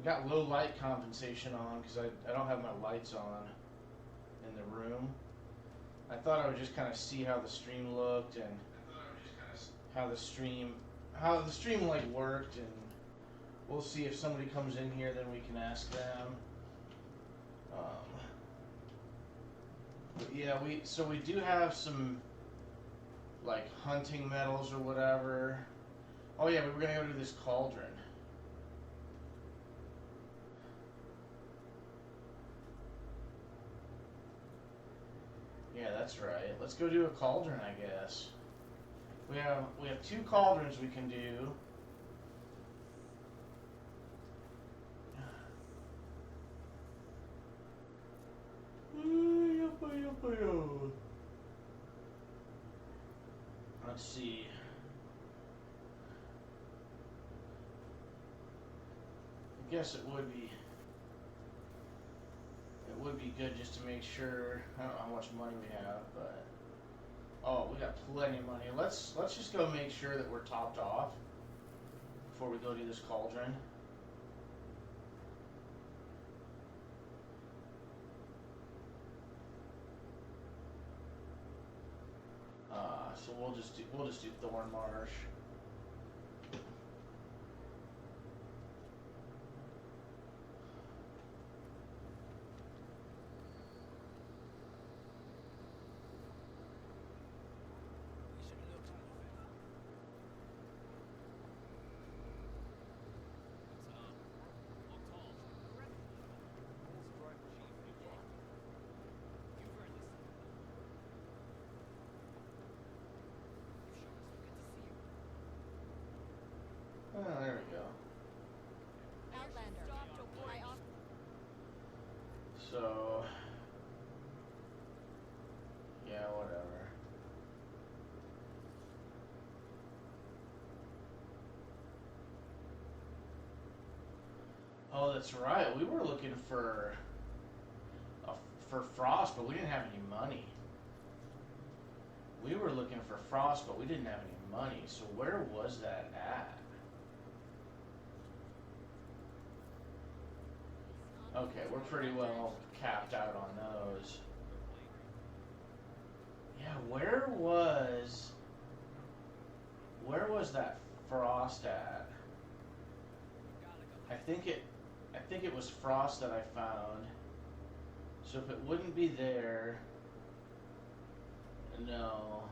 got low light compensation on because I don't have my lights on in the room. I thought I would just kind of see how the stream looked and how the stream like worked, and we'll see if somebody comes in here, then we can ask them. But yeah, we do have some like hunting medals or whatever. Oh yeah, we were gonna go to this cauldron. Yeah, that's right. Let's go do a cauldron, I guess. We have 2 cauldrons we can do. Let's see. I guess it would be good just to make sure. I don't know how much money we have, but oh, we got plenty of money. Let's just go make sure that we're topped off before we go do this cauldron. So we'll just do Thorn Marsh. Oh, there we go. So, yeah, whatever. Oh, that's right. We were looking for frost, but we didn't have any money. We were looking for frost, but we didn't have any money. So where was that at? Okay, we're pretty well capped out on those. Yeah, where was that frost at? I think it was frost that I found. So if it wouldn't be there, no.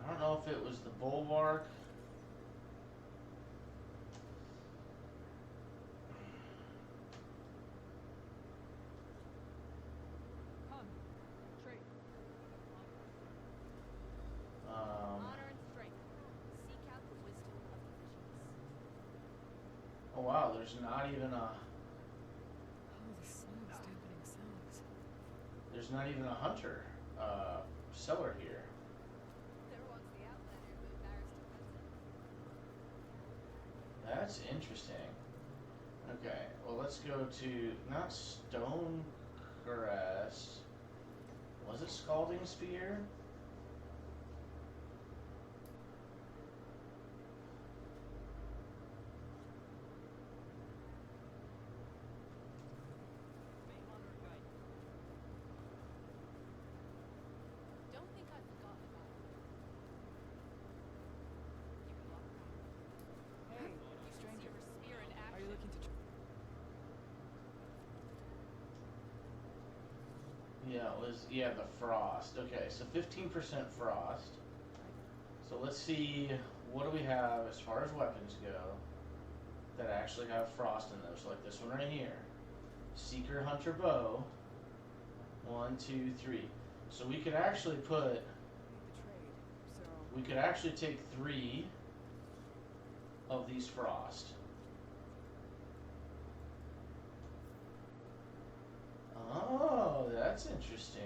I don't know if it was the bulwark. Oh wow, there's not even a. There's not even a hunter seller here. That's interesting. Okay, well let's go to not Stone Caress. Was it Scalding Spear? Yeah, it was, the frost. Okay, so 15% frost. So let's see, what do we have as far as weapons go that actually have frost in them? So like this one right here. Seeker Hunter Bow. 1, 2, 3. So we could actually take 3 of these frost. Oh, that's interesting.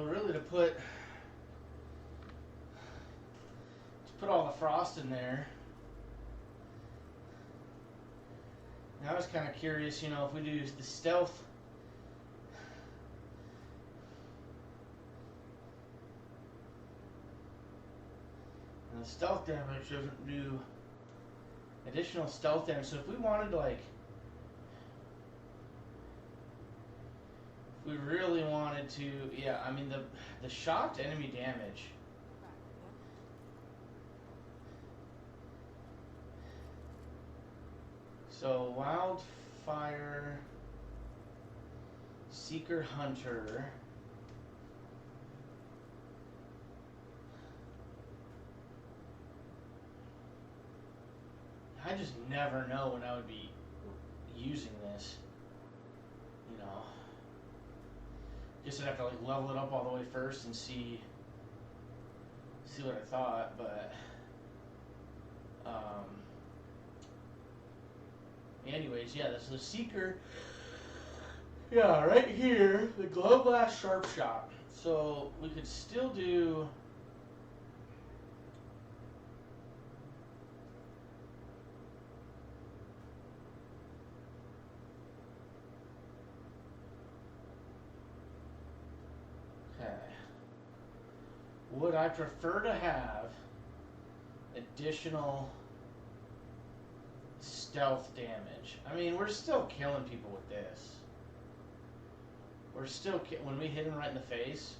really to put all the frost in there. And I was kind of curious, you know, if we do the stealth. And the stealth damage doesn't do additional stealth damage. So if we wanted to, like, if we really wanted to, yeah, I mean the shocked enemy damage. So Wildfire, Seeker Hunter. I just never know when I would be using this. You know. Guess I'd have to like level it up all the way first and see what I thought, but anyways, yeah, this is the Seeker. Yeah, right here, the Glow Blast Sharp Shot. So we could still do. Okay. Would I prefer to have additional stealth damage? I mean, we're still killing people with this. We're still when we hit him right in the face.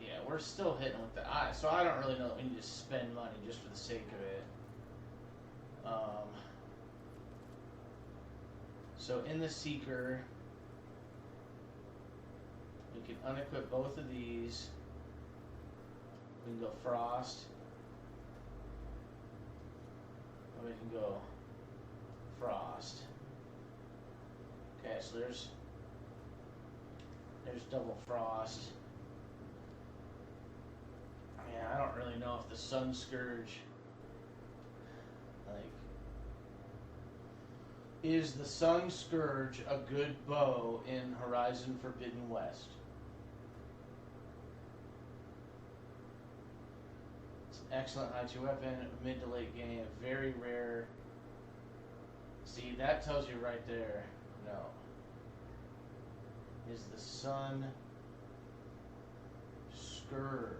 Yeah, we're still hitting with the eye. So I don't really know if we need to spend money just for the sake of it. So in the Seeker, we can unequip both of these. We can go Frost. Or we can go Frost. Okay, so there's double Frost. I mean, I don't really know if the Sun Scourge, like, is the Sun Scourge a good bow in Horizon Forbidden West? It's an excellent high-2 weapon, mid to late game, very rare. See, that tells you right there. No. Is the Sun Scourge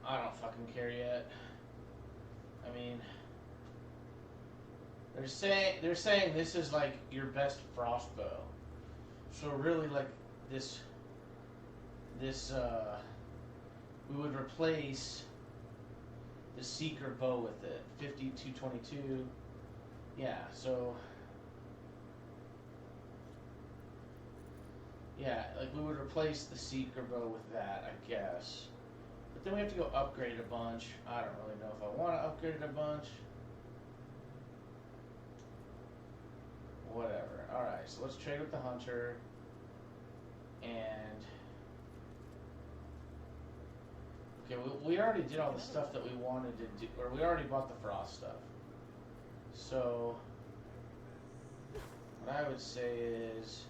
I don't fucking care yet. I mean, they're saying this is like your best frost bow. So really, like this we would replace the Seeker bow with it. 5222. Yeah, so yeah, like we would replace the Seeker bow with that, I guess. But then we have to go upgrade a bunch. I don't really know if I want to upgrade it a bunch. Whatever. Alright, so let's trade with the hunter. And... okay, we already did all the stuff that we wanted to do. Or we already bought the frost stuff. So... what I would say is...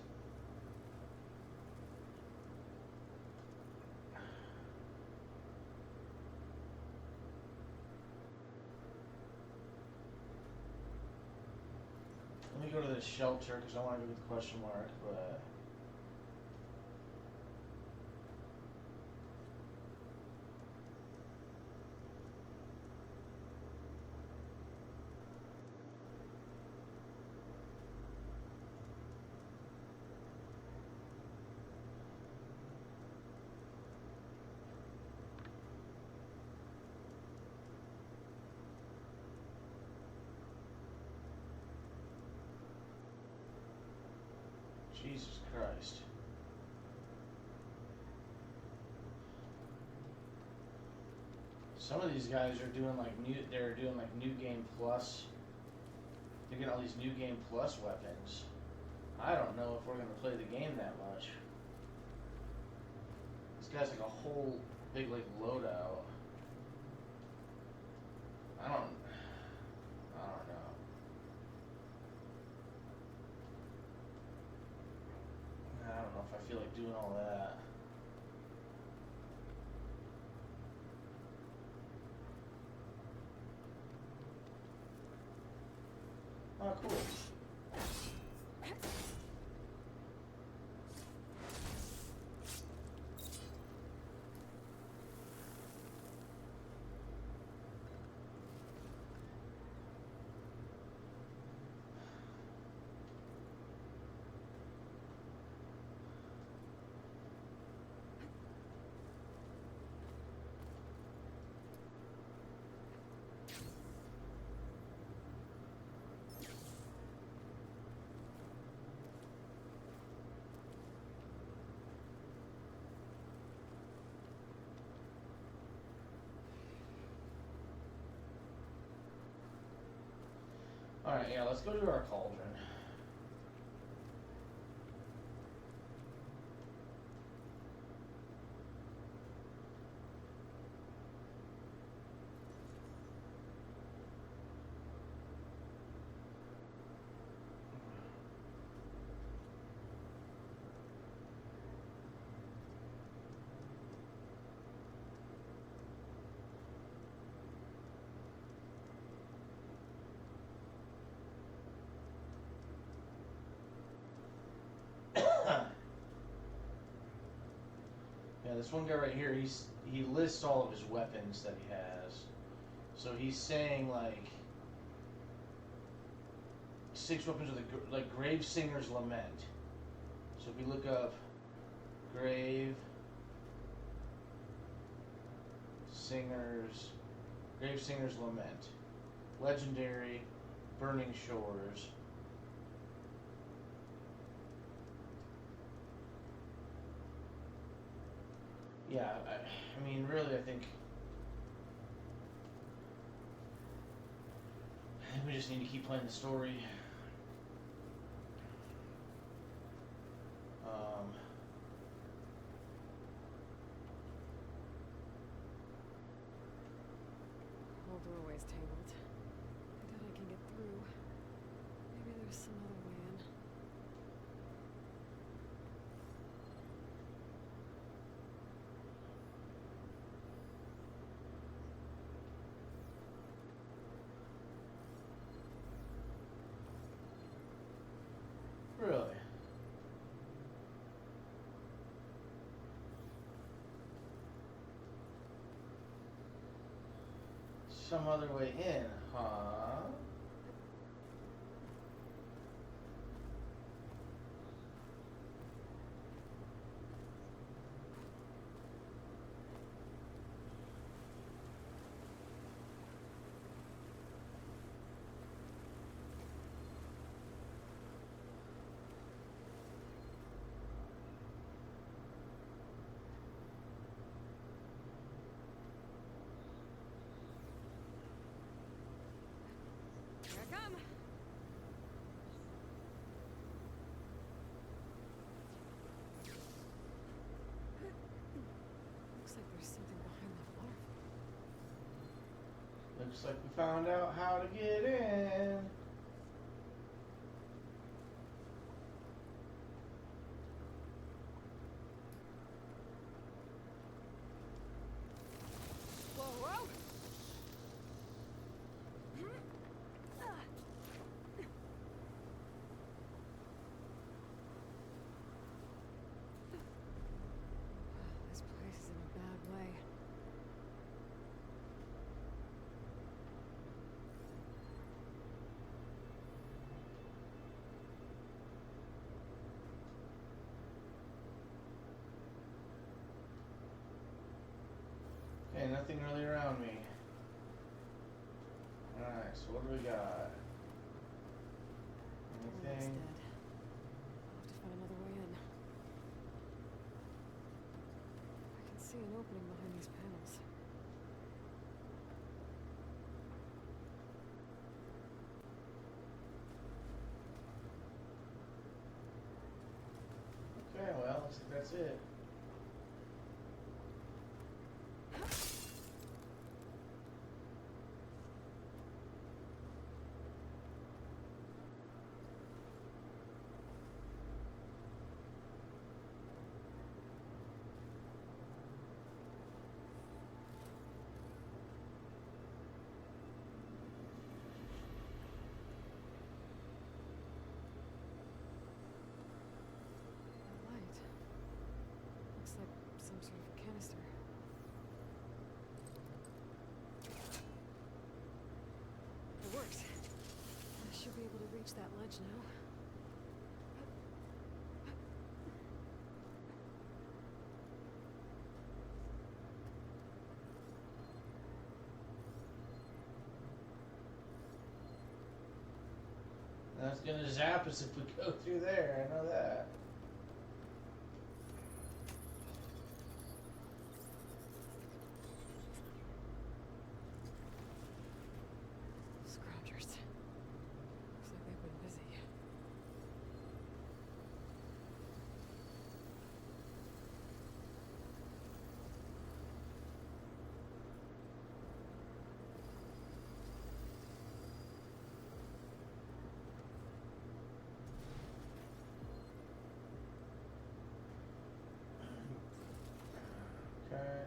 let me go to the shelter because I want to go with the question mark, but... Jesus Christ. Some of these guys are doing like new game plus. They're getting all these new game plus weapons. I don't know if we're gonna play the game that much. This guy's like a whole big like loadout. I don't know. I don't know if I feel like doing all that. Oh, cool. Alright, yeah, let's go to our cauldron. Yeah, this one guy right here, he lists all of his weapons that he has. So he's saying like 6 weapons with a like Grave Singer's Lament. So if we look up Grave Singer's Lament, Legendary, Burning Shores. Yeah, I mean, really, I think we just need to keep playing the story. Whole doorway's tangled. I doubt I can get through. Maybe there's some other way in. Really? Some other way in, huh? Looks like we found out how to get in. Whoa, whoa! This place is in a bad way. Okay, nothing really around me. Alright, so what do we got? Looks Anything? dead. I'll have to find another way in. I can see an opening behind these panels. Okay, well, looks like that's it. That light. Looks like some sort of canister. It works. I should be able to reach that ledge now. That's gonna zap us if we go through there, I know that. Scroungers. Looks like they've been busy. Okay.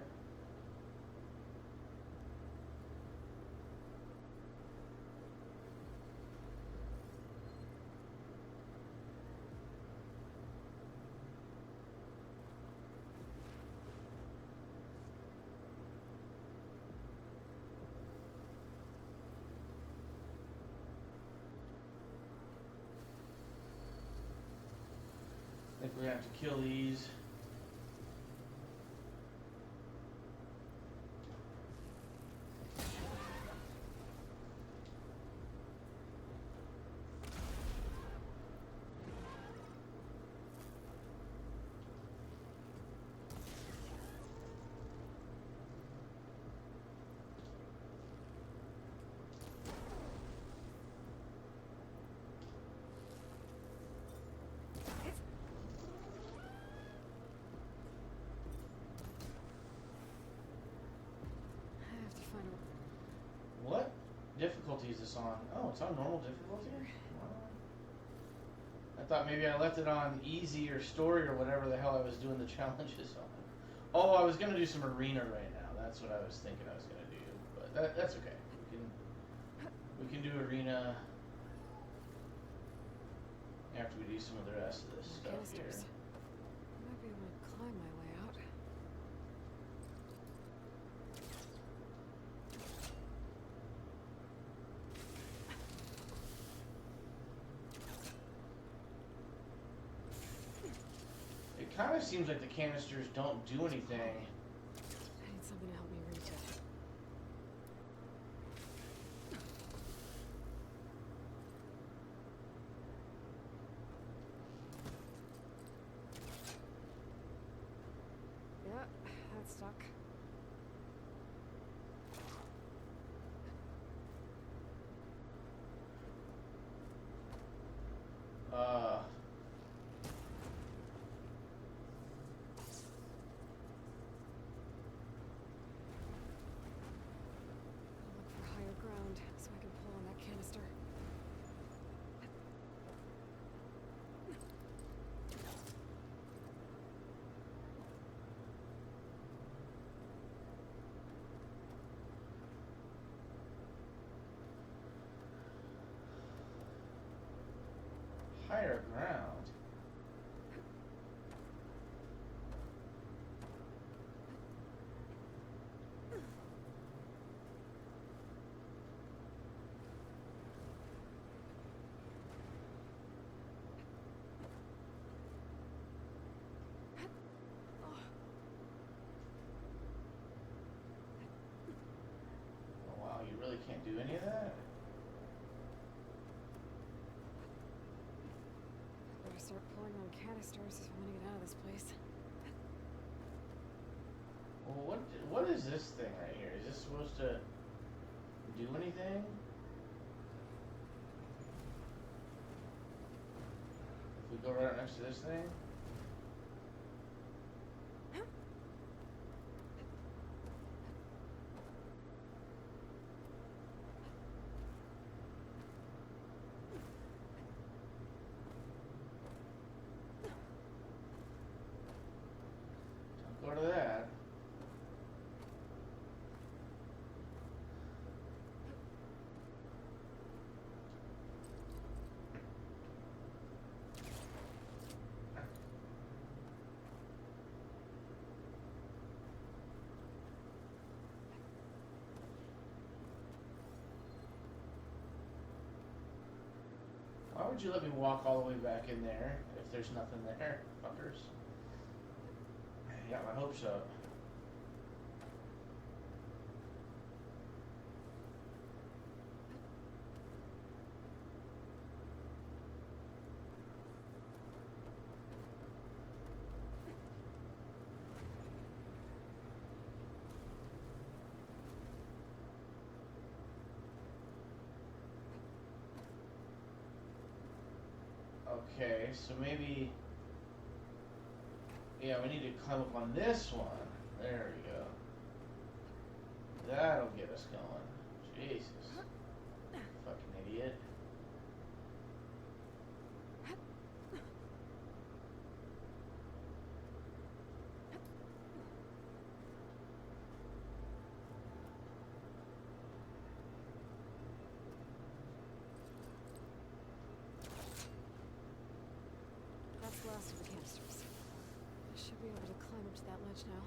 I think we have to kill these. I have to find a... What difficulty is this on? Oh, it's on normal difficulty? Wow. I thought maybe I left it on easy or story or whatever the hell I was doing the challenges on. Oh, I was gonna do some arena right now. That's what I was thinking I was gonna do. But that's okay. We can do arena after we do some of the rest of this More stuff here. canisters. I might be able to climb my way out. It kind of seems like the canisters don't do anything. I need something to help me reach it. Yeah, that's stuck. Uh, Higher ground. Oh wow, you really can't do any of that? Better start pulling on canisters if I'm gonna get out of this place. Well, what is this thing right here? Is this supposed to do anything? If we go right next to this thing? Don't go to that. Why would you let me walk all the way back in there if there's nothing there, fuckers? I got my hopes up. Okay, so maybe... Yeah, we need to climb up on this one. There we go. That'll get us going. Jesus. Fucking idiot. That's the last of the canisters. I should be able to climb up to that ledge now.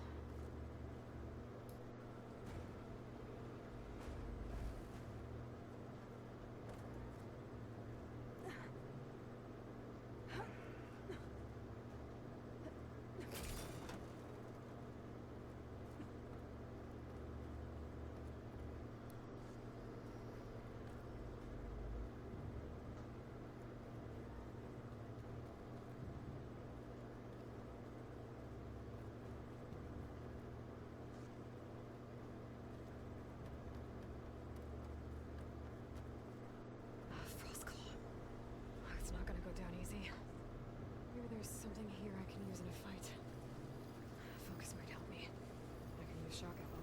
It's not gonna go down easy. Maybe there's something here I can use in a fight. Focus might help me. I can use shock ammo.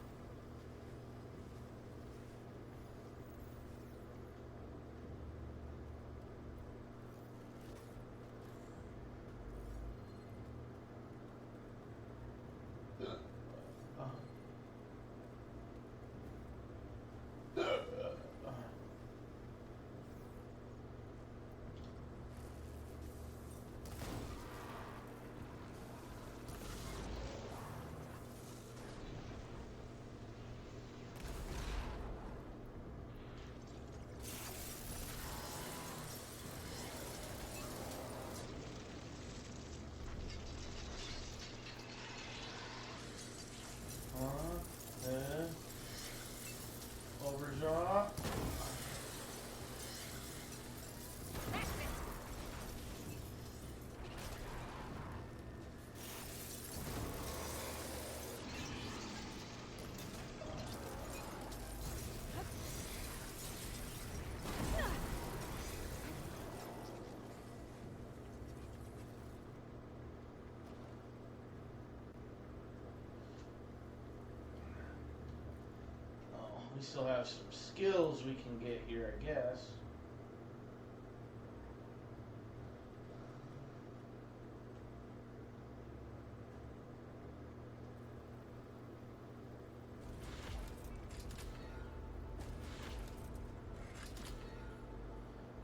Overdraw. We still have some skills we can get here, I guess.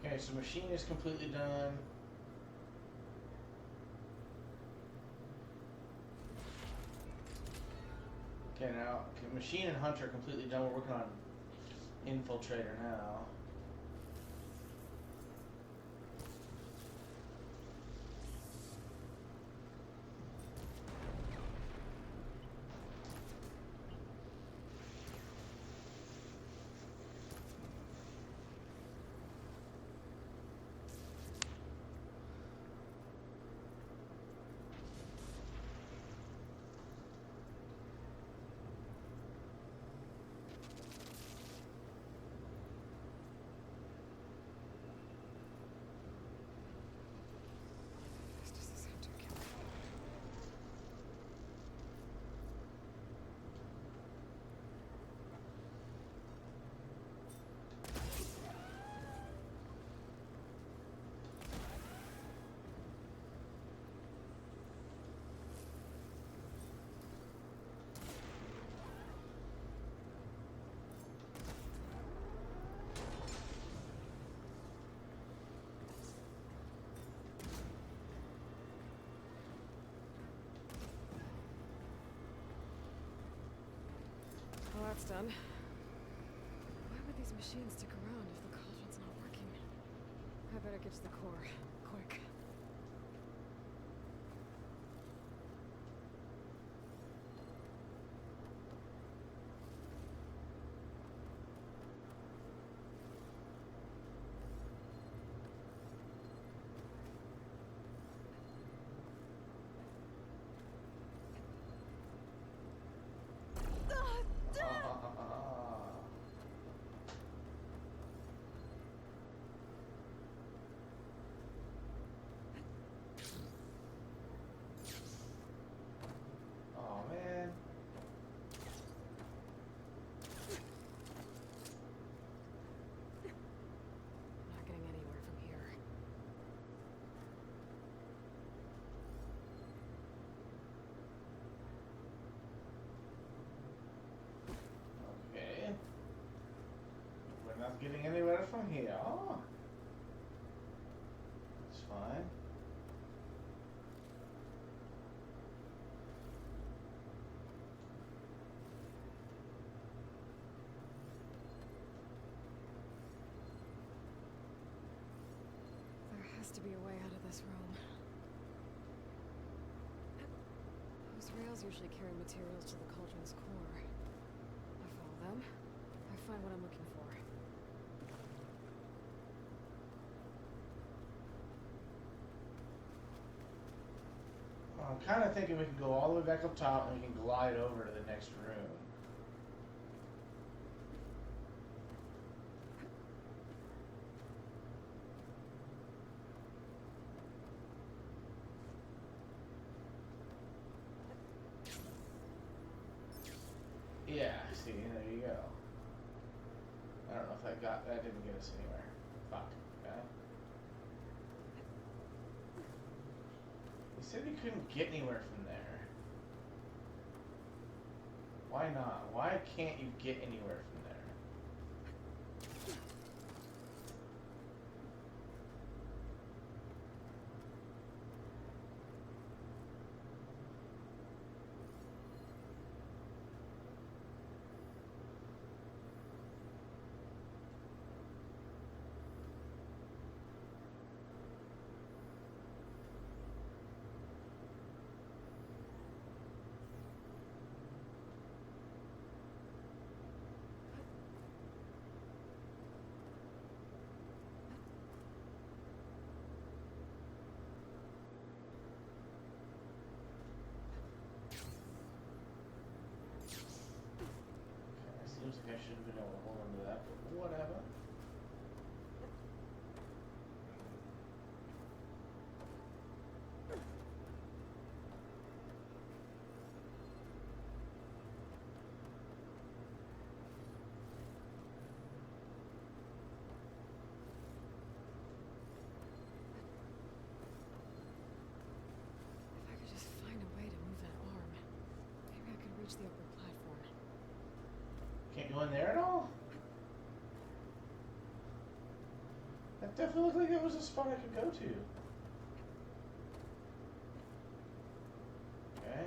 Okay, so machine is completely done. Okay, now Machine and Hunter are completely done. We're working on Infiltrator now. This is this hunter killer. Well, that's done. Why would these machines stick around if the cauldron's not working? I better get to the core, quick. Oh man. Not getting anywhere from here. Okay. We're not getting anywhere from here. It's fine. There has to be a way out of this room. Those rails usually carry materials to the cauldron's core. I follow them. I find what I'm looking for. I'm kind of thinking we can go all the way back up top and we can glide over to the next room. Yeah, see, there you go. I don't know if that didn't get us anywhere. Fuck, okay. He said we couldn't get anywhere from there. Why not? Why can't you get anywhere from there? Seems like I should have been able to hold on to that, but whatever. If I could just find a way to move that arm, maybe I could reach the upper platform. Can't go in there at all? That definitely looked like it was a spot I could go to. Okay.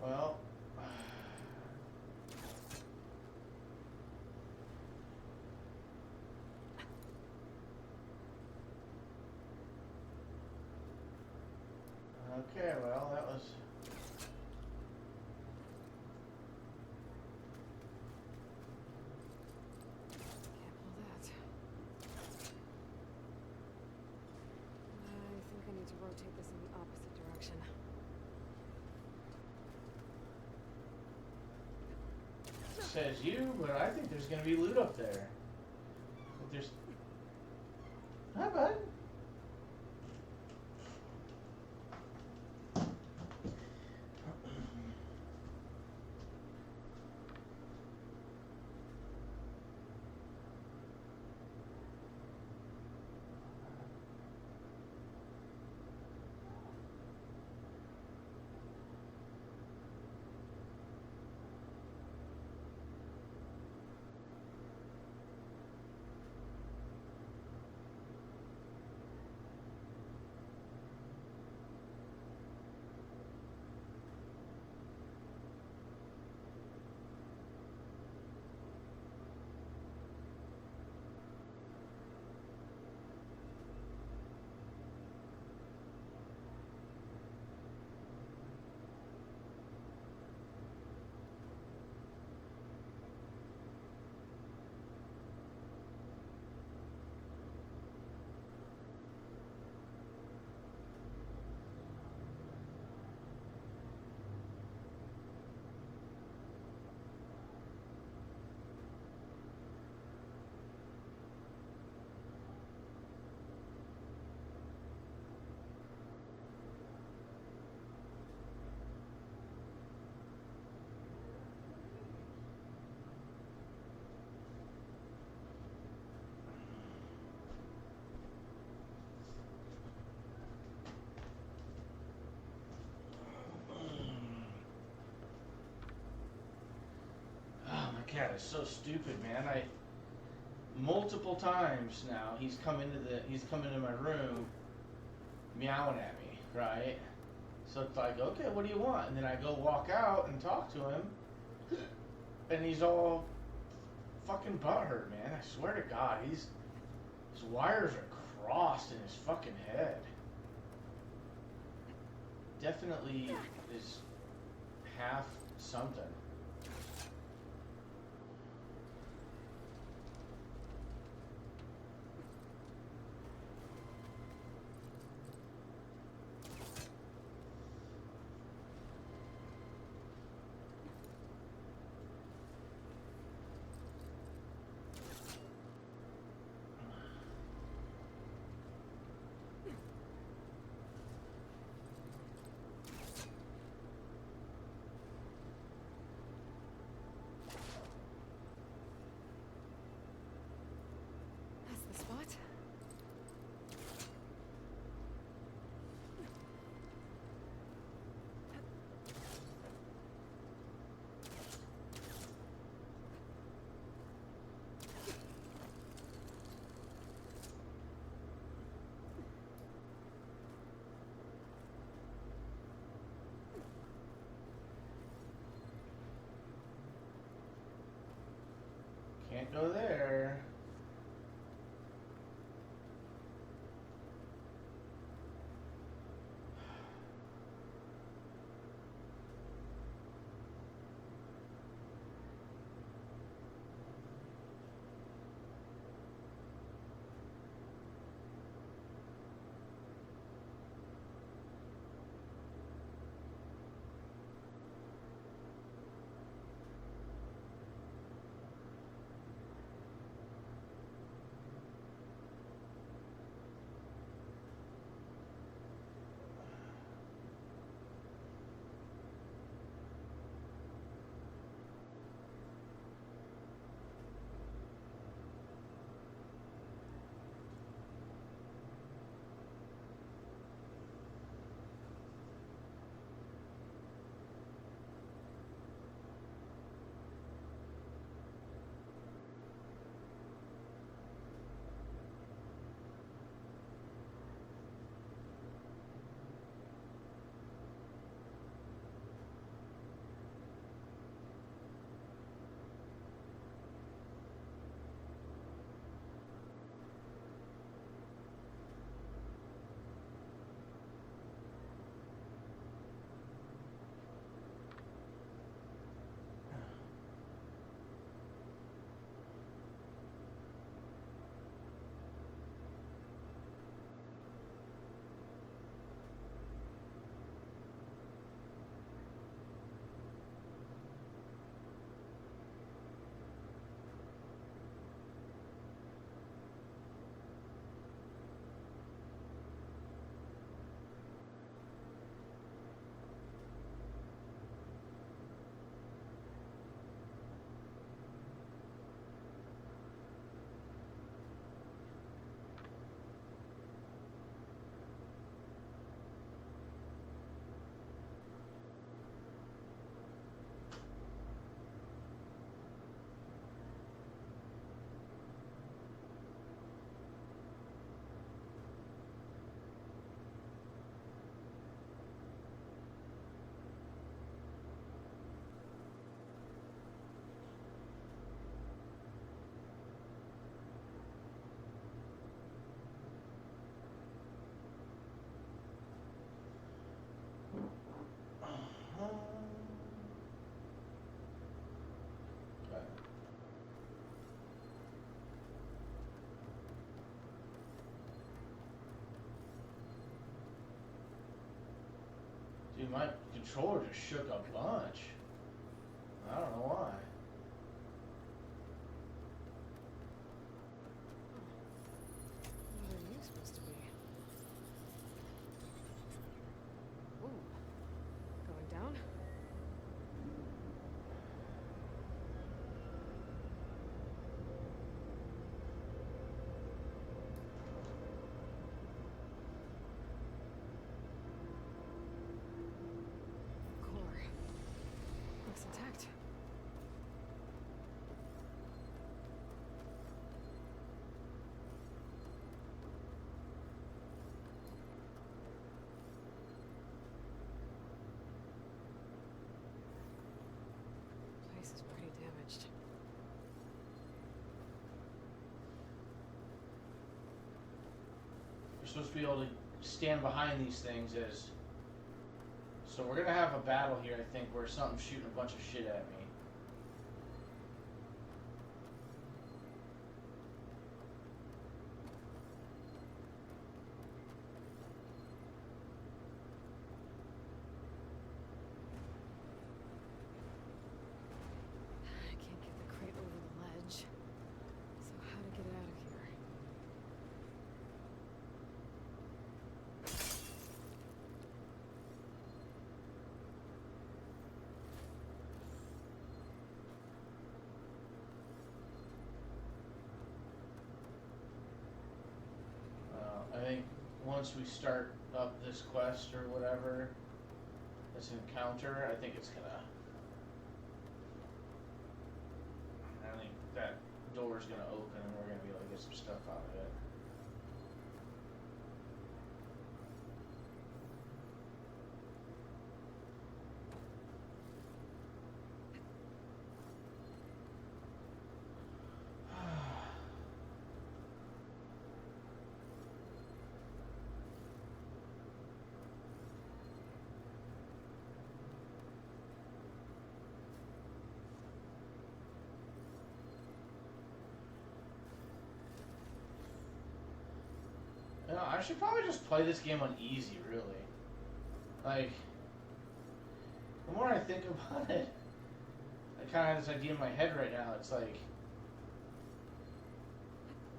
Well. Okay, well, that was... Can't pull that. I think I need to rotate this in the opposite direction. Says you, but I think there's gonna be loot up there. But there's... Hi, bud. Oh, my cat is so stupid, man. Multiple times now he's come into my room meowing at me, right? So it's like, okay, what do you want? And then I go walk out and talk to him, and he's all fucking butthurt, man. I swear to God, his wires are crossed in his fucking head. Definitely is half something. That's the spot. Can't go there. Dude, my controller just shook a bunch. I don't know why. What are you supposed to be? Ooh. Going down? Core. Looks intact. Place is pretty damaged. You're supposed to be able to stand behind these things as... So we're gonna have a battle here, I think, where something's shooting a bunch of shit at me. I can't get the crate over the ledge. So how to get it out of here? I think once we start up this quest or whatever, this encounter, I think it's gonna... I think that door's gonna open and we're gonna be able to get some stuff out of it. You know, I should probably just play this game on easy, really. Like, the more I think about it, I kind of have this idea in my head right now. It's like,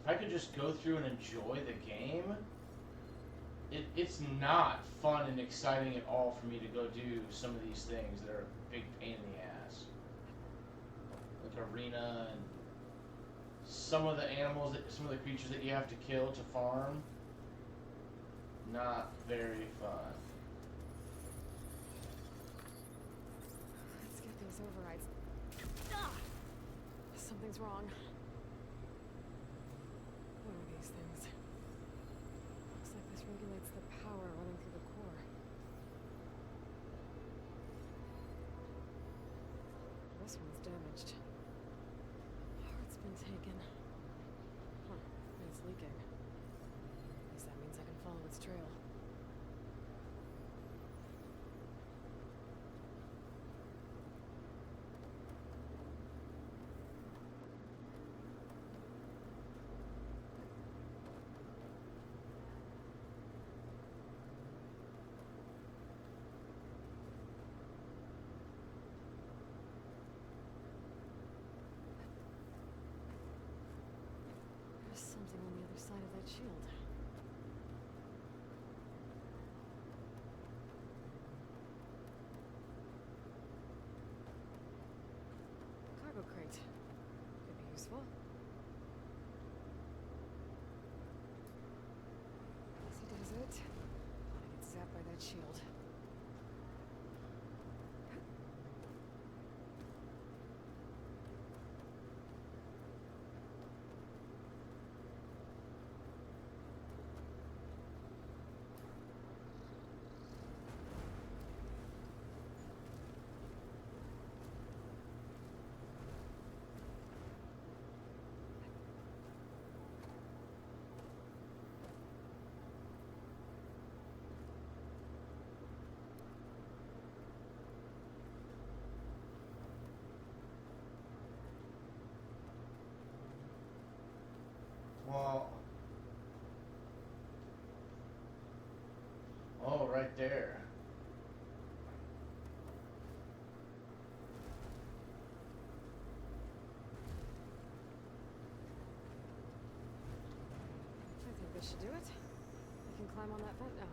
if I could just go through and enjoy the game, it's not fun and exciting at all for me to go do some of these things that are a big pain in the ass. Like arena and some of the animals, some of the creatures that you have to kill to farm. Not very fun. Let's get those overrides. Ah! Something's wrong. What are these things? Looks like this regulates the power running through the core. This one's damaged. Heart's been taken. Huh, and it's leaking. At least that means I can follow its trail. There's something on the other side of that shield. Cargo crate. Could be useful. Easy does it. I get zapped by that shield. Well, oh, right there. should do it. I can climb on that vent now.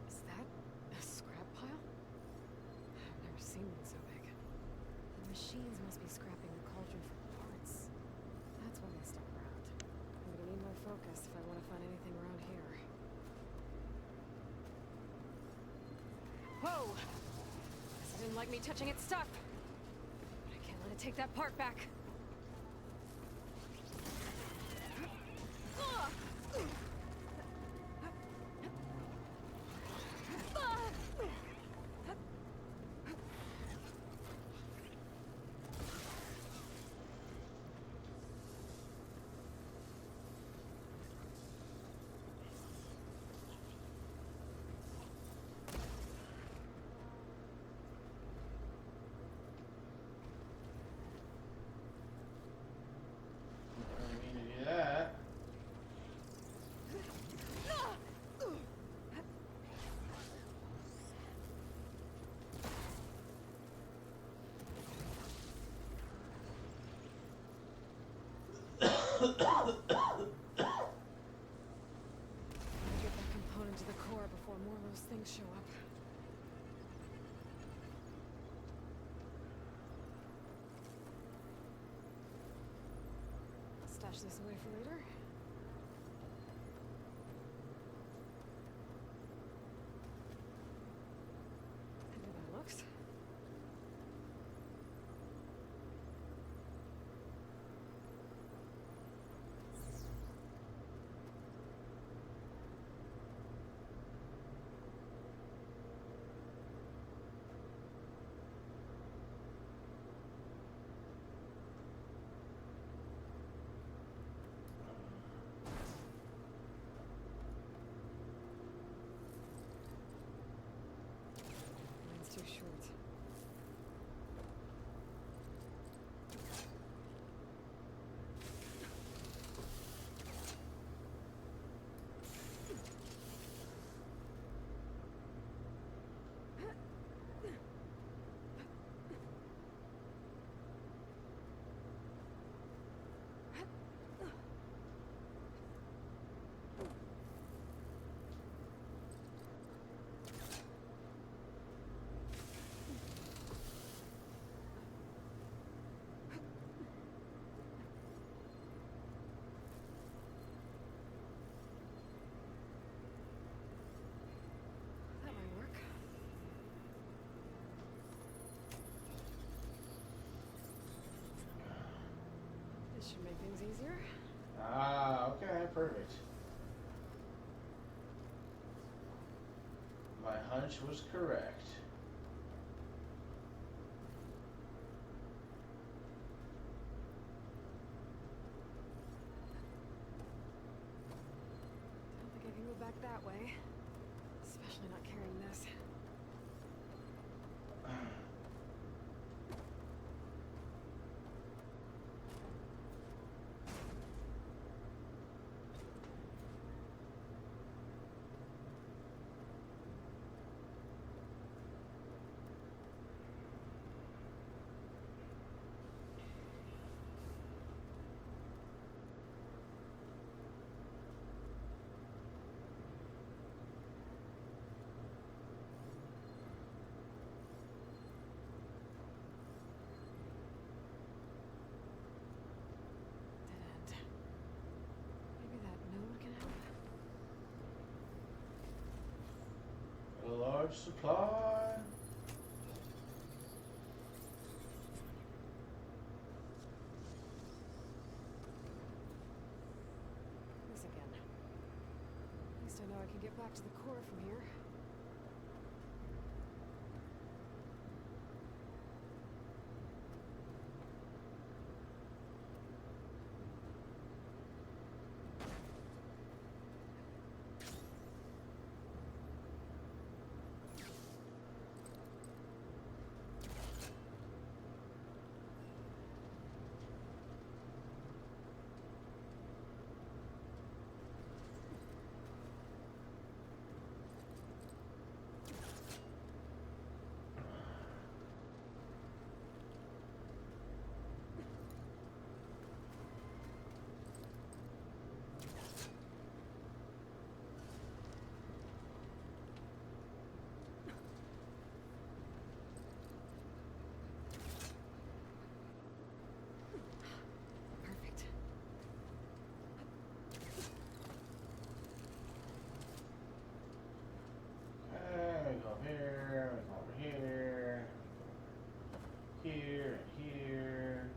Is that a scrap pile? I've never seen one so big. The machines must be scrapping the cauldron for parts. That's why they stuck around. I'm gonna need more focus if I want to find anything around here. Whoa! Guess it didn't like me touching its stuff. But I can't let it take that part back. I didn't mean to do that. Get that component to the core before more of those things show up. Stash this away for later. The way that looks. Mine's too short. That might work. This should make things easier. Ah, okay, perfect. My hunch was correct. Don't think I can go back that way. Especially not carrying this. Dead end. Maybe that node can help. A large supply. get back to the core from here. Perfect. We go here, we go over here, here, and here.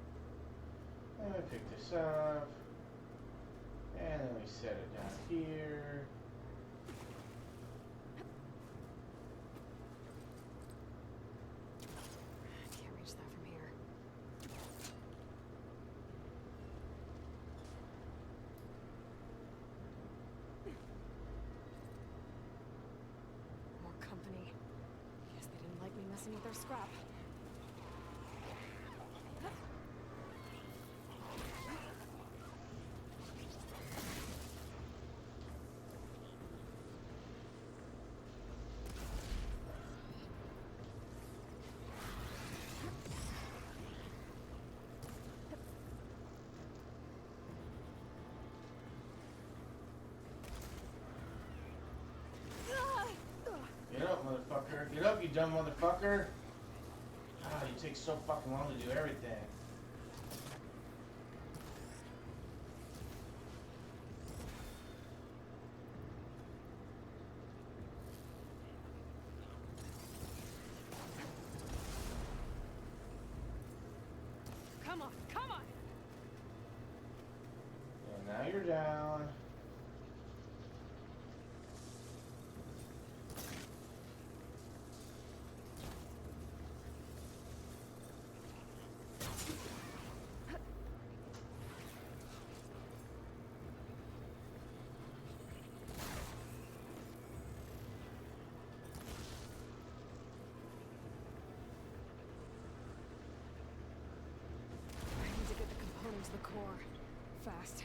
And we pick this up. And then we set it down here. Can't reach that from here. More company. Guess they didn't like me messing with their scrap. Get up, motherfucker. Get up, you dumb motherfucker. Ah, you take so fucking long to do everything. Come on, come on! And now you're down. I need to get the component to the core. Fast.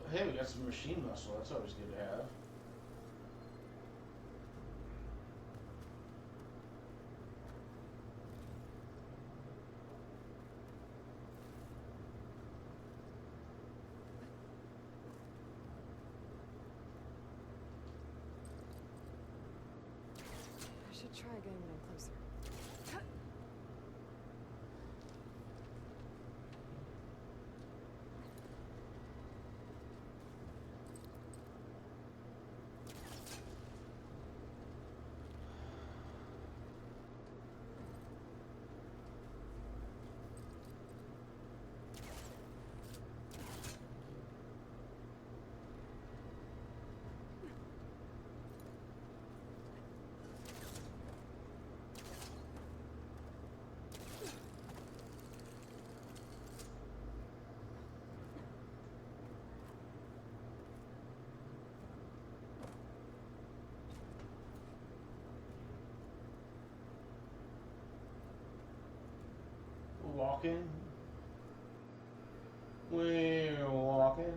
Hey, we got some machine muscle. That's always good to have. I should try again when I'm closer. Walking. We're walking.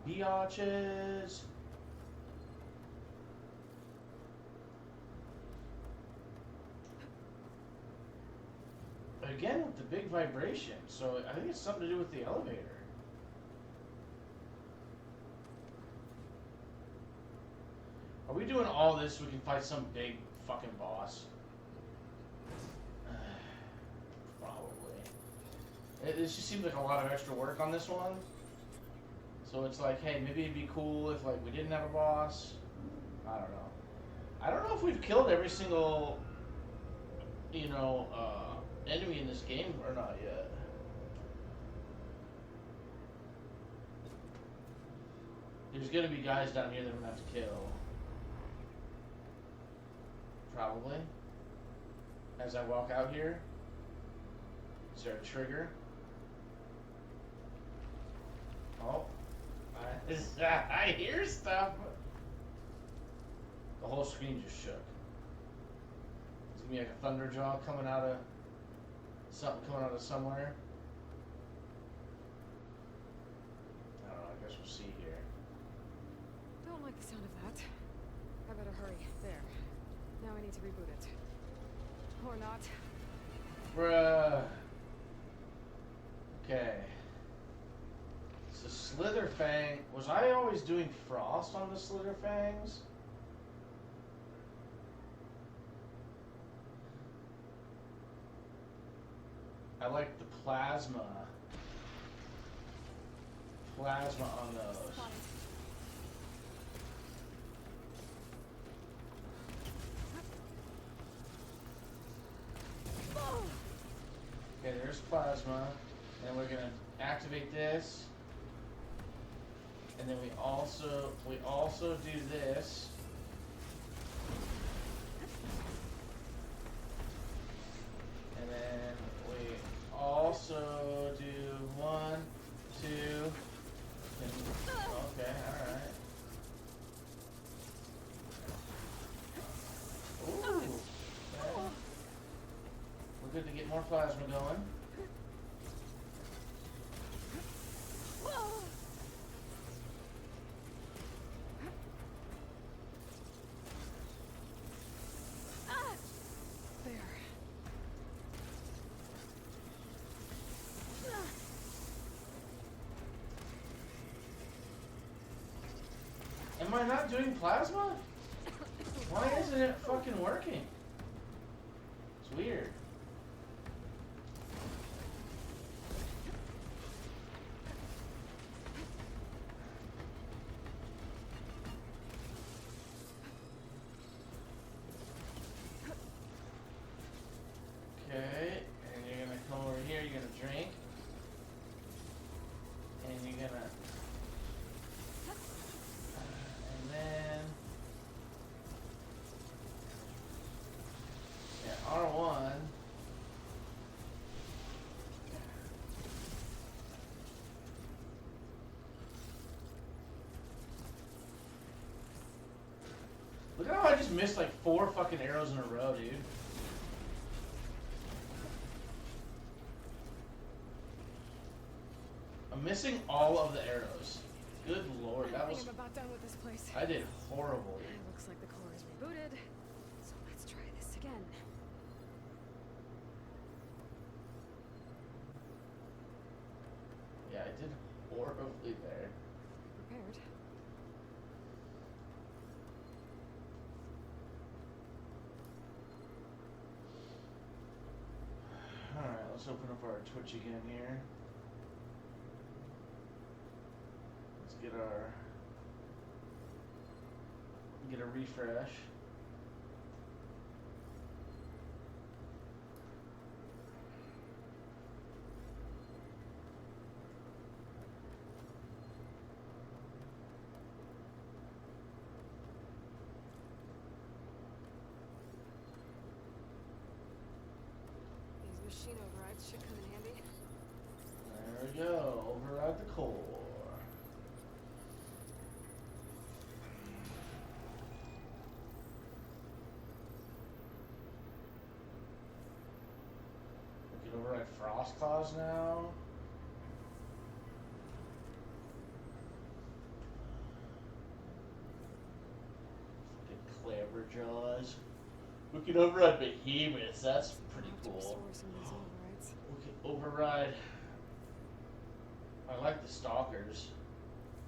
Biatches. again with the big vibration. So I think it's something to do with the elevator. Are we doing all this so we can fight some big fucking boss? Probably. It just seems like a lot of extra work on this one. So it's like, hey, maybe it'd be cool if like we didn't have a boss. I don't know. I don't know if we've killed every single, you know, enemy in this game or not yet. There's gonna be guys down here that I'm gonna have to kill. Probably. As I walk out here. Is there a trigger? Oh. I hear stuff. The whole screen just shook. It's gonna be like a thunder jaw coming out of something coming out of somewhere. I don't know, I guess we'll see here. Don't like the sound of that. I better hurry. There. Now I need to reboot it. Or not. Bruh. Okay. So Slitherfang, was I always doing frost on the Slitherfangs? I like the plasma. Plasma on those. Okay, there's plasma. And we're gonna activate this. And then we also do this. And then we also do 1, 2, and, okay, alright. Ooh, okay. We're good to get more plasma going. Am I not doing plasma? Why isn't it fucking working? It's weird. Okay, and you're gonna come over here, you're gonna drink. And you're gonna... and then... yeah, R1. Look at how I just missed like 4 fucking arrows in a row, dude. I'm missing all of the arrows. Good lord, that was... I'm about done with this place. I did horribly. It looks like the core is rebooted. So let's try this again. Yeah, I did horribly there. Prepared. Alright, let's open up our Twitch again here. Let's get a refresh. These machine overrides should come in handy. There we go. Override the core. We can override Frost Claws now. Fucking Clamberjaws. We can override Behemoths. That's pretty I'll have to cool. restore some of these overrides. override. I like the stalkers.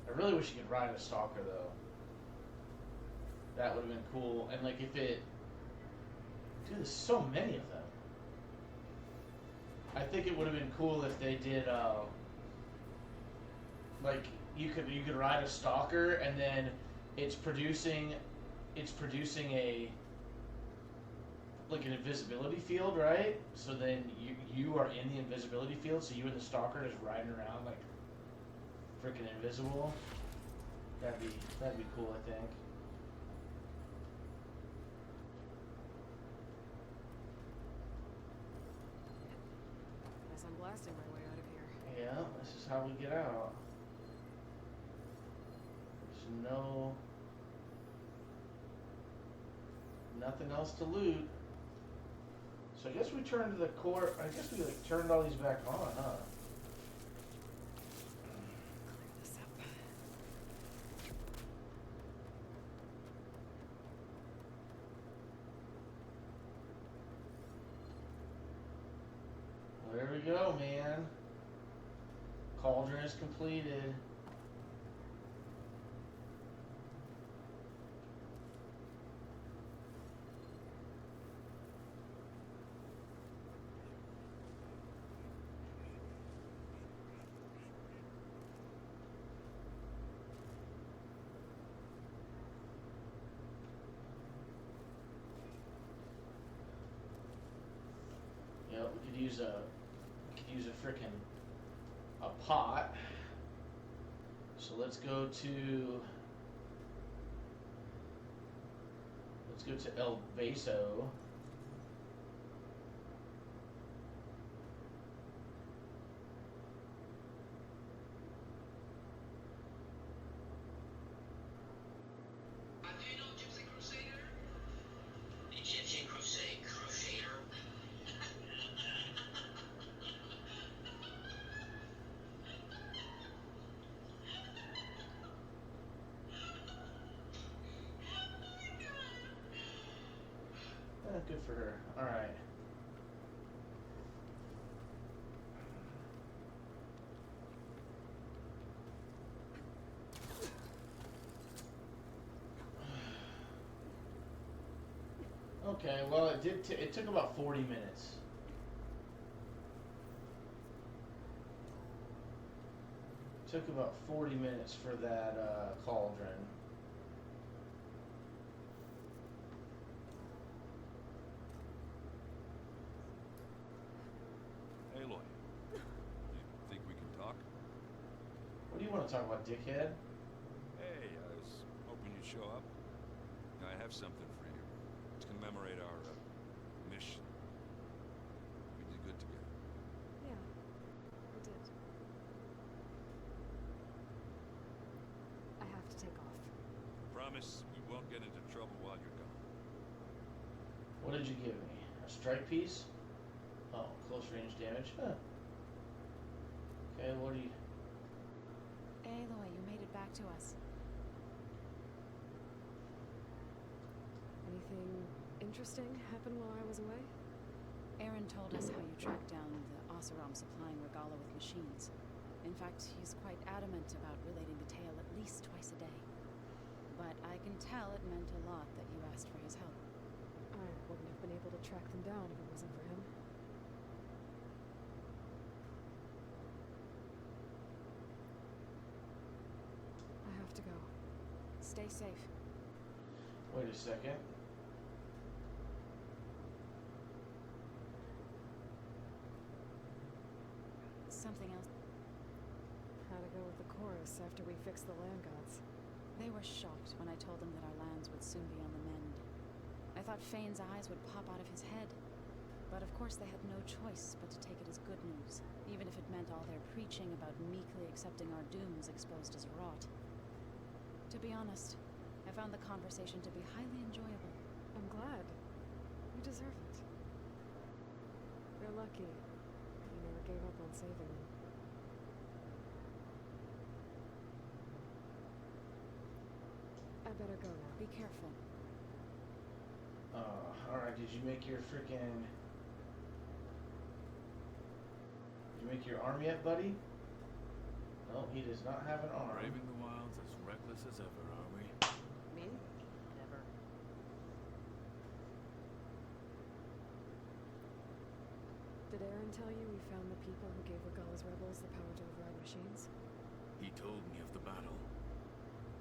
I really wish you could ride a stalker though. That would have been cool. And like if it, dude, there's so many of them. I think it would have been cool if they did like you could ride a stalker and then it's producing a like an invisibility field, right? So then you are in the invisibility field, so you and the stalker just riding around like freaking invisible. That'd be cool, I think. Guess I'm blasting my way out of here. Yeah, this is how we get out. There's nothing else to loot. So I guess we turned the core. I guess we like turned all these back on, huh? Clear this up. Well, there we go, man. Cauldron is completed. Yep, we could use a frickin' a pot. So let's go to El Beso. Do you know Gypsy Crusader? Egyptian Crusader. Good for her. All right. Okay, well, it took about 40 minutes. Took about 40 minutes for that cauldron. Aloy, you think we can talk? What do you want to talk about, dickhead? Hey, I was hoping you'd show up. I have something for you to commemorate our mission. We did good together. Yeah, we did. I have to take off. Promise we won't get into trouble while you're gone. What did you give me? A strike piece? Oh, close range damage. Huh. Okay, what do you... Aloy, you made it back to us. Anything interesting happen while I was away? Aaron told us how you tracked down the Oseram supplying Regala with machines. In fact, he's quite adamant about relating the tale at least twice a day. But I can tell it meant a lot that you asked for his help. I wouldn't have been able to track them down if it wasn't for him. I have to go. Stay safe. Wait a second. Something else. How to go with the chorus after we fixed the land gods. They were shocked when I told them that our lands would soon be on the mend. I thought Fane's eyes would pop out of his head. But of course they had no choice but to take it as good news, even if it meant all their preaching about meekly accepting our doom was exposed as rot. To be honest, I found the conversation to be highly enjoyable. I'm glad. You deserve it. They're lucky. You never gave up on saving them. I better go now. Be careful. Alright, did you make your freaking... make your arm yet, buddy? No, he does not have an arm. Braving the wilds as reckless as ever, are we? Me? Never. Did Aaron tell you we found the people who gave Regala's rebels the power to override machines? He told me of the battle.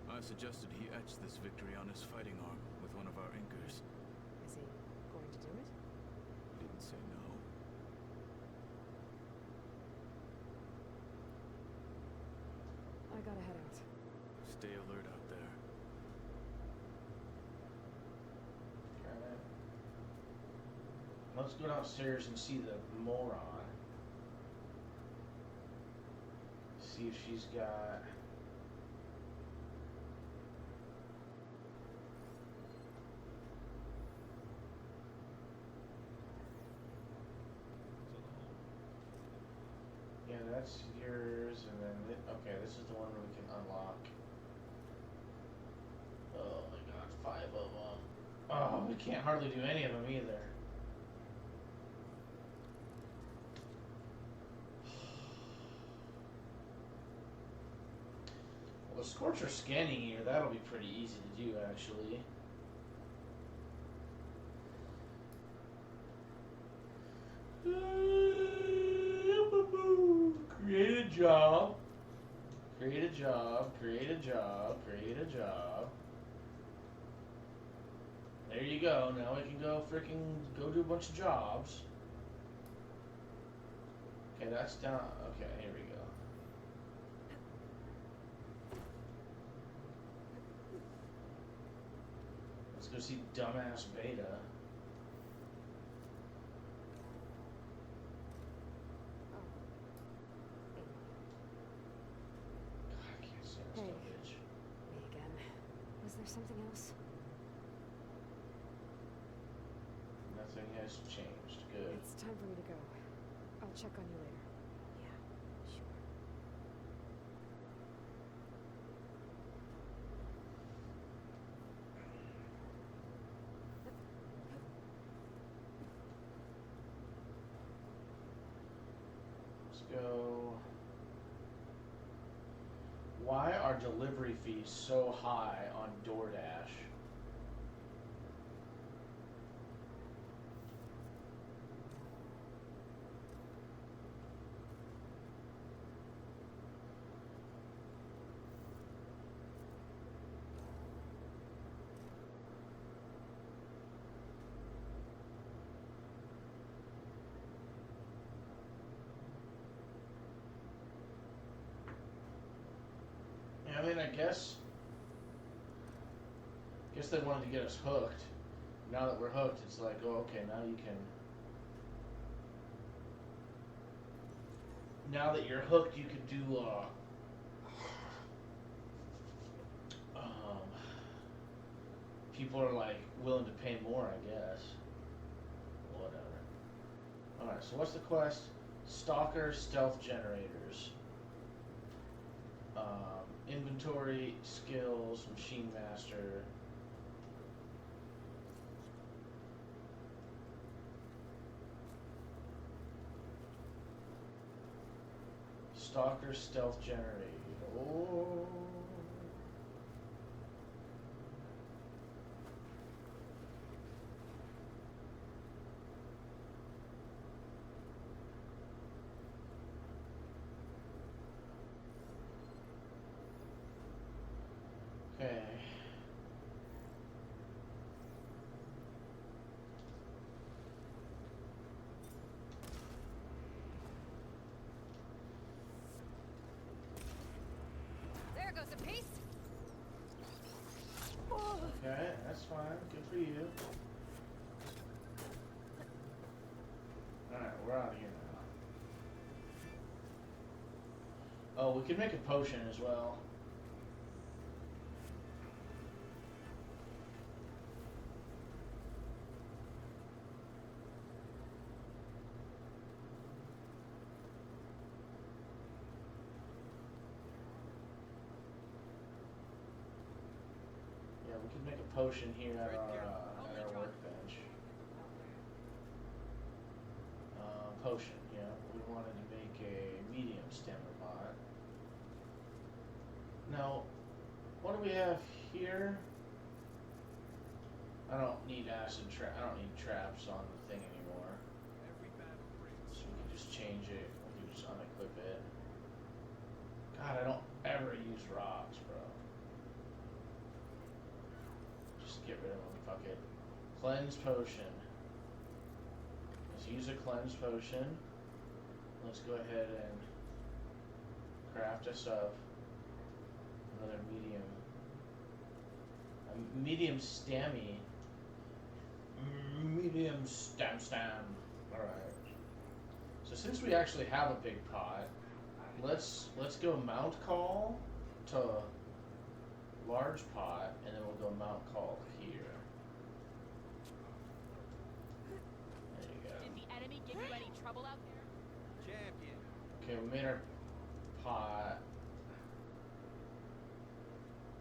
I suggested he etch this victory on his fighting arm with one of our inkers. Is he going to do it? He didn't say no. I gotta head out. Stay alert out there. Okay. Let's go downstairs and see the moron. See if she's got... Yeah, that's yours, and then, okay, this is the one we can unlock. Oh my god, 5 of them. Oh, we can't hardly do any of them either. Well, the Scorcher scanning here, that'll be pretty easy to do, actually. Create a job. Create a job. Create a job. Create a job. There you go. Now we can go go do a bunch of jobs. Okay, that's down. Okay, here we go. Let's go see dumbass Beta. God, I can't stand this Hey. dumb bitch. Me again. Was there something else? Nothing has changed. Good. It's time for me to go. I'll check on you later. Yeah, sure. Let's go. Why are delivery fees so high on DoorDash? I mean, I guess they wanted to get us hooked. Now that we're hooked, it's like, oh, okay, now you can. Now that you're hooked, you can do. People are like willing to pay more, I guess. Whatever. All right. So what's the quest? Stalker stealth generators. Inventory, skills, machine master. Stalker stealth generator. Oh. Okay. There goes a piece. Okay, that's fine. Good for you. Alright, we're out of here now. Oh, we could make a potion as well. Yeah, we could make a potion here at our workbench. Potion, yeah. We wanted to make a Now, what do we have here? I don't need acid trap. I don't need traps on the thing anymore. So we can just change it. We can just unequip it. God, I don't ever use rocks, bro. Just get rid of them. Fuck it. Cleanse potion. Let's use a cleanse potion. Let's go ahead and craft us up another medium. A medium stammy. Medium stam. Alright. So since we actually have a big pot, let's go mount call to large pot, and then we'll go mount call here. There you go. Did the enemy give you any trouble out there? Champion. Okay, we made our pot.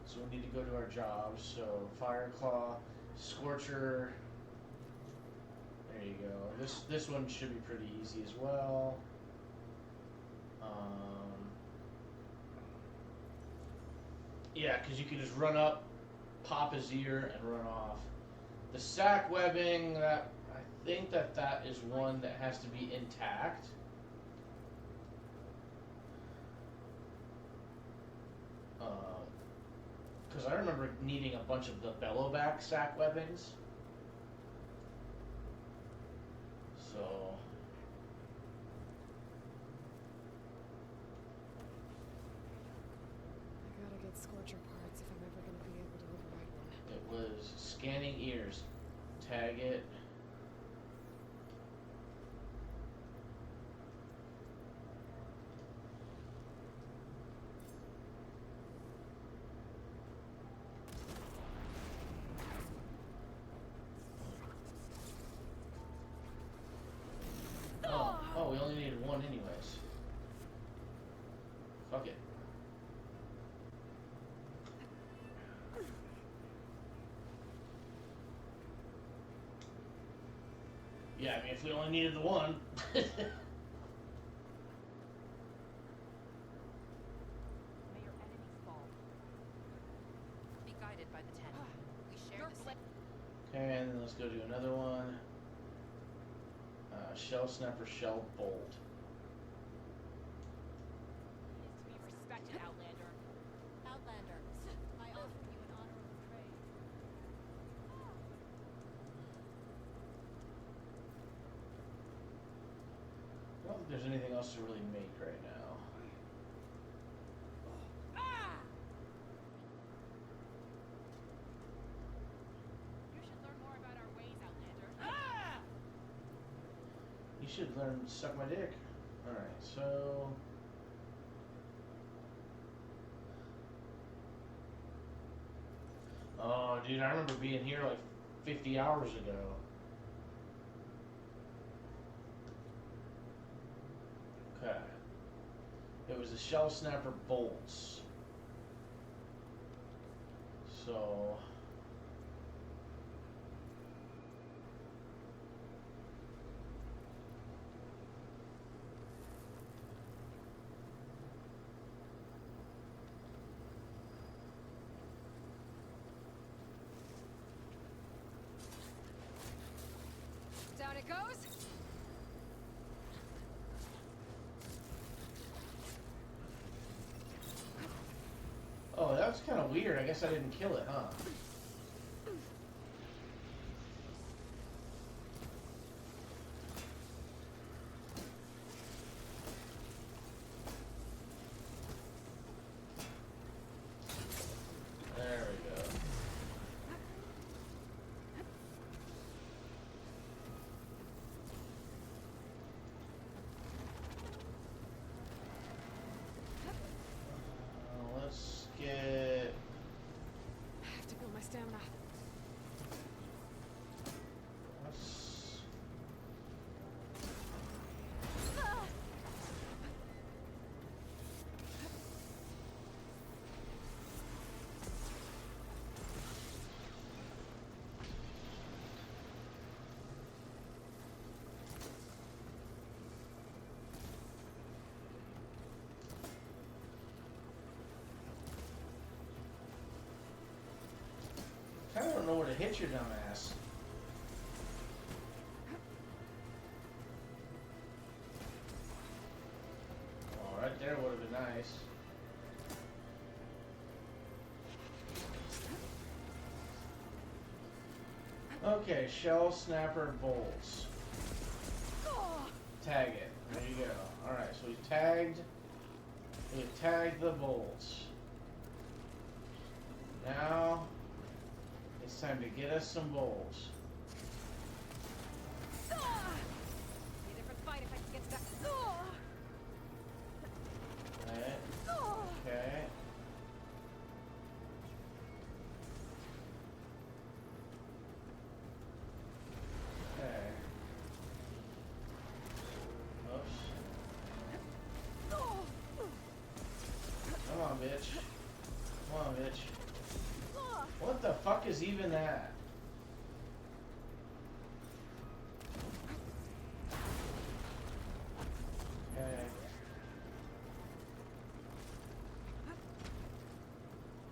So we need to go to our jobs. So Fire Claw, Scorcher. There you go. This one should be pretty easy as well. Yeah, because you can just run up, pop his ear, and run off. The sack webbing, that I think that is one that has to be intact. Because I remember needing a bunch of the bellowback sack webbings. So I gotta get Scorcher parts if I'm ever gonna be able to override one. it was scanning ears. Tag it. Oh, we only needed one anyways. Fuck it. Yeah, I mean, if we only needed the one. May your enemies fall. Be guided by the ten. We share the same. Okay, and then let's go do another one. Shell Snapper, Shell Bolt. Is to be respected, Outlander. Outlander, I offer you an honorable trade. I don't think there's anything else to really make right now. You should learn more about our ways, Outlander. You should learn to suck my dick. Alright, so... Oh, dude, I remember being here like 50 hours ago. Okay. It was the Shell Snapper bolts. So... Down it goes. Oh, that was kind of weird. I guess I didn't kill it, huh? There we go. Let's get... I have to build my hit your dumb ass. Oh, right there would have been nice. Okay, shell snapper bolts. Tag it. There you go. Alright, so we've tagged the bolts. Now it's time to get us some bolts. Be a different fight if I can get to that. Right. Okay. Okay. Oops. Come on, bitch. Come on, bitch. What the fuck is even that? Okay.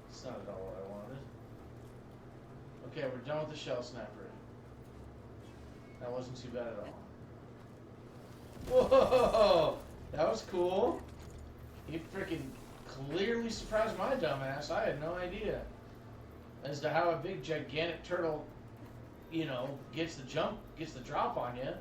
It's not at all what I wanted. Okay, we're done with the shell snapper. That wasn't too bad at all. Whoa! That was cool. He freaking clearly surprised my dumbass. I had no idea as to how a big gigantic turtle, you know, gets the drop on you.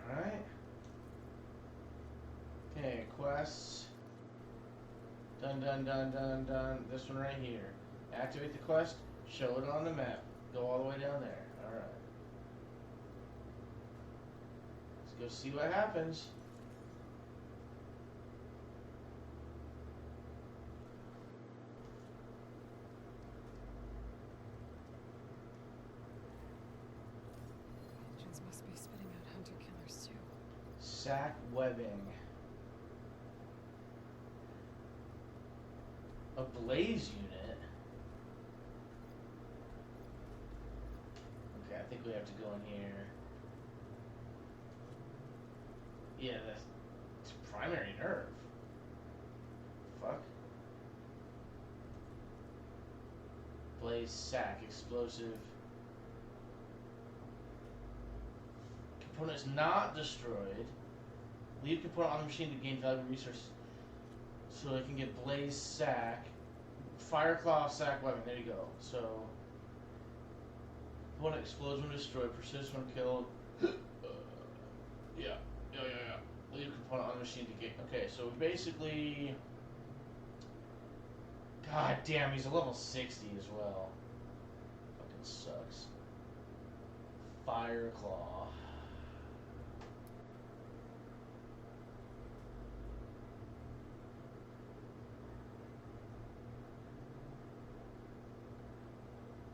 Alright. Okay, quests. Done, done, done, done, done. This one right here. Activate the quest, show it on the map. Go all the way down there. Alright. Let's go see what happens. Engines must be spitting out hunter-killers too. Sack webbing. A blaze unit. Okay, I think we have to go in here. Yeah, that's primary nerve. Fuck. Blaze sack, explosive. Component is not destroyed. Leave component on the machine to gain valuable resources. So I can get blaze sack, fire claw sack weapon. There you go. So component explodes when destroyed, persists when killed. Yeah. Leave component on the machine to gain. Okay, so basically, god damn, he's a level 60 as well. Fucking sucks. Fire claw.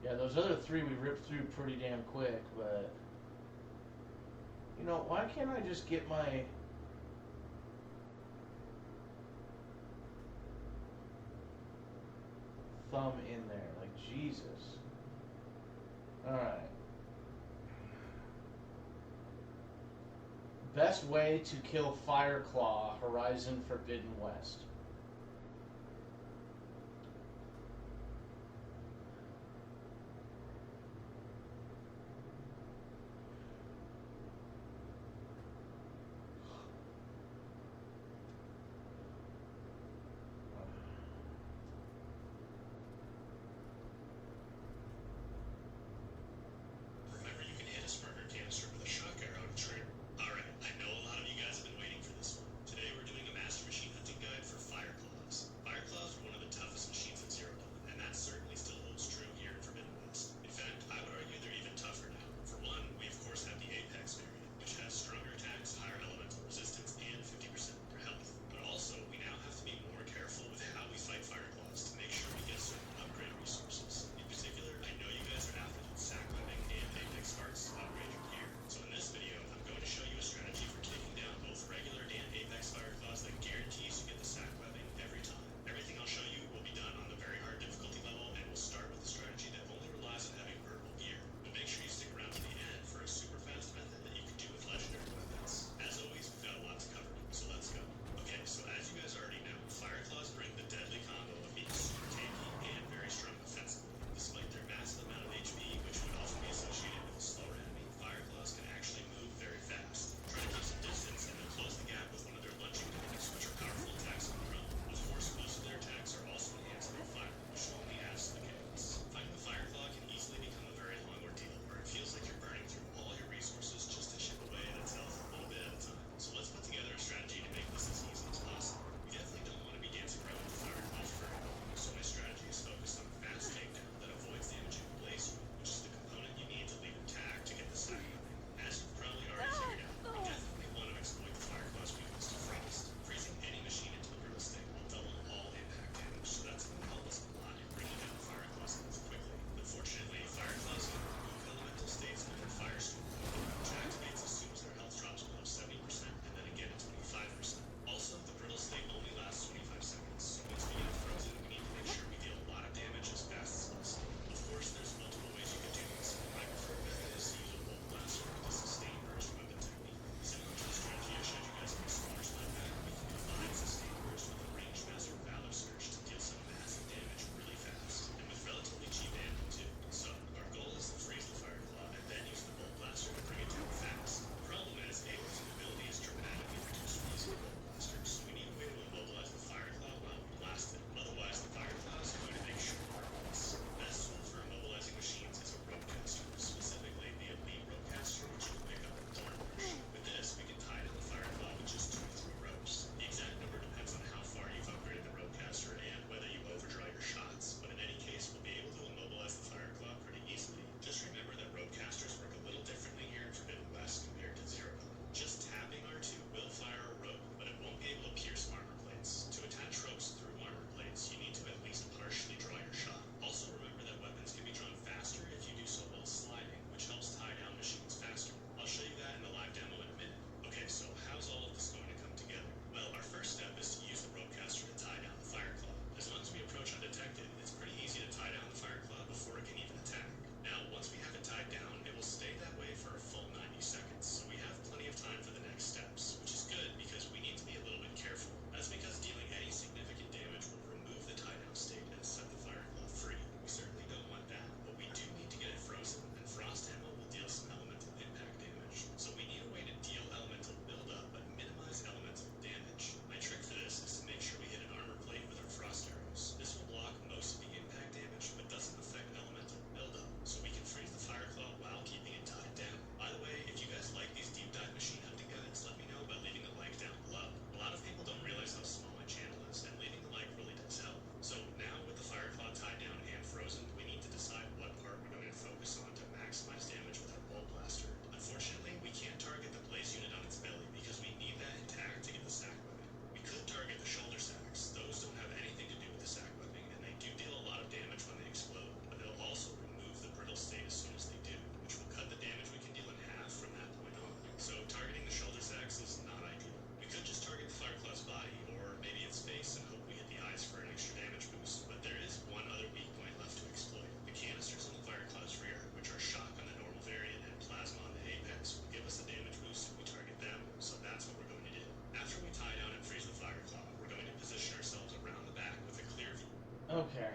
Yeah, those other three we ripped through pretty damn quick, but you know, why can't I just get my thumb in there? Like, Jesus. Alright. Best way to kill Fireclaw, Horizon Forbidden West. Remember, you can hit a sparker canister with a shock arrow to trigger. Alright, I know a lot of you guys have been waiting for this one. Today we're doing a master machine hunting guide for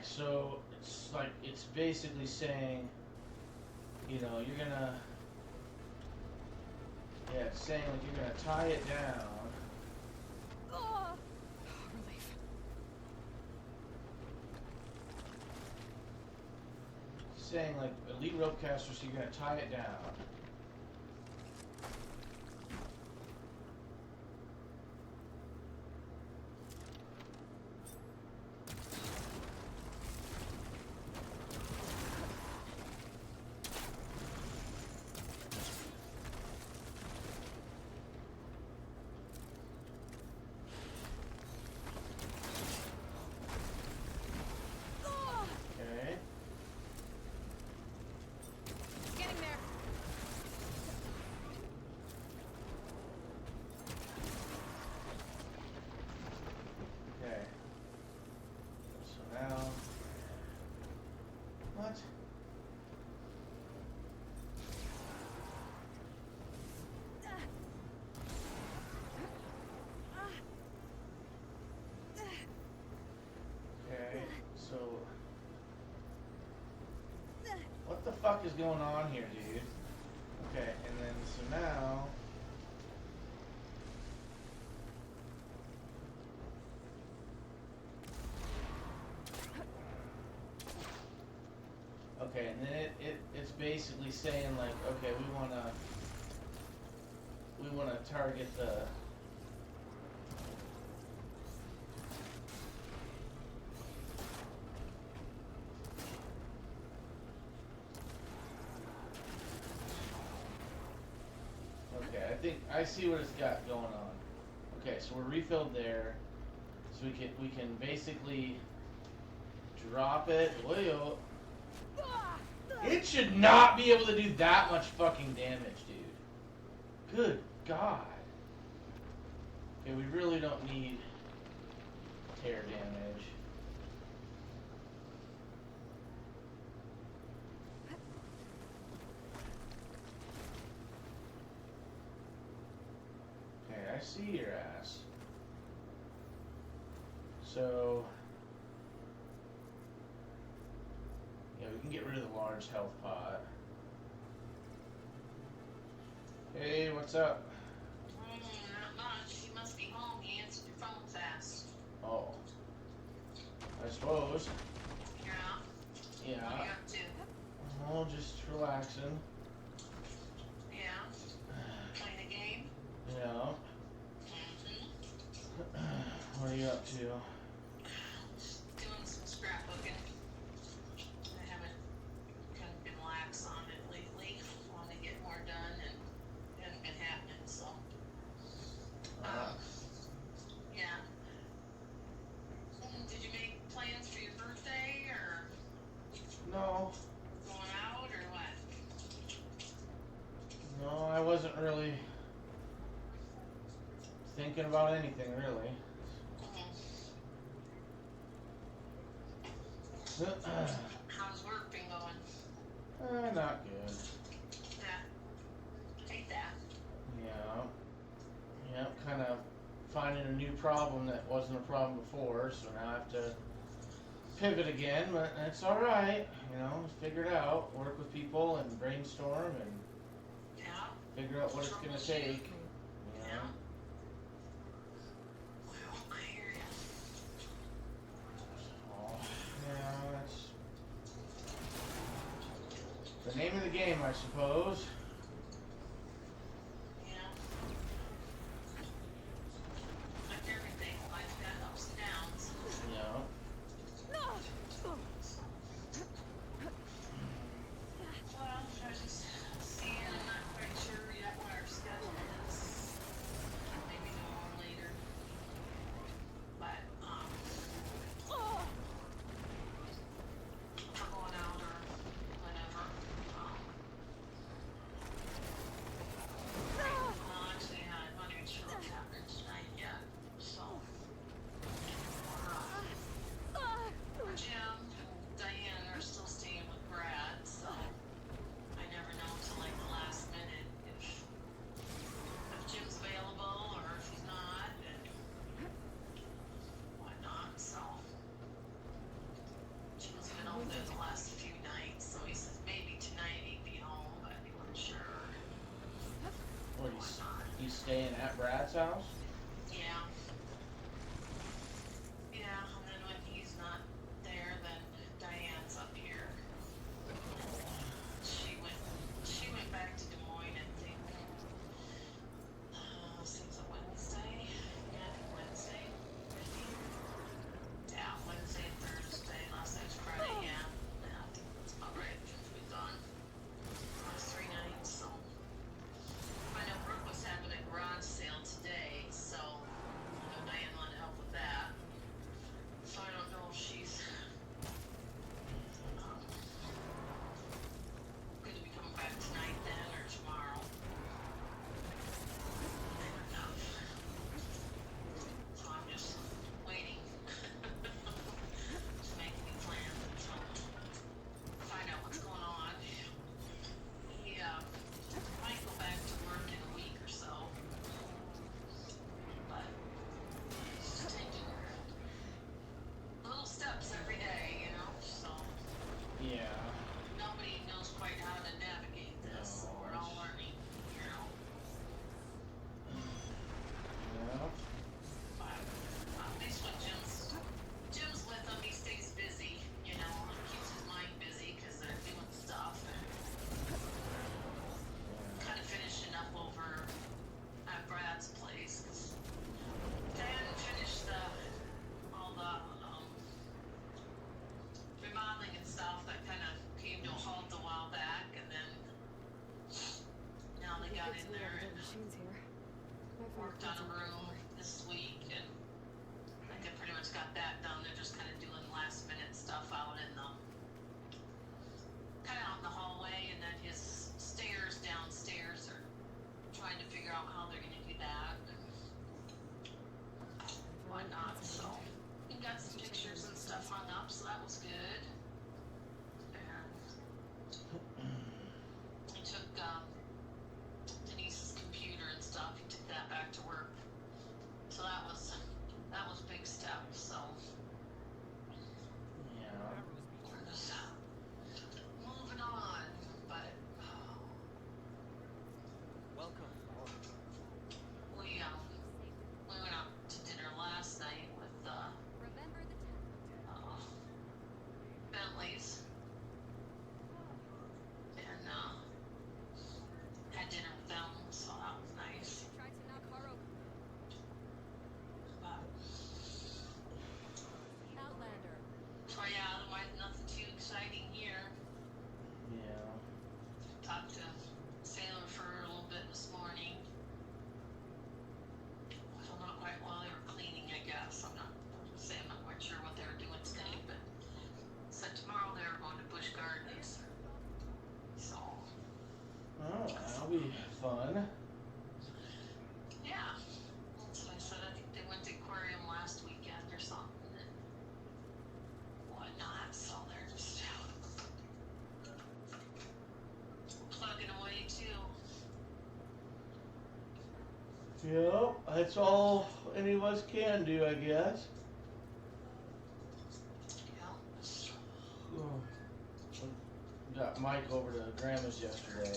so it's like, it's basically saying, you know, you're gonna, yeah, it's saying like you're gonna tie it down. Relief. It's saying like elite rope caster, so you're gonna tie it down. Okay. Getting there. Okay. So now, what? Okay, so what the fuck is going on here, dude? Okay, and then so now. Okay, and then it's basically saying like, okay, we wanna target the. Okay, I think I see what it's got going on. Okay, so we're refilled there, so we can basically drop it. Whoa. It should not be able to do that much fucking damage, dude. Good God. Okay, we really don't need tear damage. Okay, I see your ass. So, yeah, we can get rid of the large health pot. Hey, what's up? Not much. You must be home. You answered your phone fast. Oh, I suppose. Yeah. What are Yeah. you up to? Oh, just relaxing. Yeah. Playing a game? Yeah. Mm-hmm. What are you up to? Just doing some scrapbooking. I haven't kind of been lax on it lately. Want to get more done and hasn't been happening, so. Yeah. Did you make plans for your birthday or No, going out or what? no, I wasn't really thinking about anything really. How's work been going? Not good. Yeah. Hate that. Yeah. Yep, kind of finding a new problem that wasn't a problem before, so now I have to pivot again, but that's alright, you know, figure it out, work with people and brainstorm and Yeah. figure out what it's gonna Troubleshoot. take. You Yeah. know? Well, I hear ya. Oh, yeah, that's the name of the game, I suppose. Yeah. Like everything, life's got ups and downs. Yeah. Well, I was just seeing, I'm not quite sure yet what our schedule is. Maybe know more later. But, we're going out or whatever. staying at Brad's house? Yeah. Yeah, and then when he's not there, then Diane's up here. She went back to Des Moines, I think. Since a Wednesday. Yeah, I think Wednesday. Maybe. Yeah, Wednesday, Thursday. Last night's Friday. Yeah. Yeah, I think that's about right. She's been gone last 3 nights. So I know Brooke was having a garage sale today, so I know Diane wanted to help with that. So I don't know if she's um, going to be coming back tonight then or tomorrow. I don't know. So I'm just waiting. Just making me plans until find out what's going on. He might go back to work in a week or so. But just taking little steps every day, you know, so Yeah. nobody knows quite how to navigate this. No, We're all learning, you know. Yeah. But at least when Jim's with him, he stays busy, you know, and keeps his mind busy because they're doing stuff and kind of finishing up over at Brad's place. 'Cause Dan finished all the remodeling and stuff that kind of came to a halt a while back, and then now they got in there and Machines here. My phone worked on a calls are room this week, and I think they pretty much got that done. They're just kind of doing last minute stuff out in the kind of out in the hallway, and then his stairs downstairs are trying to figure out how they're going to do that and whatnot. So he got some pictures and stuff hung up, so that was good. And he took Denise's computer and stuff. He took that back to work. So that was big step. So Yeah. we're just moving on. But Welcome. we went out to dinner last night with Remember the time. Bentley's and had dinner with them. So that was nice. Tried to knock car open. But Outlander. so yeah, otherwise nothing too exciting here. Yeah. Talked to Sailor for a little bit this morning. So not quite while they were cleaning, I guess. I'm not quite sure what they were doing today, but said tomorrow they were going to Busch Gardens. So Oh, that'll be fun. yeah, that's what I said. I think they went to aquarium last weekend or something and whatnot. So they're just plugging away too. Yep, that's all any of us can do, I guess. Yeah. Oh. Got Mike over to Grandma's yesterday.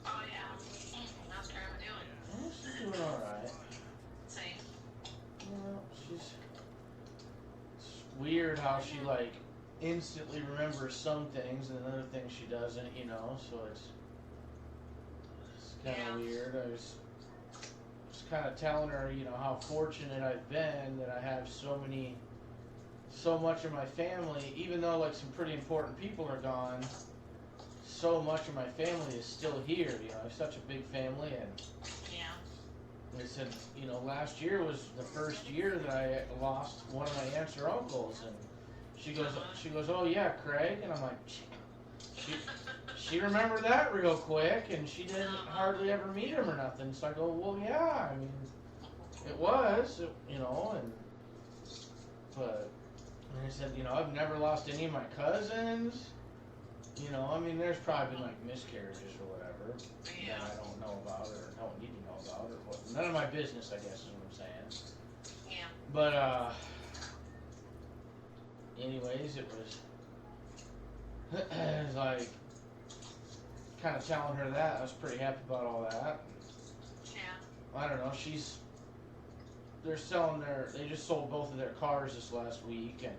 Oh yeah. How's Grandma doing? She's doing alright. Same. Well, it's weird how she like instantly remembers some things and other things she doesn't, you know, so it's kind of Yeah. weird. I was just kind of telling her, you know, how fortunate I've been that I have so much of my family, even though like some pretty important people are gone, so much of my family is still here, you know. I have such a big family, and Yeah. I said, you know, last year was the first year that I lost one of my aunts or uncles, and she goes, oh yeah, Craig, and I'm like, she remembered that real quick, and she didn't hardly ever meet him or nothing. So I go, well, yeah, I mean, it was, you know, but I said, you know, I've never lost any of my cousins. You know, I mean, there's probably been like miscarriages or whatever Yeah. that I don't know about or don't need to know about or what. None of my business, I guess, is what I'm saying. Yeah. But anyways, it was like kind of telling her that I was pretty happy about all that. Yeah. I don't know. They're selling they just sold both of their cars this last week, and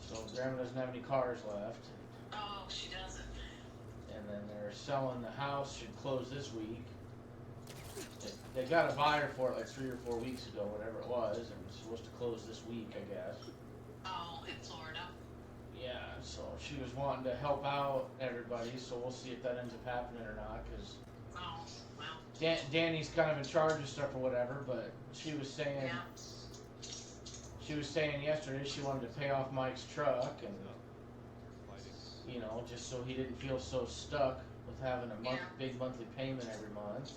so Grandma doesn't have any cars left. Oh, she doesn't. And then they're selling the house, should close this week. They got a buyer for it like 3 or 4 weeks ago, whatever it was, and it's supposed to close this week, I guess. Oh, in Florida. Yeah, so she was wanting to help out everybody, so we'll see if that ends up happening or not, because Oh, well, Danny's kind of in charge of stuff or whatever, but she was saying yesterday she wanted to pay off Mike's truck, and you know, just so he didn't feel so stuck with having a big monthly payment every month.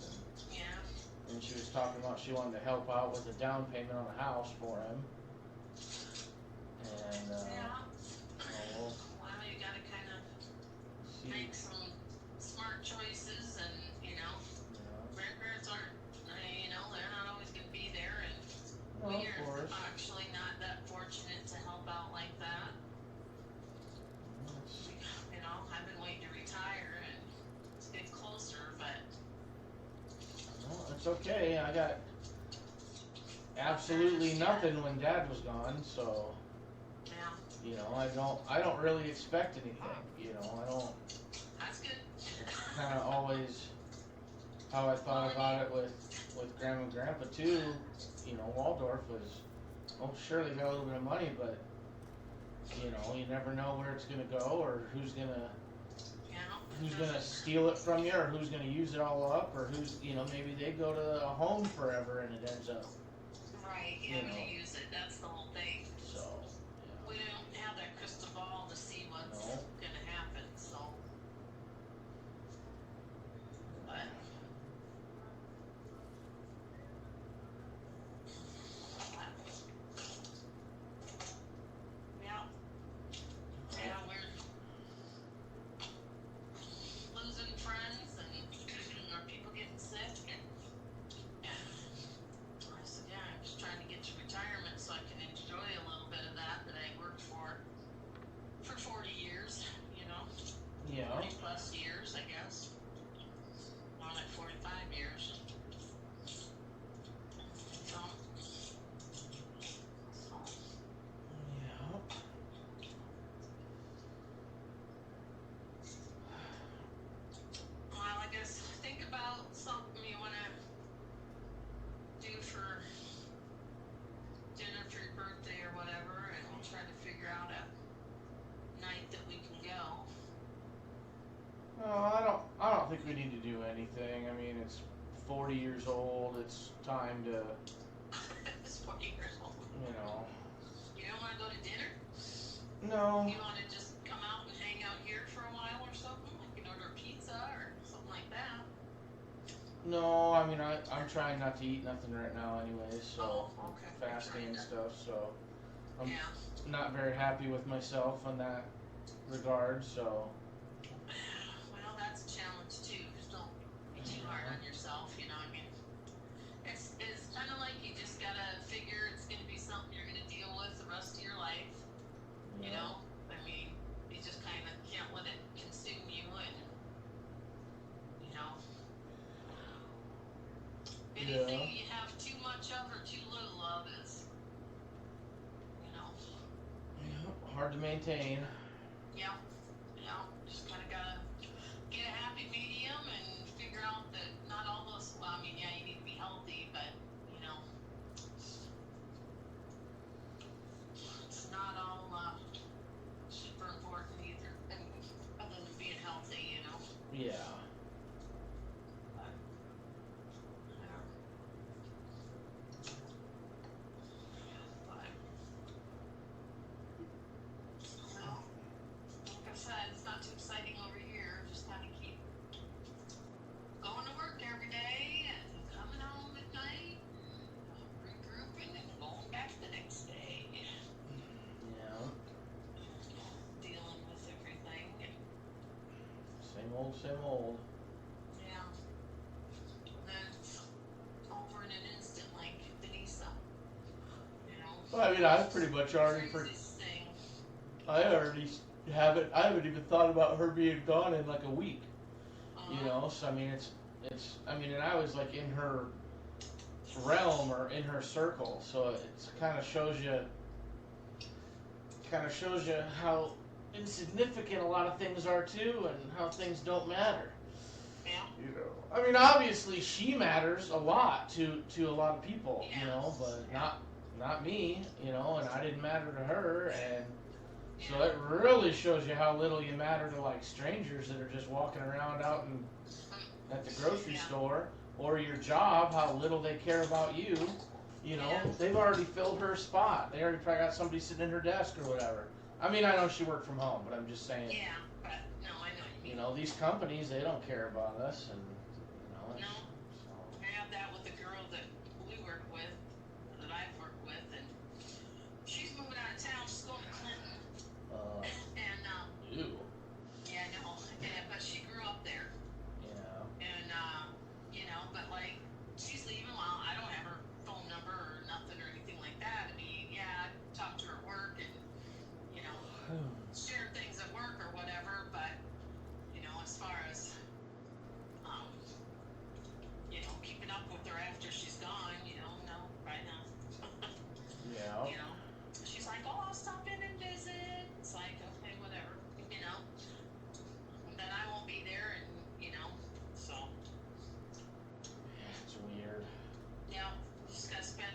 And she was talking about she wanted to help out with a down payment on a house for him. And well, you gotta kind of make some smart choices, and grandparents aren't, they're not always gonna be there, and we're actually not that fortunate to help out like that. I've been waiting to retire and it's getting closer, but it's okay. I got absolutely nothing when Dad was gone, so I don't really expect anything. I don't. That's good. Kind of always how I thought about it with Grandma and Grandpa too. Waldorf was, sure they got a little bit of money, but you never know where it's gonna go or who's gonna steal it from you, or who's gonna use it all up, or maybe they go to a home forever and it ends up. Right, to use it, that's the whole thing. So, we don't have that crystal ball to see what's gonna happen, so. But. We're losing friends and our people getting sick, and I said, I'm just trying to get to retirement so I can enjoy a little bit of that I worked for 40 years, 40 plus years, I guess. More like 45 years. So. Well, I guess think about something you want to do for dinner for your birthday or whatever, and we'll try to figure out a night that we can go. No, I don't think we need to do anything. I mean, it's 40 years old. It's time to. It's 40 years old. You don't want to go to dinner? No. You want to just come out and hang out here for a while or something? Like you can order pizza or something like that. No, I mean, I'm trying not to eat nothing right now anyway, so okay. fasting and stuff, so I'm not very happy with myself in that regard, so. Well, that's a challenge too. Just don't be too hard on yourself, I mean, it's kind of like you just gotta figure it's gonna be something you're gonna deal with the rest of your life. I mean, you just kind of can't let it consume you, and anything you have too much of or too little of is, hard to maintain. Just kind of gotta get a happy medium and figure out that not all those, you need to be healthy, but, it's not all, super important either, and other than being healthy, Yeah. Like I said, it's not too exciting over here. Just kind of keep going to work every day and coming home at night, and regrouping and going back the next day. Yeah. Dealing with everything. And Same old. yeah. And then it's over in an instant, like Denisa. Well, I mean, I've pretty much already I haven't even thought about her being gone in like a week. So I mean, It's, I mean, and I was like in her realm or in her circle, so it kind of shows you how insignificant a lot of things are too, and how things don't matter. Yeah. You know, I mean, obviously she matters a lot to a lot of people, you know, but not me, you know, and I didn't matter to her, and so it really shows you how little you matter to like strangers that are just walking around out at the grocery store, or your job, how little they care about you. You know, they've already filled her spot. They already probably got somebody sitting in her desk or whatever. I mean, I know she worked from home, but I'm just saying. Yeah, but no, I know what you mean. You know, these companies, they don't care about us, and you know. No. So. I have that with the girl that we work with, that I've worked with, and she's moving out of town. She's going to Clinton. And Ew. yeah, I know. Yeah, but she grew up there. Yeah. And you know, but like she's leaving. Well, I don't have her phone number or nothing or anything like that. I mean, yeah, I talk to her at work and you know, share things at work or whatever. But you know, as far as you know, keeping up with her after she's gone, you know, no, right now. Yeah. You know, she's like, oh, I'll stop in and visit. It's like, okay, whatever, you know. And then I won't be there, and you know, so. It's weird. Yeah, you just gotta spend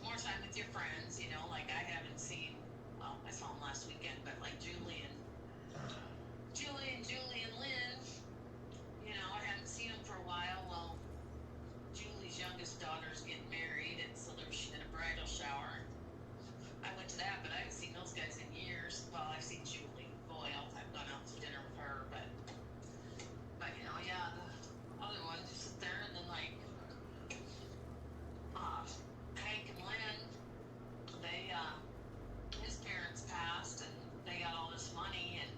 more time with your friends, you know, like I haven't seen, well, I saw them last weekend, but like Julie and Lynn, you know, I haven't seen them for a while. Well, Julie's youngest daughter's getting married, and so she did a bridal shower. I went to that, but I haven't seen those guys in years. Well, I've seen Julie. Boy, I've gone out to dinner with her, but you know, yeah, the other ones just sit there and then like, Hank and Lynn, they, his parents passed and they got all this money and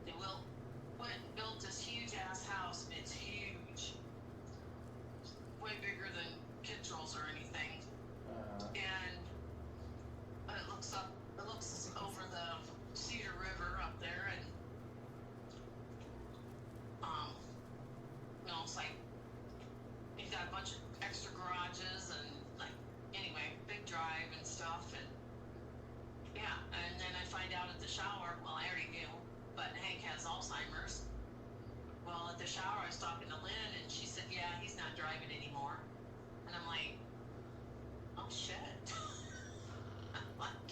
they went and built this huge ass house. It's huge. Way bigger than Kittrell's or anything. And it looks over the Cedar River up there, and you know, it's like he's got a bunch of extra garages and like anyway, big drive and stuff, and yeah, and then I find out at the shower, well, I already knew, but Hank has Alzheimer's. Well, at the shower I was talking to Lynn and she said, yeah, he's not driving anymore. And I'm like, oh shit. I'm like,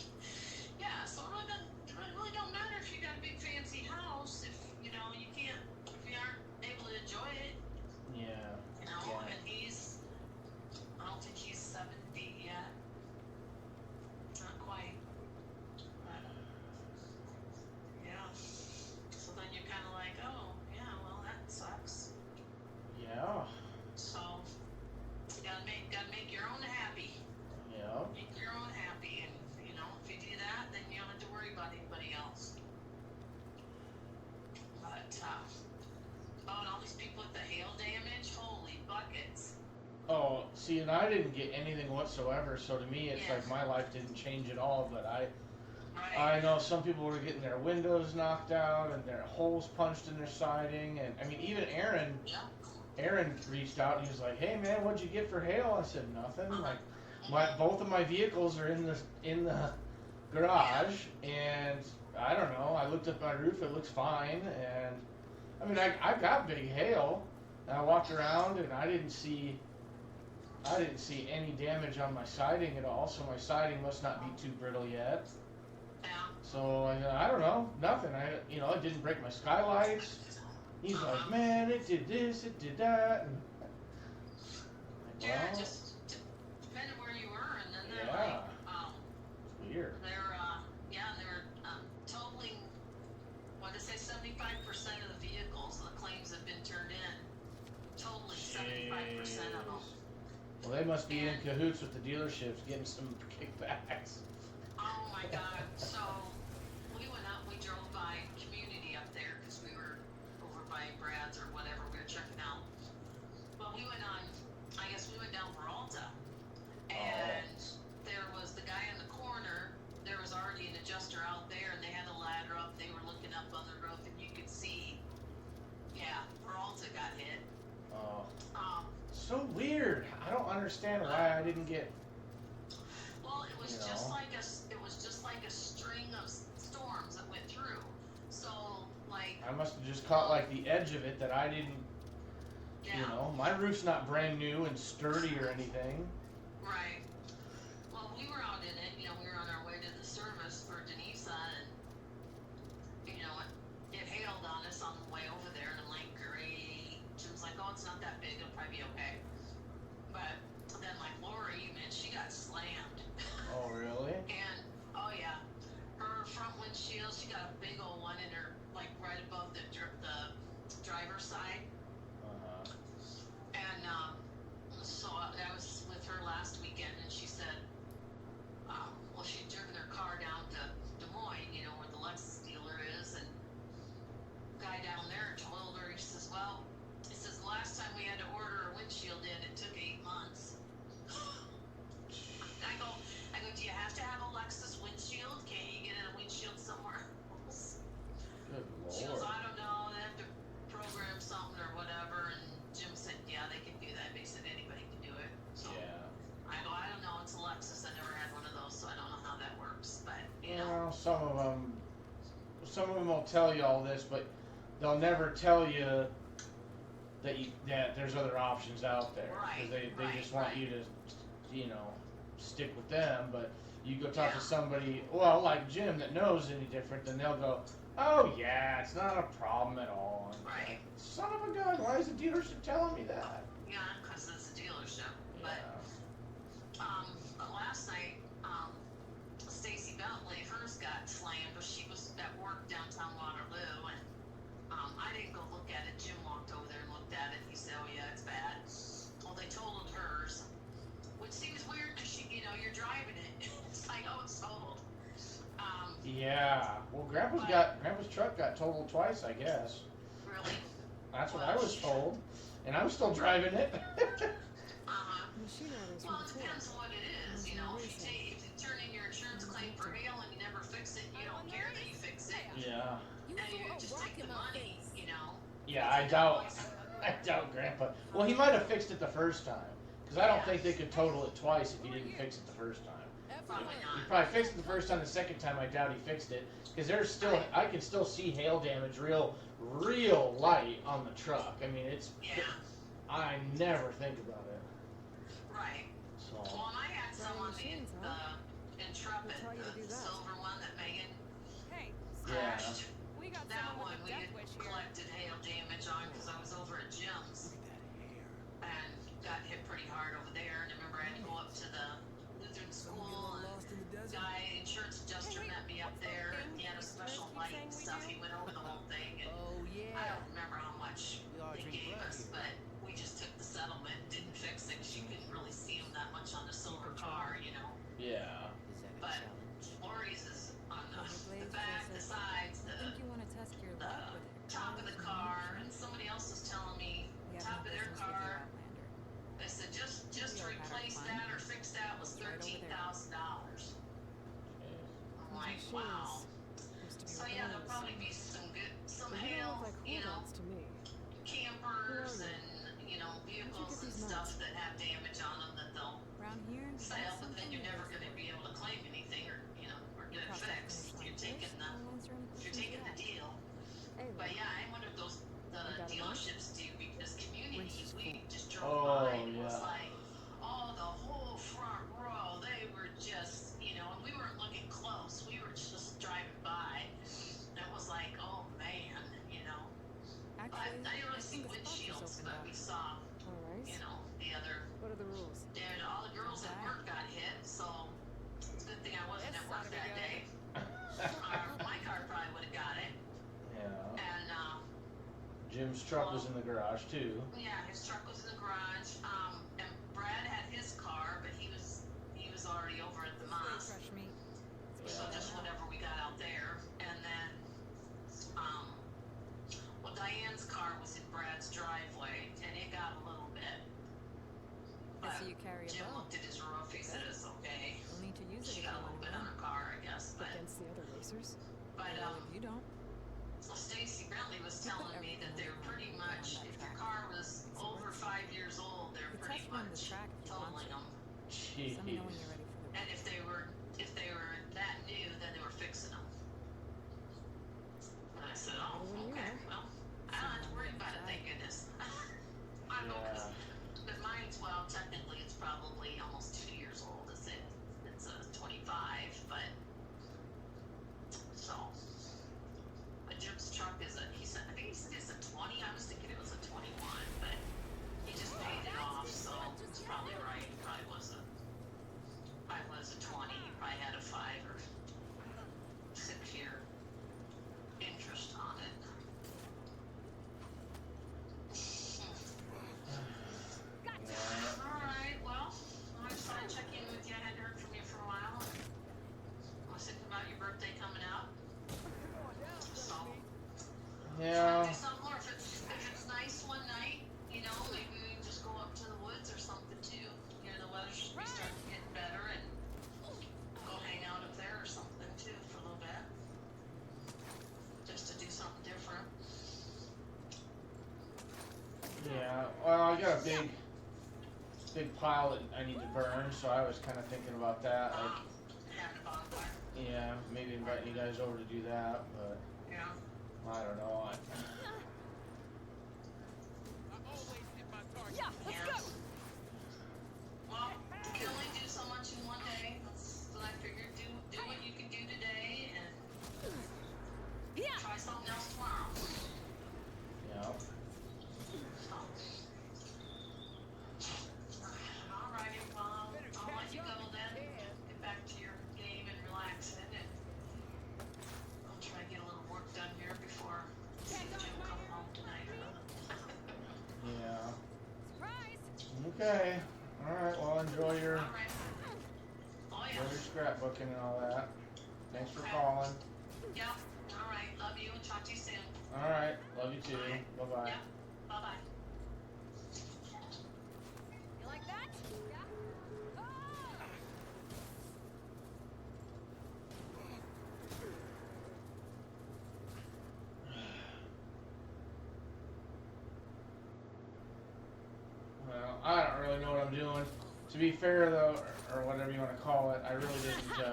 yeah, so it really don't matter if you got a big fancy house if you know if you aren't able to enjoy it. Yeah. You know, Yeah. and I don't think he's 70 yet. Not quite. But yeah. So then you're kind of like, oh, yeah, well that sucks. Yeah. So you gotta make your own happy. Yeah. Make your own happy, and you know, if you do that, then you don't have to worry about anybody else. But oh, and all these people with the hail damage, holy buckets. Oh, see, and I didn't get anything whatsoever, so to me it's Yeah. like my life didn't change at all, but Right. I know some people were getting their windows knocked out and their holes punched in their siding, and I mean, even Aaron reached out and he was like, hey man, what'd you get for hail? I said, nothing. Like, both of my vehicles are in the garage, and I don't know, I looked up my roof, it looks fine, and I mean, I got big hail, and I walked around and I didn't see any damage on my siding at all, so my siding must not be too brittle yet. Yeah. So I don't know, nothing. It didn't break my skylights. He's like, man, it did this, it did that, and like, Yeah, well, just depending where you were, and then they're yeah. like, Weird. they're totaling, what did they say, 75% of the vehicles, the claims have been turned in. Totaling 75% of them. Well, they must be in cahoots with the dealerships, getting some kickbacks. Oh my god, so we went out, we drove by Community up there, because we were over by Brad's or whatever, we were checking out. Well, we went down Peralta, and there was the guy in the corner, there was already an adjuster out there, and they had a ladder up, they were looking up on the roof, and you could see, yeah, Peralta got hit. So weird. I don't understand why I didn't get. Well, it was You just know. like a string of storms that went through. So like, I must have just caught like the edge of it that I didn't. yeah, You know, my roof's not brand new and sturdy or anything. right. Well, we were out in it. You know, we were on our way to the service for Denisa, and you know, it hailed on us on the way over there, and I'm like, great. Jim's like, oh, it's not that big. It'll probably be okay. But then, like Lori, man, she got slammed. Oh really? And oh yeah, her front windshield, she got a big old one in her, like right above the driver's side. And so I was with her last weekend, and she said, well, she'd driven her car down to Des Moines, you know, where the Lexus dealer is, and the guy down there told her, he says, well, he says, the last time we had to order a windshield in, it took 8 months. I go, do you have to have a Lexus windshield? Can't you get a windshield somewhere else? Good She goes, lord. I don't know, they have to program something or whatever, and Jim said, yeah, they can do that. They said anybody can do it. So Yeah. I go, I don't know, it's a Lexus. I never had one of those, so I don't know how that works. But, you know, Well, some of them will tell you all this, but they'll never tell you that there's other options out there. Right, Because they right, just want right. you to, you know, stick with them. But you go talk Yeah. to somebody, well, like Jim, that knows any different, then they'll go, oh yeah, it's not a problem at all. And Right. like, son of a gun, why is the dealership telling me that? yeah, because it's a dealership. Yeah. But last night, Stacy Bentley, hers got slammed, but she was at work downtown Waterloo, and I didn't go look at it. Jim walked over there and looked at it. He said, oh yeah, it's bad. Well, they totaled hers, which seems weird because you know, you're driving it. It's like, oh, it's totaled. Yeah. Well, Grandpa's truck got totaled twice, I guess. Really? That's what I was told, and I'm still driving it. Uh-huh. Machine orders Well, from it before. depends on what it is, you know. If you turn in your insurance claim for hail and you never fix it, you don't care that you fix it. Yeah. You And you threw a just rock take in the my money, face. you know. Yeah, I doubt Grandpa. Well, he might have fixed it the first time, because I don't think they could total it twice if he didn't fix it the first time. Probably He not. probably fixed it the first time. The second time, I doubt he fixed it, because I can still see hail damage real light on the truck. I mean, Yeah, I never think about it. right. So. Well, and I had some on the machines, huh? Intrepid, They'll tell you to do the that. silver one that Megan Hey, Yeah. crashed. we got That someone one with we a had death wish here. collected hail damage on because I was over at Jim's and got hit pretty hard over there. And I remember I had to go up to the Lutheran school, and guy, insurance adjuster, met me up there, and he had a special light and stuff. He went over the whole thing, and I don't remember how much they gave us, but we just took the settlement, didn't fix it, 'cause you couldn't really see him that much on a silver car, you know. Yeah. But Lori's is on the back, the sides, I think you want to test your the luck with it. top of the car, and somebody else was telling me We have top no of their business with car. your Outlander. They said just We to all had our replace fun. that or fix that was It's right over there. $13,000. I'm like, Those wow. machines used to be So yeah, there'll wheels. probably be some They don't hail, look like you know, hooligans to me. campers Who are and, you know, vehicles get and these stuff nuts? that have damage on them that they'll Around here, we sell, got but then something you're never that's- going to be able to claim anything or, you know, or get it Cross that fixed. finish line You're first, taking the, and answer any you're questions taking you the have. deal. Hey, But look, yeah, I wonder if the got a lunch? dealerships do, because community, Race is we cool. just drove Oh, by and it was yeah. like, oh, the whole front row, they were just, you know, and we weren't looking close. We were just driving by. And it was like, oh man, you know. But I actually, didn't really I see think the spot windshields, just but opened we up. saw, All right. you know, the other, What are the rules? and all the girls at work got hit, so it's a good thing I wasn't This at work oughta be that good. day. My car probably would have got it. Yeah. And, Jim's truck was in the garage too. yeah, his truck was in the garage. And Brad had his car, but he was already over at the Stay mosque. fresh meat. So just whatever we got out there. And then, well, Diane's car was in Brad's driveway, and it got a little bit. I But see you carry a Jim bow. looked at his roof. He said it's okay. You'll need to use She it if got you a little want bit to on win her car, I guess. But against the other racers. but Well, if you don't, so Stacy Bentley was telling me that they were pretty much, if your car was over 5 years old, they're it's track if you want totaling to. them. Just let me know when Jeez. you're ready for the And if they were that new, then they were fixing them. And I said, oh, Ready when you okay, are. well, I don't have to worry about it, thank goodness. I know, Yeah. but mine's, well, technically it's probably almost 2 years old. It's a 25, but, so. But Jim's truck is I think he said it's a 20. I was thinking it was a 21, but he just paid it off, so it's probably right. It probably was a 20. He probably had a 5 or 6 year interest on it. Yeah. Alright, well, I just thought I'd check in with you. I hadn't heard from you for a while. I was thinking about your birthday coming up. So, try Yeah. to do something, or if it's nice one night, you know, maybe we can just go up to the woods or something too. You know, the weather should be starting to get better, and go hang out up there or something too for a little bit. Just to do something different. Yeah. Well, I got a big pile that I need to burn, so I was kind of thinking about that. Like, Having a bonfire. yeah, maybe inviting you guys over to do that, but Yeah. I don't know. Yeah, let's Yeah. go. Well, you can only do so much in one day. That's what I figured. Do what you can do today, and Yeah. try something else tomorrow. Yeah. So. Alrighty, well, I'll let you go then. Get back to your game and relaxing, and I'll try to get a little work done here before Jim comes home tonight. Yeah. Surprise. Okay. All right. Well, enjoy your Alright. Oh yeah. scrapbooking and all that. Thanks for Okay. calling. Yep. Alright. Love you and talk to you soon. All right. Love you too. Bye. Bye bye. Yep. Bye bye. You like that? Yeah. Ah! Well, I don't really know what I'm doing. To be fair, though, or whatever you want to call it, I really didn't.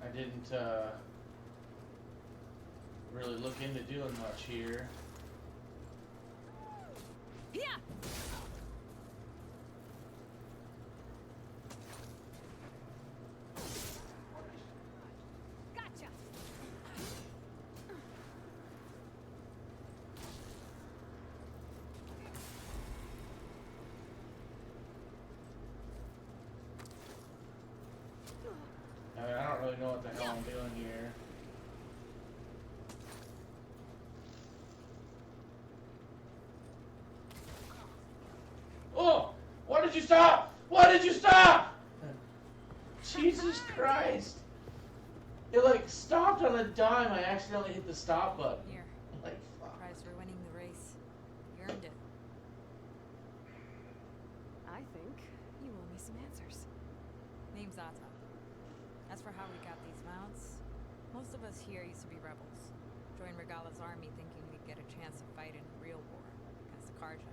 I didn't really look into doing much here. Yeah. Gotcha. I mean, I don't really know what the hell I'm doing here. Oh! Why did you stop? Why did you stop? Jesus Christ! It like stopped on a dime. I accidentally hit the stop button. Here, Like, fuck. prize for winning the race. You earned it. I think you owe me some answers. Name's Ata. As for how we got these mounts, most of us here used to be rebels. Joined Regala's army thinking we'd get a chance to fight in a real war against the Karja.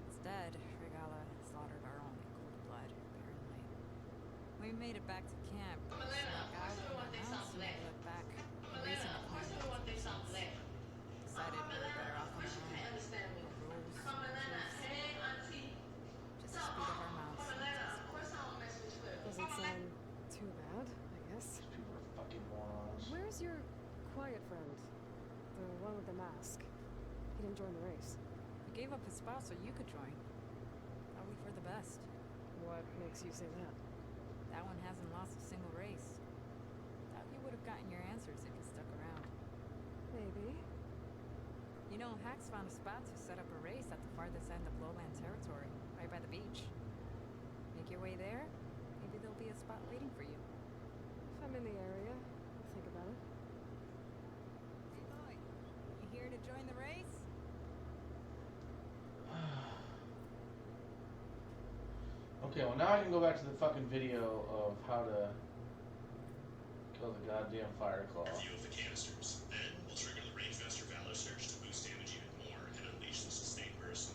Instead, Regala slaughtered our own in cold blood, apparently. We made it back to camp. Snuck out in the mounts and never looked back. Racing the clan decided we were better off on our own. No rules, no rules. Just the speed of our mounts. Doesn't sound too bad, I guess. These people are fucking morons. Where's your quiet friend? The one with the mask. He didn't join the race. He gave up his spot so you could join. Probably for the best. What makes you say that? That one hasn't lost a single race. Thought you would have gotten your answers if you stuck around. Maybe. You know, Hax found a spot to set up a race at the farthest end of lowland territory, right by the beach. Make your way there, maybe there'll be a spot waiting for you. If I'm in the area, I'll think about it. Hey boy, you here to join the race? Okay, well now I can go back to the fucking video of how to kill the goddamn fire claw. Review of the canisters. Then we'll trigger the Rangemaster Valor Surge to boost damage even more and unleash the sustained burst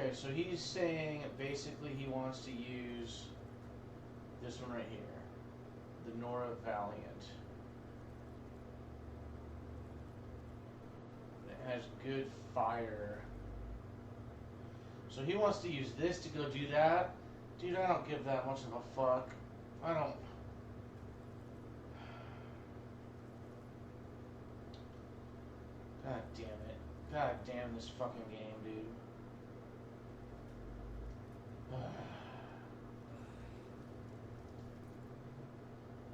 Okay, so he's saying basically he wants to use this one right here, the Nora Valiant. It has good fire. So he wants to use this to go do that. Dude, I don't give that much of a fuck. I don't. God damn it. God damn this fucking game, dude.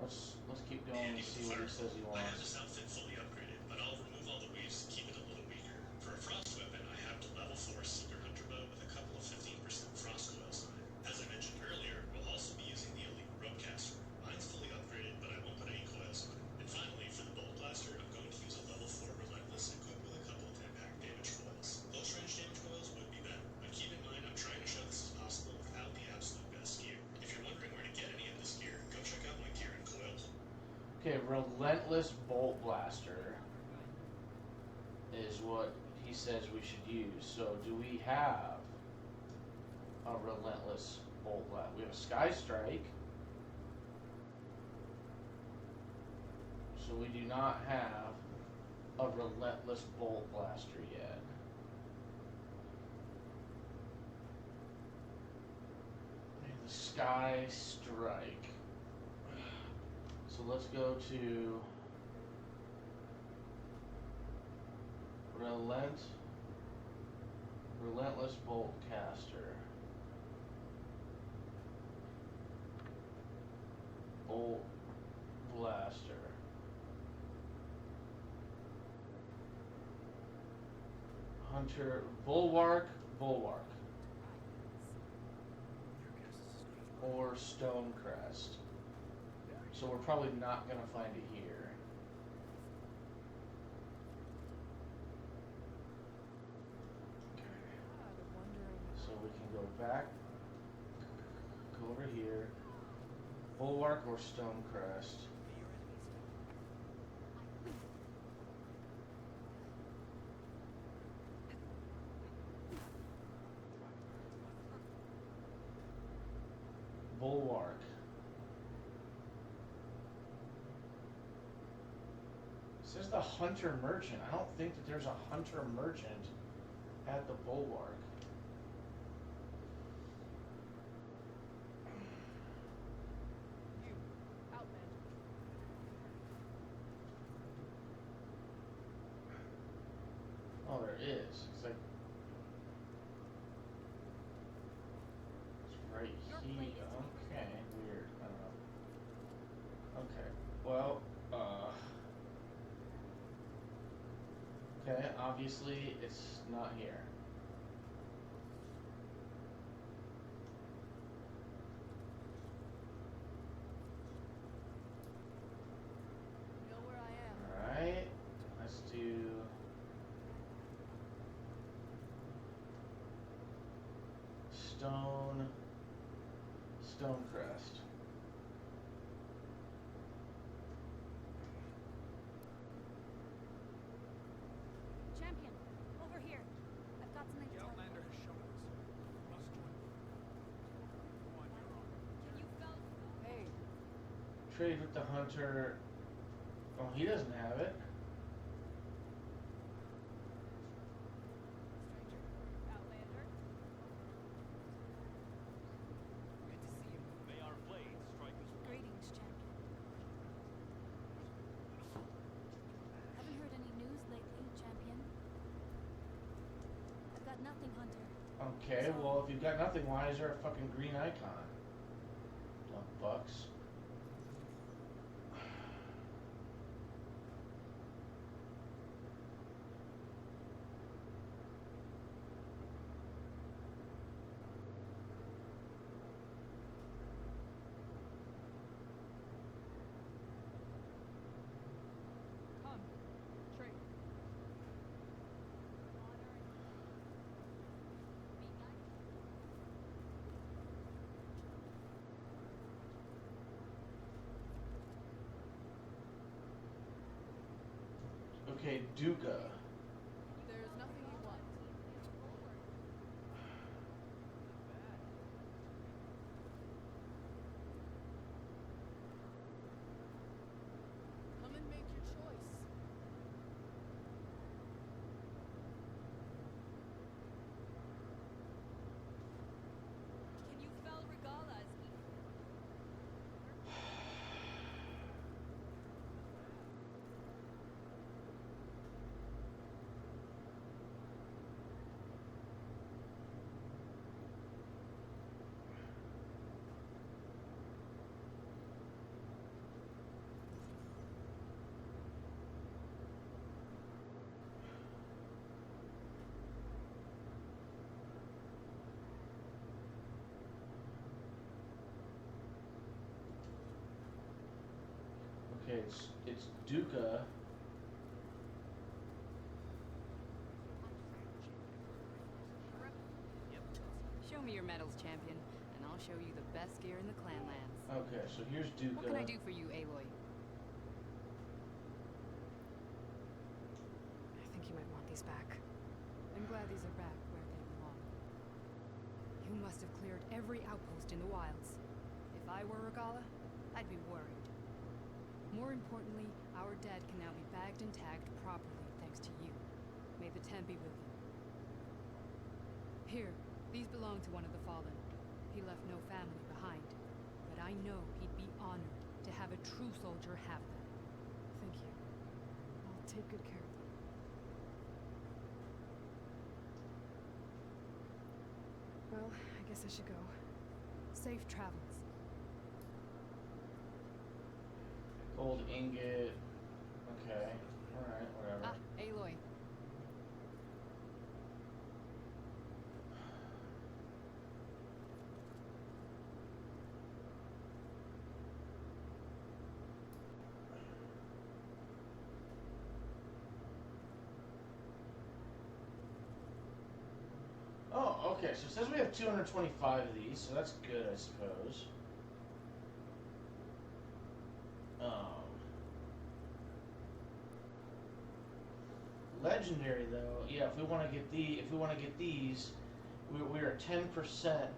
Let's keep going and see what he says he I have wants. this outfit fully upgraded, but I'll remove all the weaves to keep it a little weaker. For a frost weapon, I have the level 4 Seeker Hunter bow with a couple of 15% frost coils on it. As I mentioned earlier, we'll also be using the elite ropecaster. Mine's fully upgraded, but I won't put any coils on it. And finally, for the bolt blaster, I'm going to use a level 4 relentless equipped with a couple of impact damage coils. Close range damage coils would be better, but keep in mind I'm trying to show this is possible without the absolute best gear. If you're wondering where to get any of this gear, go check out my gear and coil. Okay, Relentless Bolt Blaster is what he says we should use. So do we have a Relentless Bolt Blaster? We have a Sky Strike. So we do not have a Relentless Bolt Blaster yet. The Sky Strike. So let's go to Relentless Bolt Caster. Bolt Blaster. Hunter Bulwark. Or Stonecrest. So we're probably not going to find it here. So we can go back, go over here, Bulwark or Stonecrest. Bulwark. It says the Hunter Merchant. I don't think that there's a Hunter Merchant at the Bulwark. Oh, there is. It's like it's right here. Okay, weird. I don't know. Okay. Well, okay, obviously it's not here. You know where I am. Alright. Let's do Stonecrest. Champion, over here. I've got something to tell you. Outlander has shown us. Must join. Go on, you're on. Can you fellas... Hey, Trade with the Hunter. Oh, he doesn't have it. Stranger. Outlander. Good to see you. May our blades strike as one. Greetings, champion. Haven't heard any news lately, champion. I've got nothing, Hunter. Okay, well, if you've got nothing, why is there a fucking green icon? Dumb fucks. come. Trade. Okay, Duca. There's nothing you want. Okay, it's Duca. Show me your medals, champion, and I'll show you the best gear in the Clanlands. Okay, so here's Duca. What can I do for you, Aloy? I think you might want these back. I'm glad these are back where they belong. You must have cleared every outpost in the wilds. If I were Regala, I'd be worried. More importantly, our dead can now be bagged and tagged properly thanks to you. May the Ten be with you. Here, these belong to one of the fallen. He left no family behind, but I know he'd be honored to have a true soldier have them. Thank you. I'll take good care of them. Well, I guess I should go. Safe travels. Gold ingot. Okay. Alright, whatever. Ah, Aloy. Oh, okay, so it says we have 225 of these, so that's good, I suppose. Legendary though, yeah. If we want to get these, we're at 10%.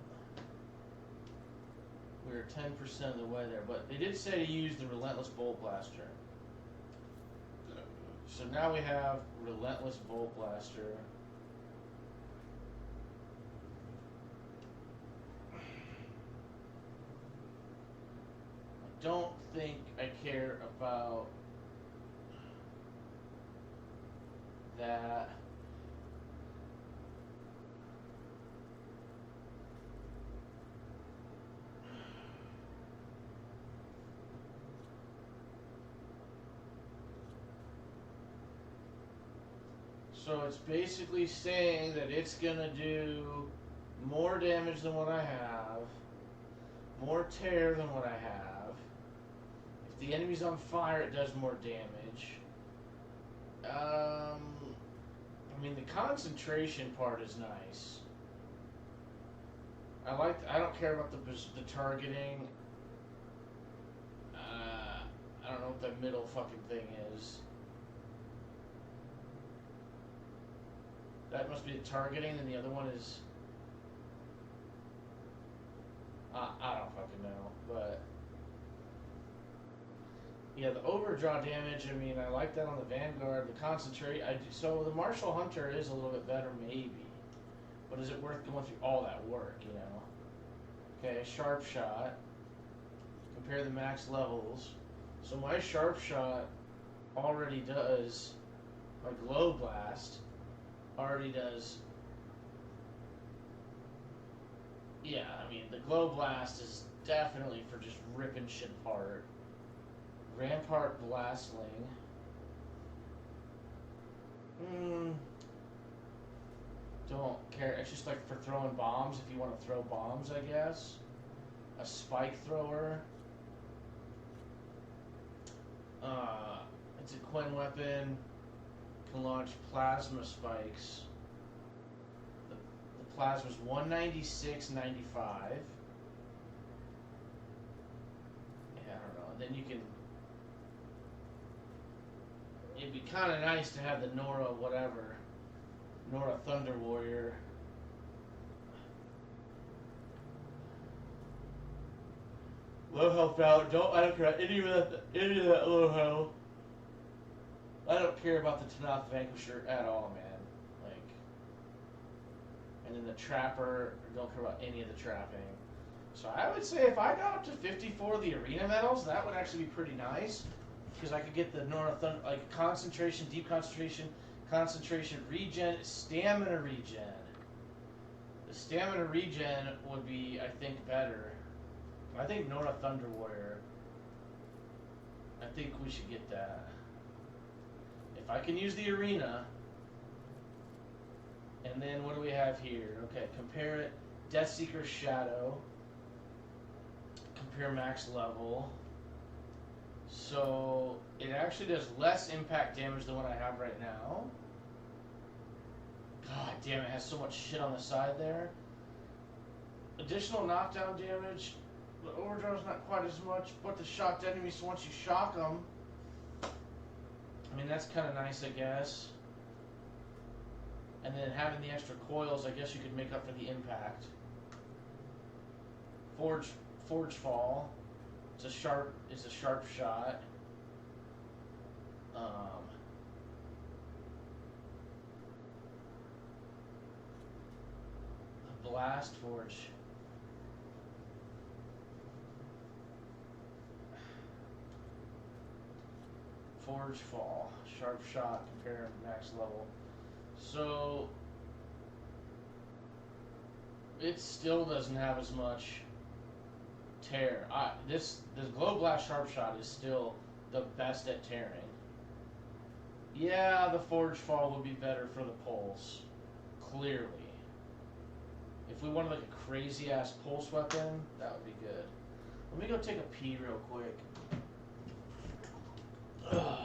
We're 10% of the way there, but they did say to use the Relentless Bolt Blaster. So now we have Relentless Bolt Blaster. I don't think I care about that. So it's basically saying that it's gonna do more damage than what I have, more tear than what I have. If the enemy's on fire, it does more damage. I mean, the concentration part is nice. I don't care about the targeting. I don't know what that middle fucking thing is. That must be the targeting, and the other one is... I don't fucking know, but... Yeah, the overdraw damage, I mean, I like that on the Vanguard. The concentrate, so the Martial Hunter is a little bit better, maybe. But is it worth going through all that work, you know? Okay, Sharp Shot. Compare the max levels. So my Sharp Shot already does... My Glow Blast already does... Yeah, I mean, the Glow Blast is definitely for just ripping shit apart. Rampart Blastling. Don't care. It's just like for throwing bombs, if you want to throw bombs, I guess. A Spike Thrower. It's a Quen weapon. Can launch plasma spikes. The plasma's 196.95. Yeah, I don't know. And then you can... It'd be kind of nice to have the Nora whatever. Nora Thunder Warrior. Low health out. I don't care about any of that low health. I don't care about the Tanath Vanquisher at all, man. Like, and then the Trapper, don't care about any of the trapping. So I would say if I got up to 54 of the arena medals, that would actually be pretty nice. Because I could get the Nora Thunder, like concentration, deep concentration, concentration regen, stamina regen. The stamina regen would be, I think, better. I think Nora Thunder Warrior. I think we should get that. If I can use the arena. And then what do we have here? Okay, compare it. Deathseeker Shadow. Compare max level. So it actually does less impact damage than what I have right now. God damn, it has so much shit on the side there. Additional knockdown damage. The overdrive's not quite as much, but the shocked enemies, once you shock them, I mean, that's kind of nice, I guess. And then having the extra coils, I guess you could make up for the impact. Forge fall. It's a sharp shot. A blast forge. Forge fall, sharp shot, compare max level. So it still doesn't have as much tear. This glow blast sharp shot is still the best at tearing. Yeah, the forge fall would be better for the pulse, clearly. If we wanted like a crazy ass pulse weapon, that would be good. Let me go take a pee real quick. Ugh.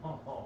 Oh.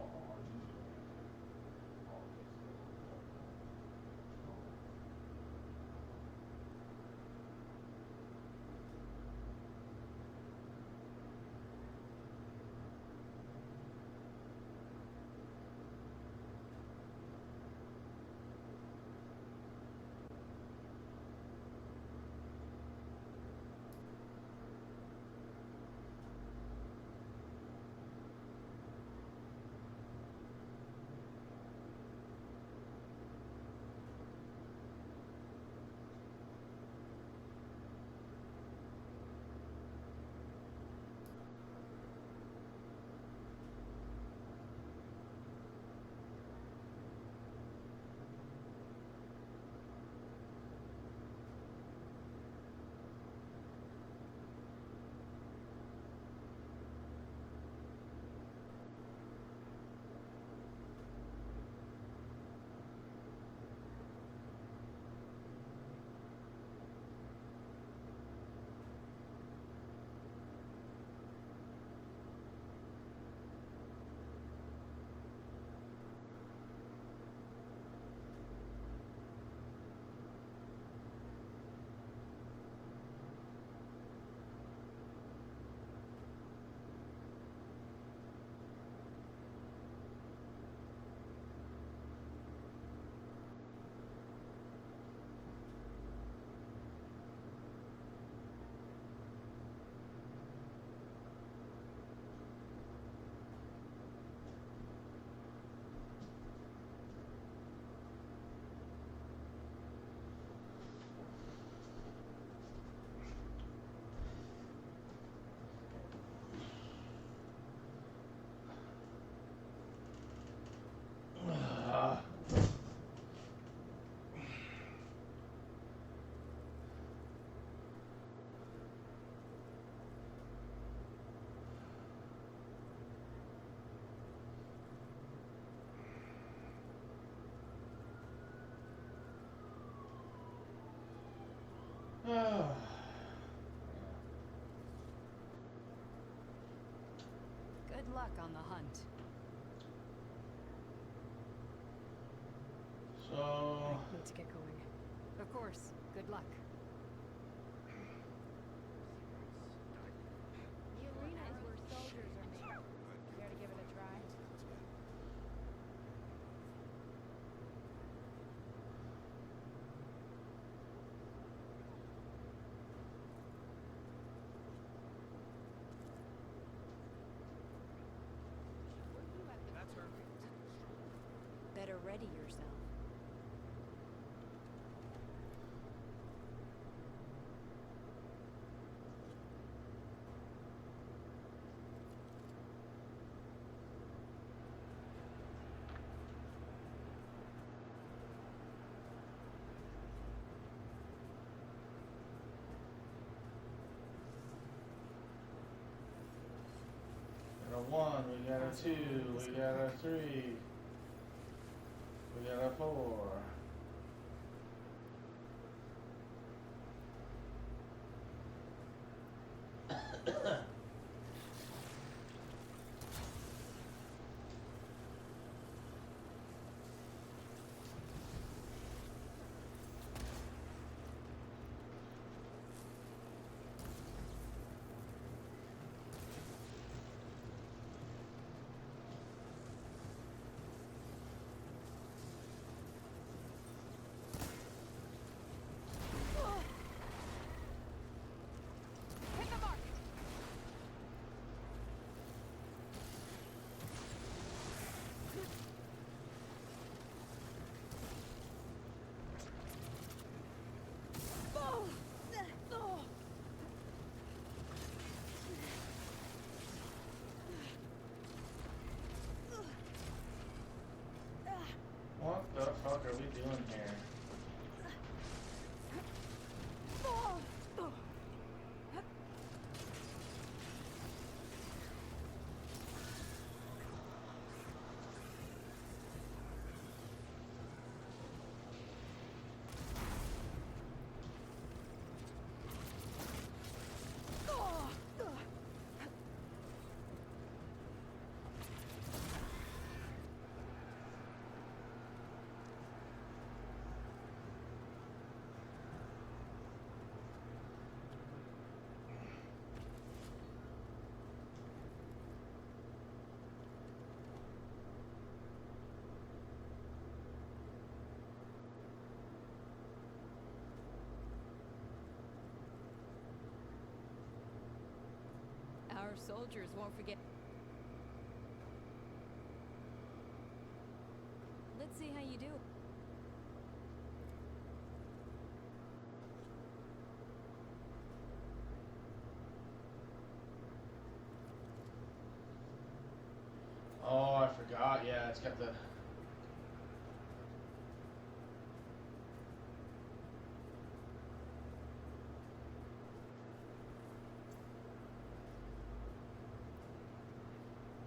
luck on the hunt. So, I need to get going. Of course, good luck. The arena is where soldiers are made. Care to give it a try? That's her. Better ready yourself. we got a 1, we got a 2, we got a 3, we got a 4. Hit the mark! What the fuck are we doing here? Our soldiers won't forget. Let's see how you do. Oh, I forgot. Yeah, it's got the.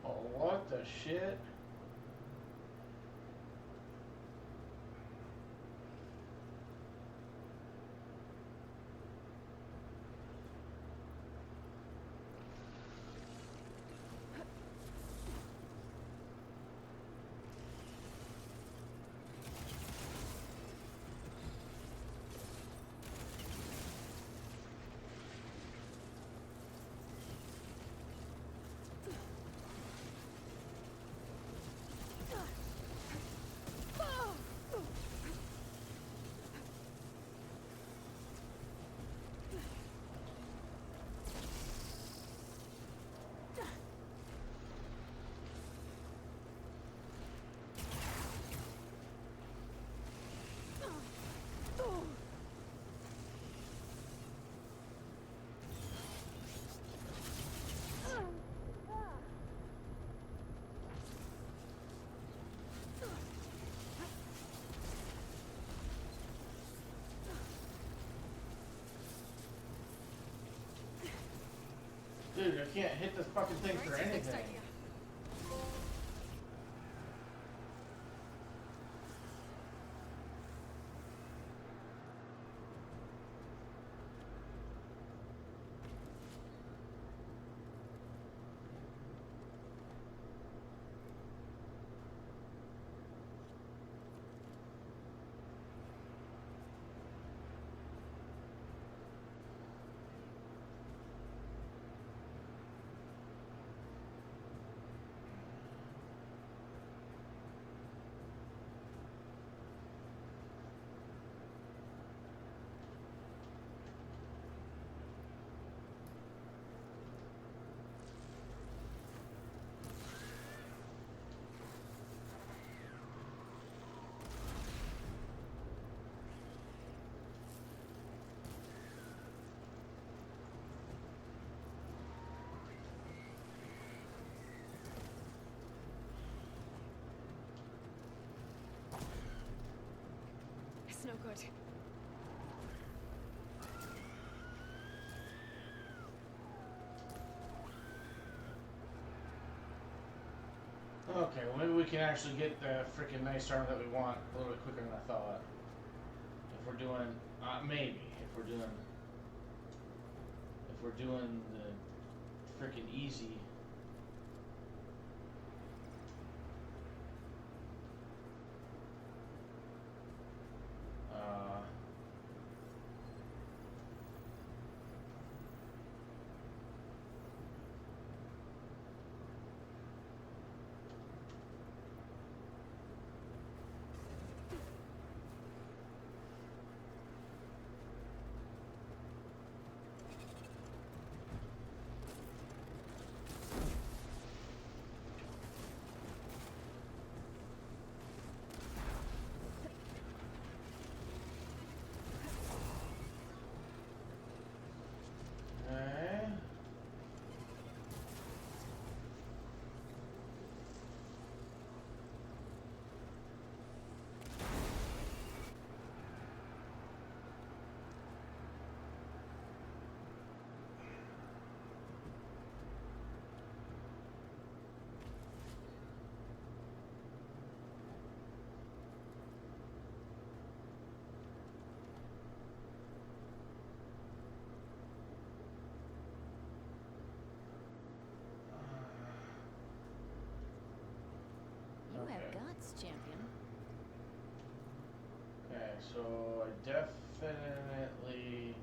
Oh, what the shit? Dude, I can't hit this fucking thing for Right, next anything. idea. Good. Okay, well maybe we can actually get the freaking nice arm that we want a little bit quicker than I thought. If we're doing, maybe if we're doing the freaking easy. Okay. You Okay. have guts, champion. Okay, so I definitely.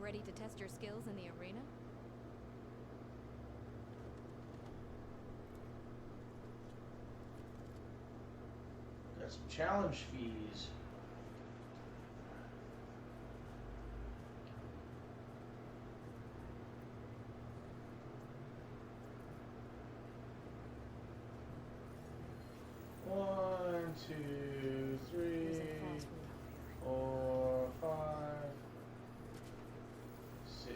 Ready to test your skills in the arena? Got some challenge fees. One, two, three, There's a crossroad out here. 4, 5, 6.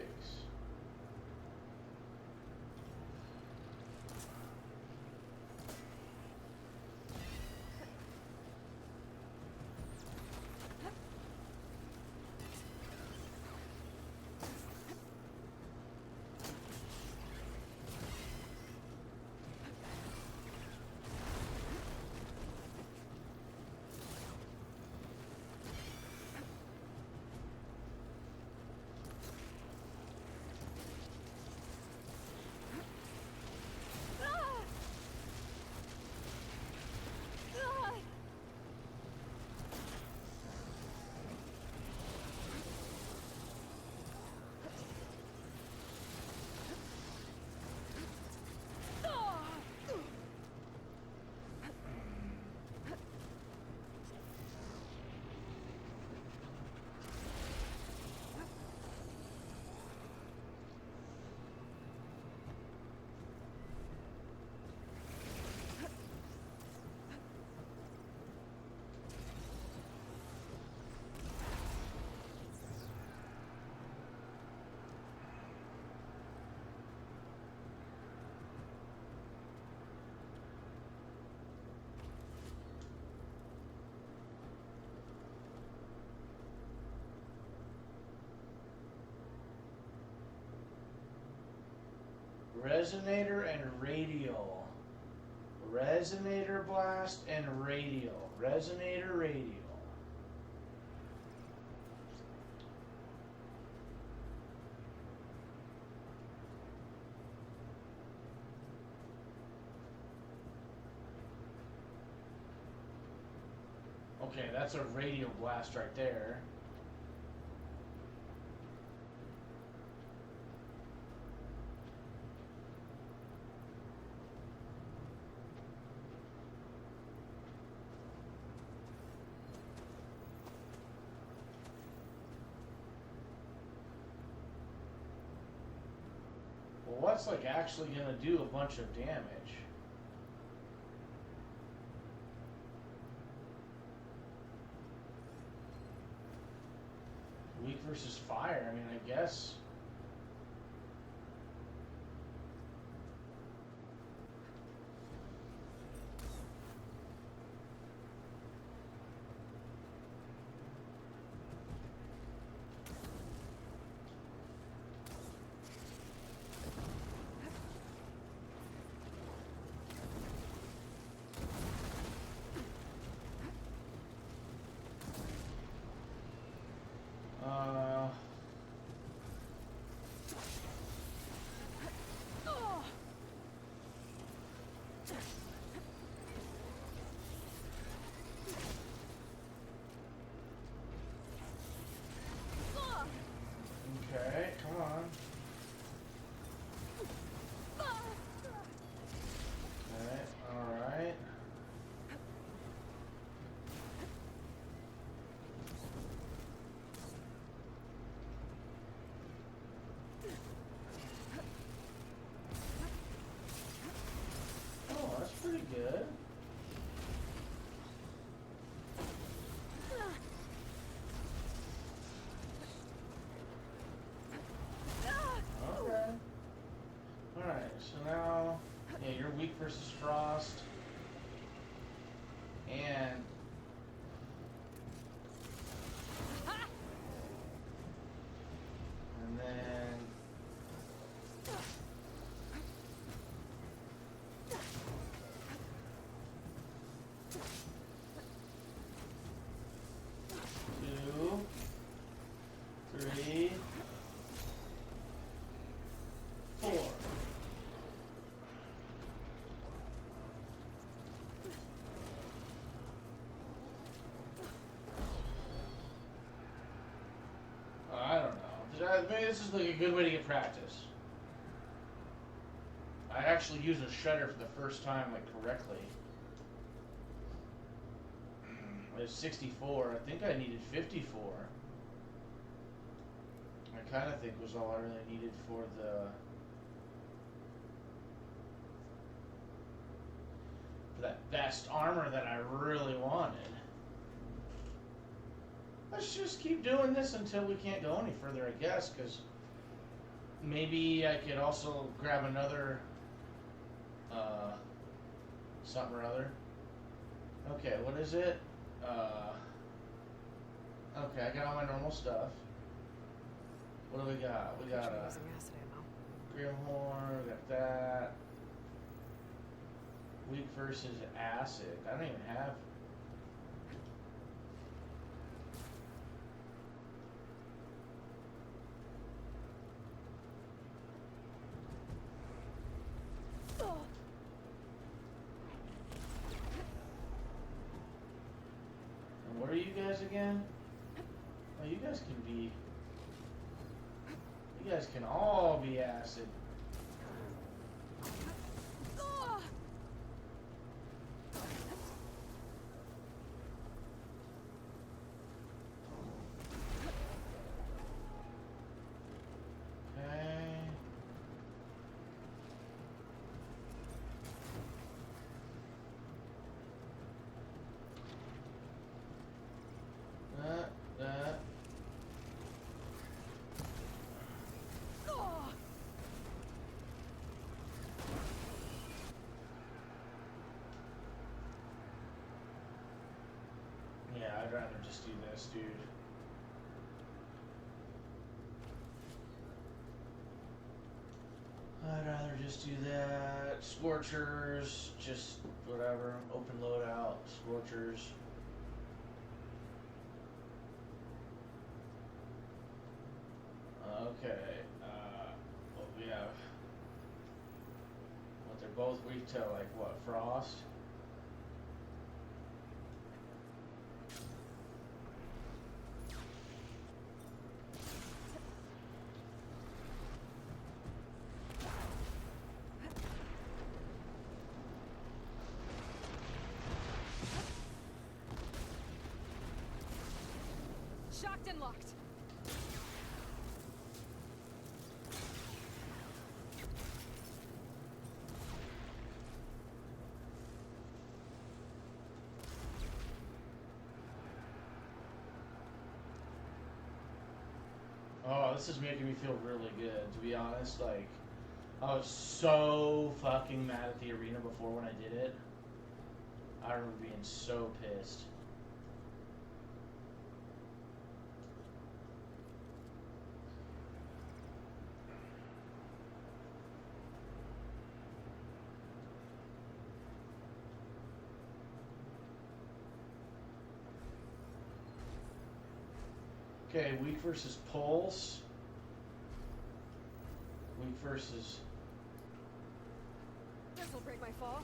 Resonator and radial. Resonator blast and radial. Resonator radial. Okay, that's a radial blast right there. what's like actually gonna do a bunch of damage? Weak versus fire, I mean, I guess. Okay, come on. Alright. Oh, that's pretty good. Okay. Alright, so now, yeah, you're weak versus frost. And then two, three, four. I don't know. Maybe this is like a good way to get practice. I actually used a shredder for the first time, like, correctly. It was 64. I think I needed 54. I kind of think was all I really needed for that vest armor that I really wanted. Let's just keep doing this until we can't go any further, I guess, because maybe I could also grab another something or other. Okay, what is it? Okay, I got all my normal stuff. What do we got? We got a Using acid ammo. Grimhorn, we got that. Weak versus acid. I don't even have. And what are you guys again? Oh, you guys can be. You guys can all be acid. Yeah, I'd rather just do this, dude. I'd rather just do that. Scorchers, just whatever. Open loadout, Scorchers. Okay, what we have? What, they're both weak to, like, what, frost? Shocked and locked. this is making me feel really good, to be honest. Like, I was so fucking mad at the arena before when I did it. I remember being so pissed. Okay, weak versus pulse. Weak versus... This'll break my fall.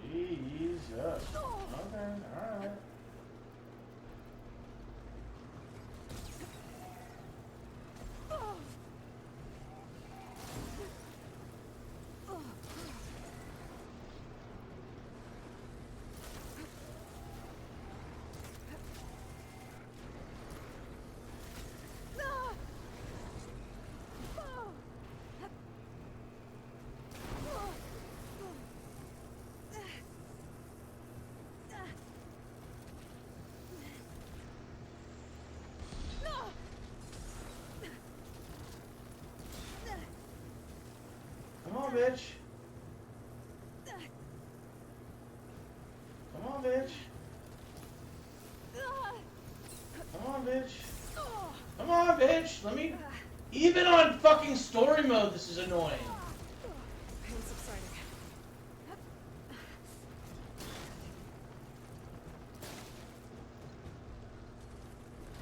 Jesus. Okay, alright. Come on, bitch. Come on, bitch. Come on, bitch. Come on, bitch. Let me... Even on fucking story mode, this is annoying. Pain subsiding.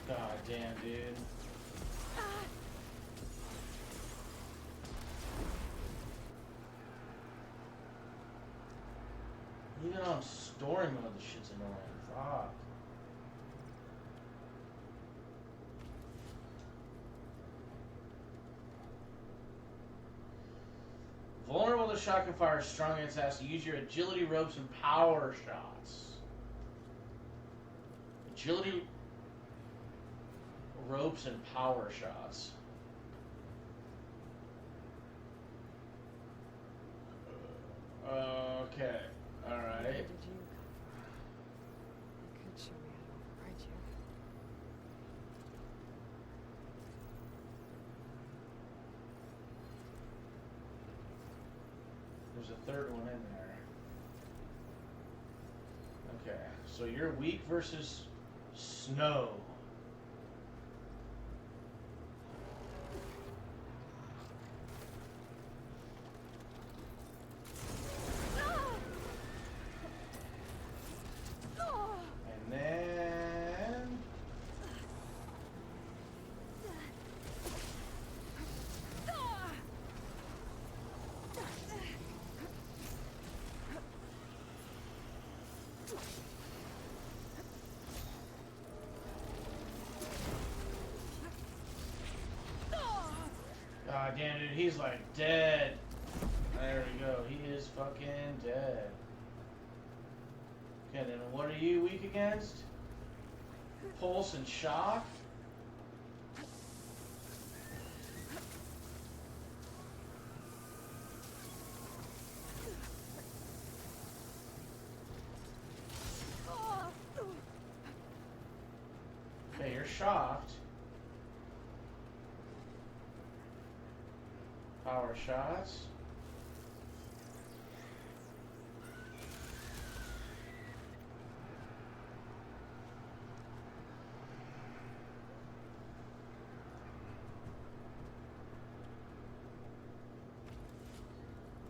God damn, dude. Even on story mode, this shit's annoying. Fuck. Vulnerable to shock and fire, strong against acid. Use your agility, ropes, and power shots. Agility, ropes, and power shots. Okay. All right. Where did you come from? You could show me how to override you. There's a third one in there. Okay, so you're weak versus snow. And then... God damn, dude, he's like dead. There we go, he is fucking dead. Okay, then what are you weak against? Pulse and shock? Okay, you're shocked. Power shots.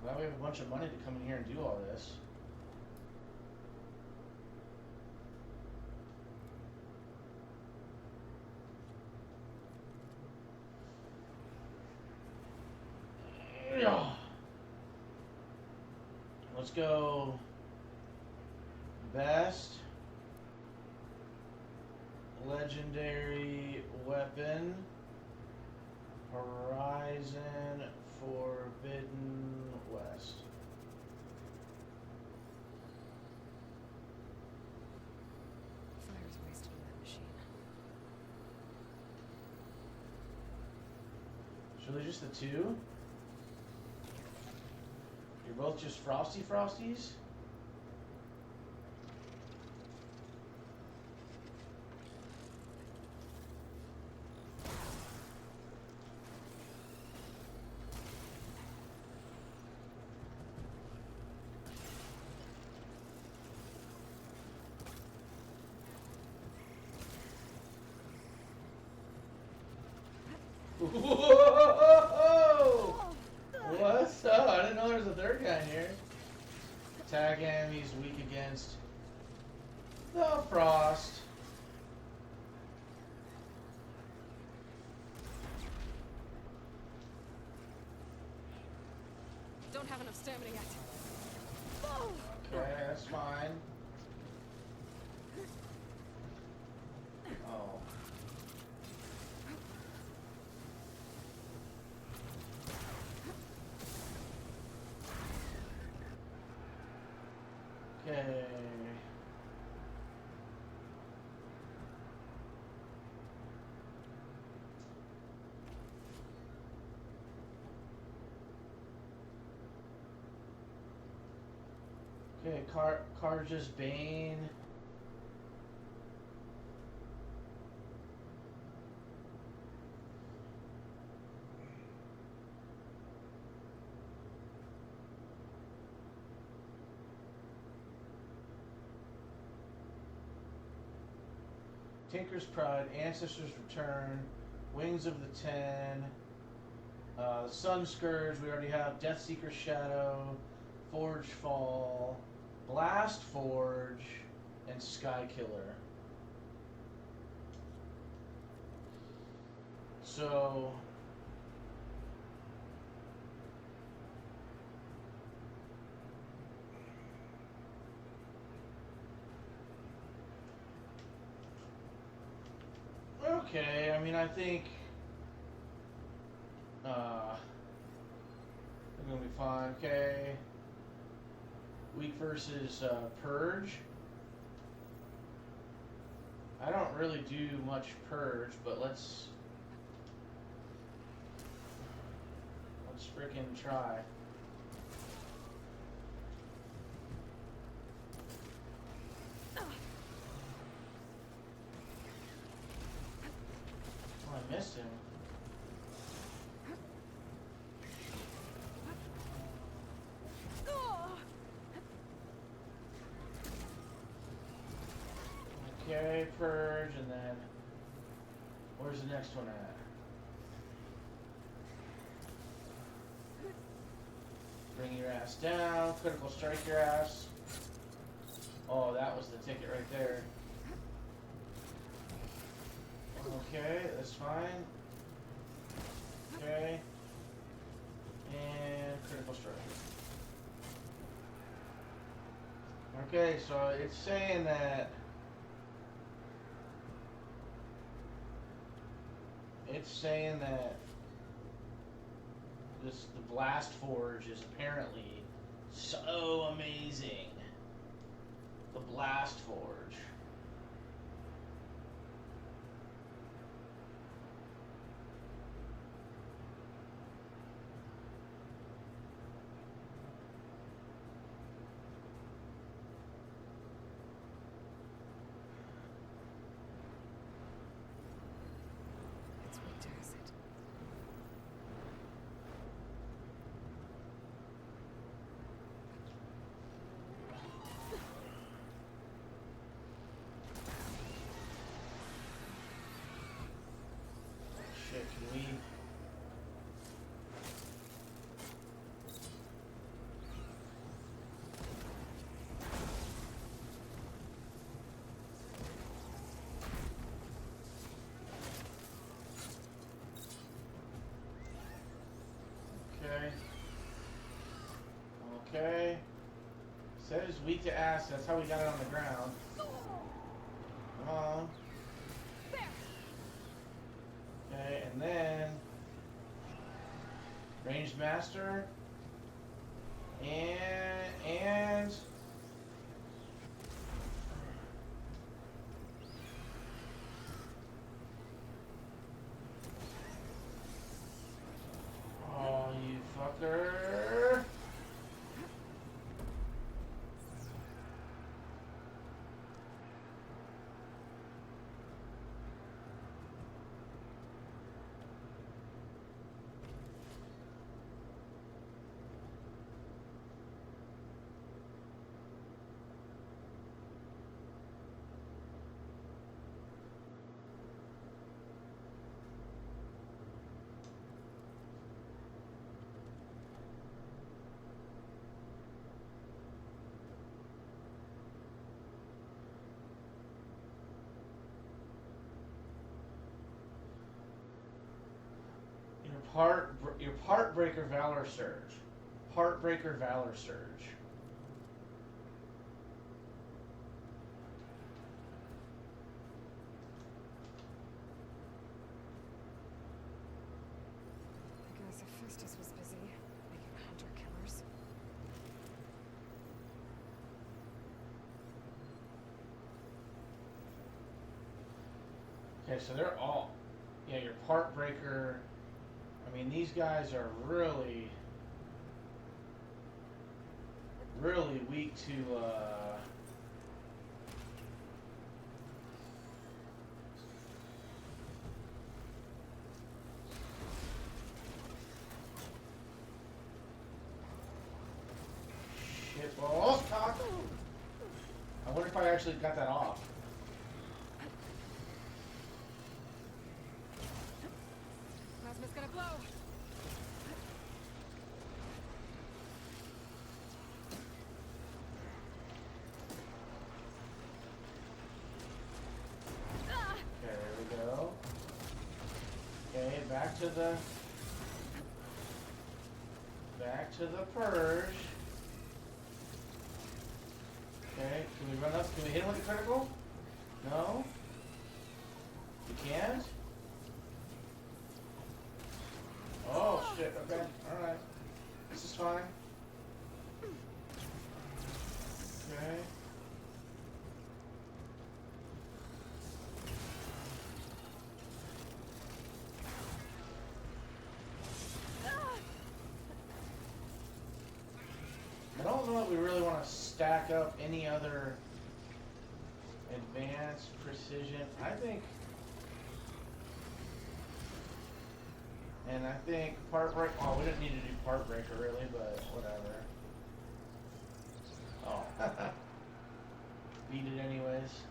Glad we have a bunch of money to come in here and do all this. Let's go best legendary weapon Horizon Forbidden West. Fire's wasted on that machine. So there's just the two? You're both just Frosty Frosties? Whoa! What's up? I didn't know there was a third guy in here. Tag him, he's weak against the frost. Don't have enough stamina yet. Okay, that's fine. Oh. Okay. Okay, Carja's Bane. Tinker's Pride, Ancestors Return, Wings of the Ten, Sun Scourge, we already have Deathseeker Shadow, Forge Fall, Blast Forge, and Sky Killer. So okay, I mean, I think we're gonna be fine. Okay, weak versus Purge. I don't really do much Purge, but let's frickin' try. Oh, I missed him. Okay, Purge, and then where's the next one at? Bring your ass down, critical strike your ass. Oh, that was the ticket right there. Okay, that's fine. Okay. And critical strike. Okay, so it's saying that the Blast Forge is apparently so amazing. The Blast Forge. It's weak to acid. Shit, can we... Okay. Okay. Said it's weak to acid. That's how we got it on the ground. Come on. Okay, and then Ranged Master. And oh, you fucker. Your Partbreaker Valor Surge. Partbreaker Valor Surge. I guess Hephaestus was busy making hunter killers. Okay, so they're all, yeah, your Partbreaker. I mean, these guys are really weak to, shit balls, cock. I wonder if I actually got that off. Plasma's gonna blow. Okay, there we go. Okay, back to the purge. Okay, can we run up? Can we hit him with the critical? No? You can't? Oh shit, okay, alright. This is fine. Okay. I don't know if we really want to stack up any other advanced precision. I think, and I think part break. Oh, we didn't need to do part breaker really, but whatever. Oh, beat it anyways.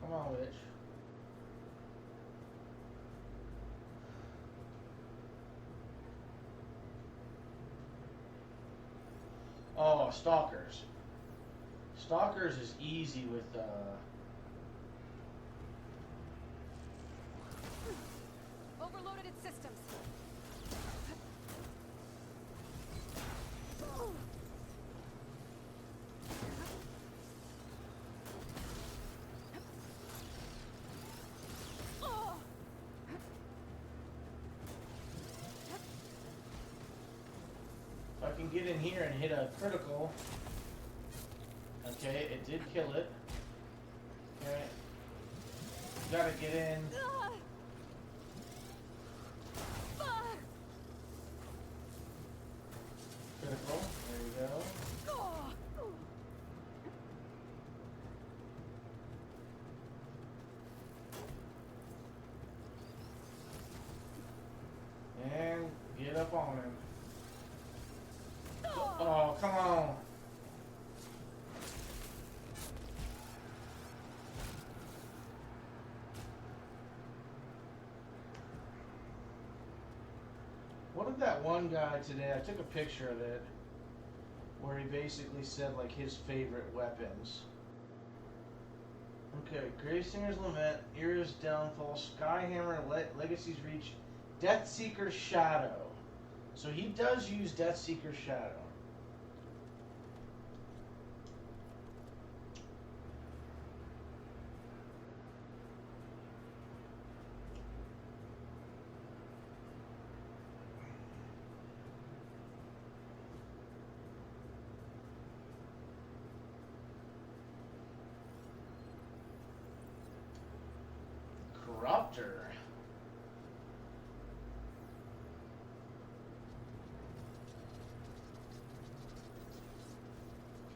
Come on, witch. Oh, stalkers. Stalkers is easy with Overloaded its systems. if I can get in here and hit a critical. Okay, it did kill it. Okay. Gotta get in. Critical. There you go. And get up on him. Oh, come on. What did that one guy today, I took a picture of it, where he basically said like his favorite weapons. Okay, Gravesinger's Lament, Era's Downfall, Skyhammer, Legacy's Reach, Deathseeker's Shadow. So he does use Deathseeker's Shadow. Corruptor.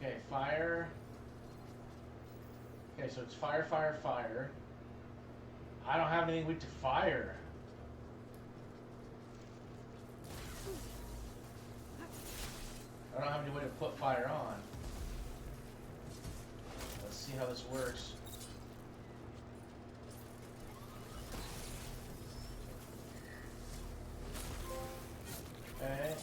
Okay, fire. Okay, so it's fire, fire, fire. I don't have anything weak to fire. I don't have any way to put fire on. Let's see how this works. Okay.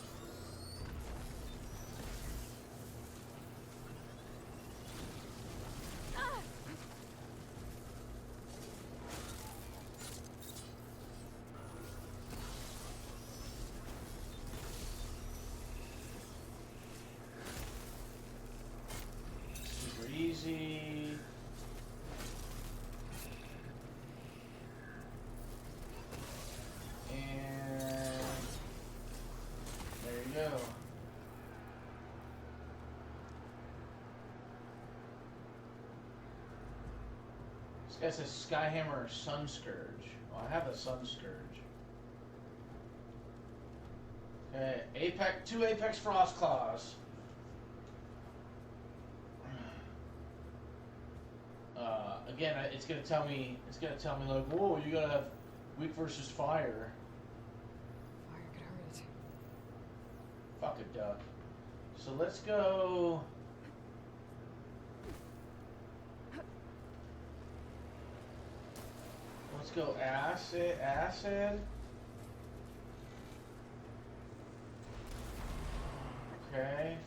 Super easy. And there you go. This guy says Skyhammer or Sun Scourge. Well, I have a Sun Scourge. Okay, two Apex Frost Claws. Again, it's gonna tell me like, whoa, you gotta have weak versus fire. Fire could hurt it. Fuck a duck. So let's go. Let's go acid. Okay.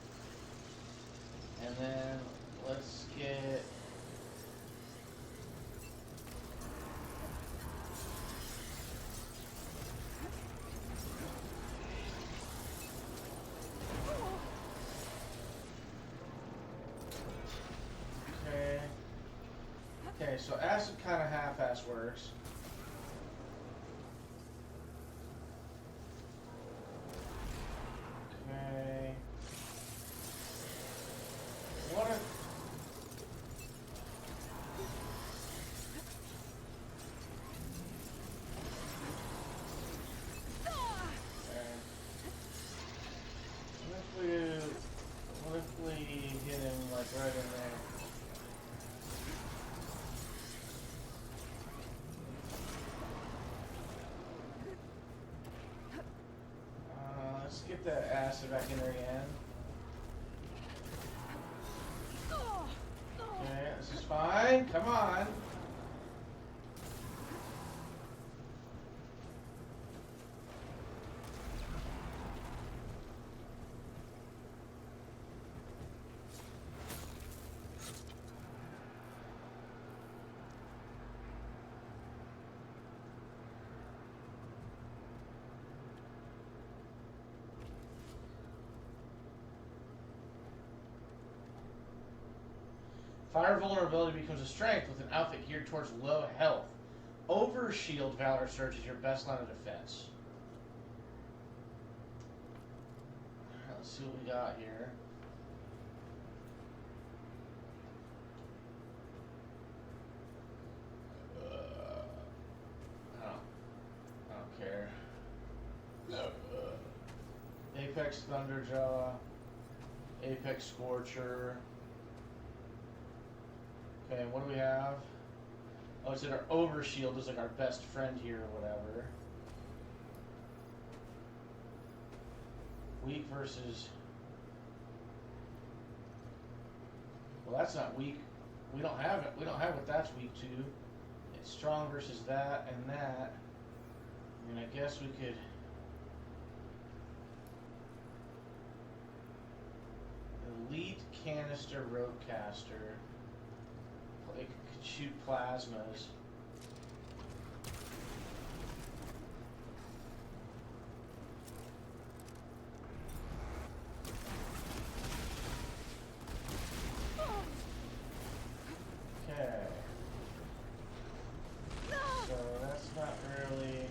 And then let's get. Okay. Okay, so acid kind of half-ass works. Okay. What if... What if we hit him like right in there? Let's get that acid back in there again. Okay, this is fine. Come on. Fire vulnerability becomes a strength with an outfit geared towards low health. Overshield Valor Surge is your best line of defense. Alright, let's see what we got here. I don't care. Apex Thunderjaw. Apex Scorcher. Okay, what do we have? Oh, it said our Overshield is like our best friend here or whatever. Weak versus... Well, that's not weak. We don't have it. We don't have what that's weak to. It's strong versus that and that. I mean, I guess we could... Elite Canister Roadcaster. can shoot plasmas. Okay. So that's not really.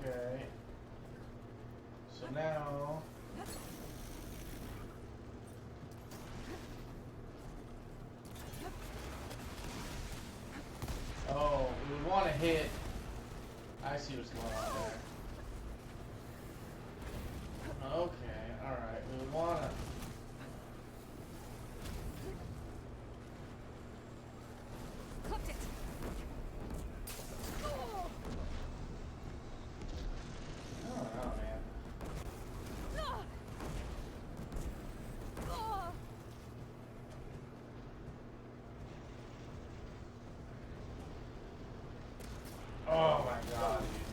Okay. So now. Oh, we want to hit. I see what's going on there. Okay, alright. We want to. Cooked it. I don't know, man. Oh my god, dude.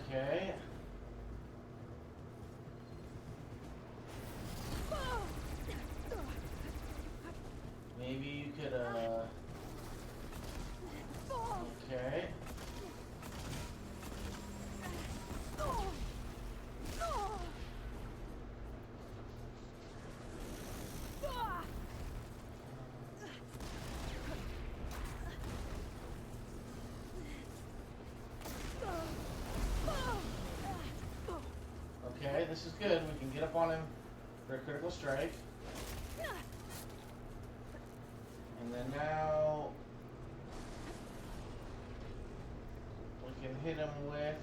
Okay. Maybe you could, okay. Okay, this is good. We can get up on him for a critical strike. And then now we can hit him with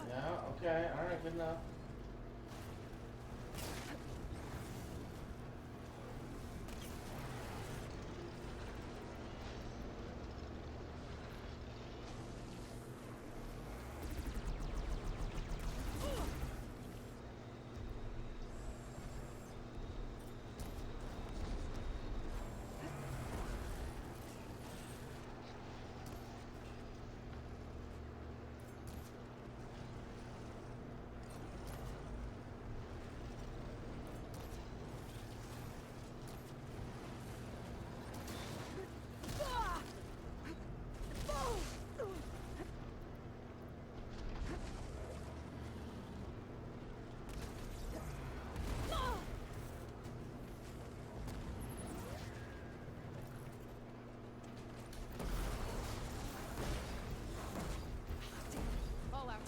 yeah, okay, alright, good enough. All out.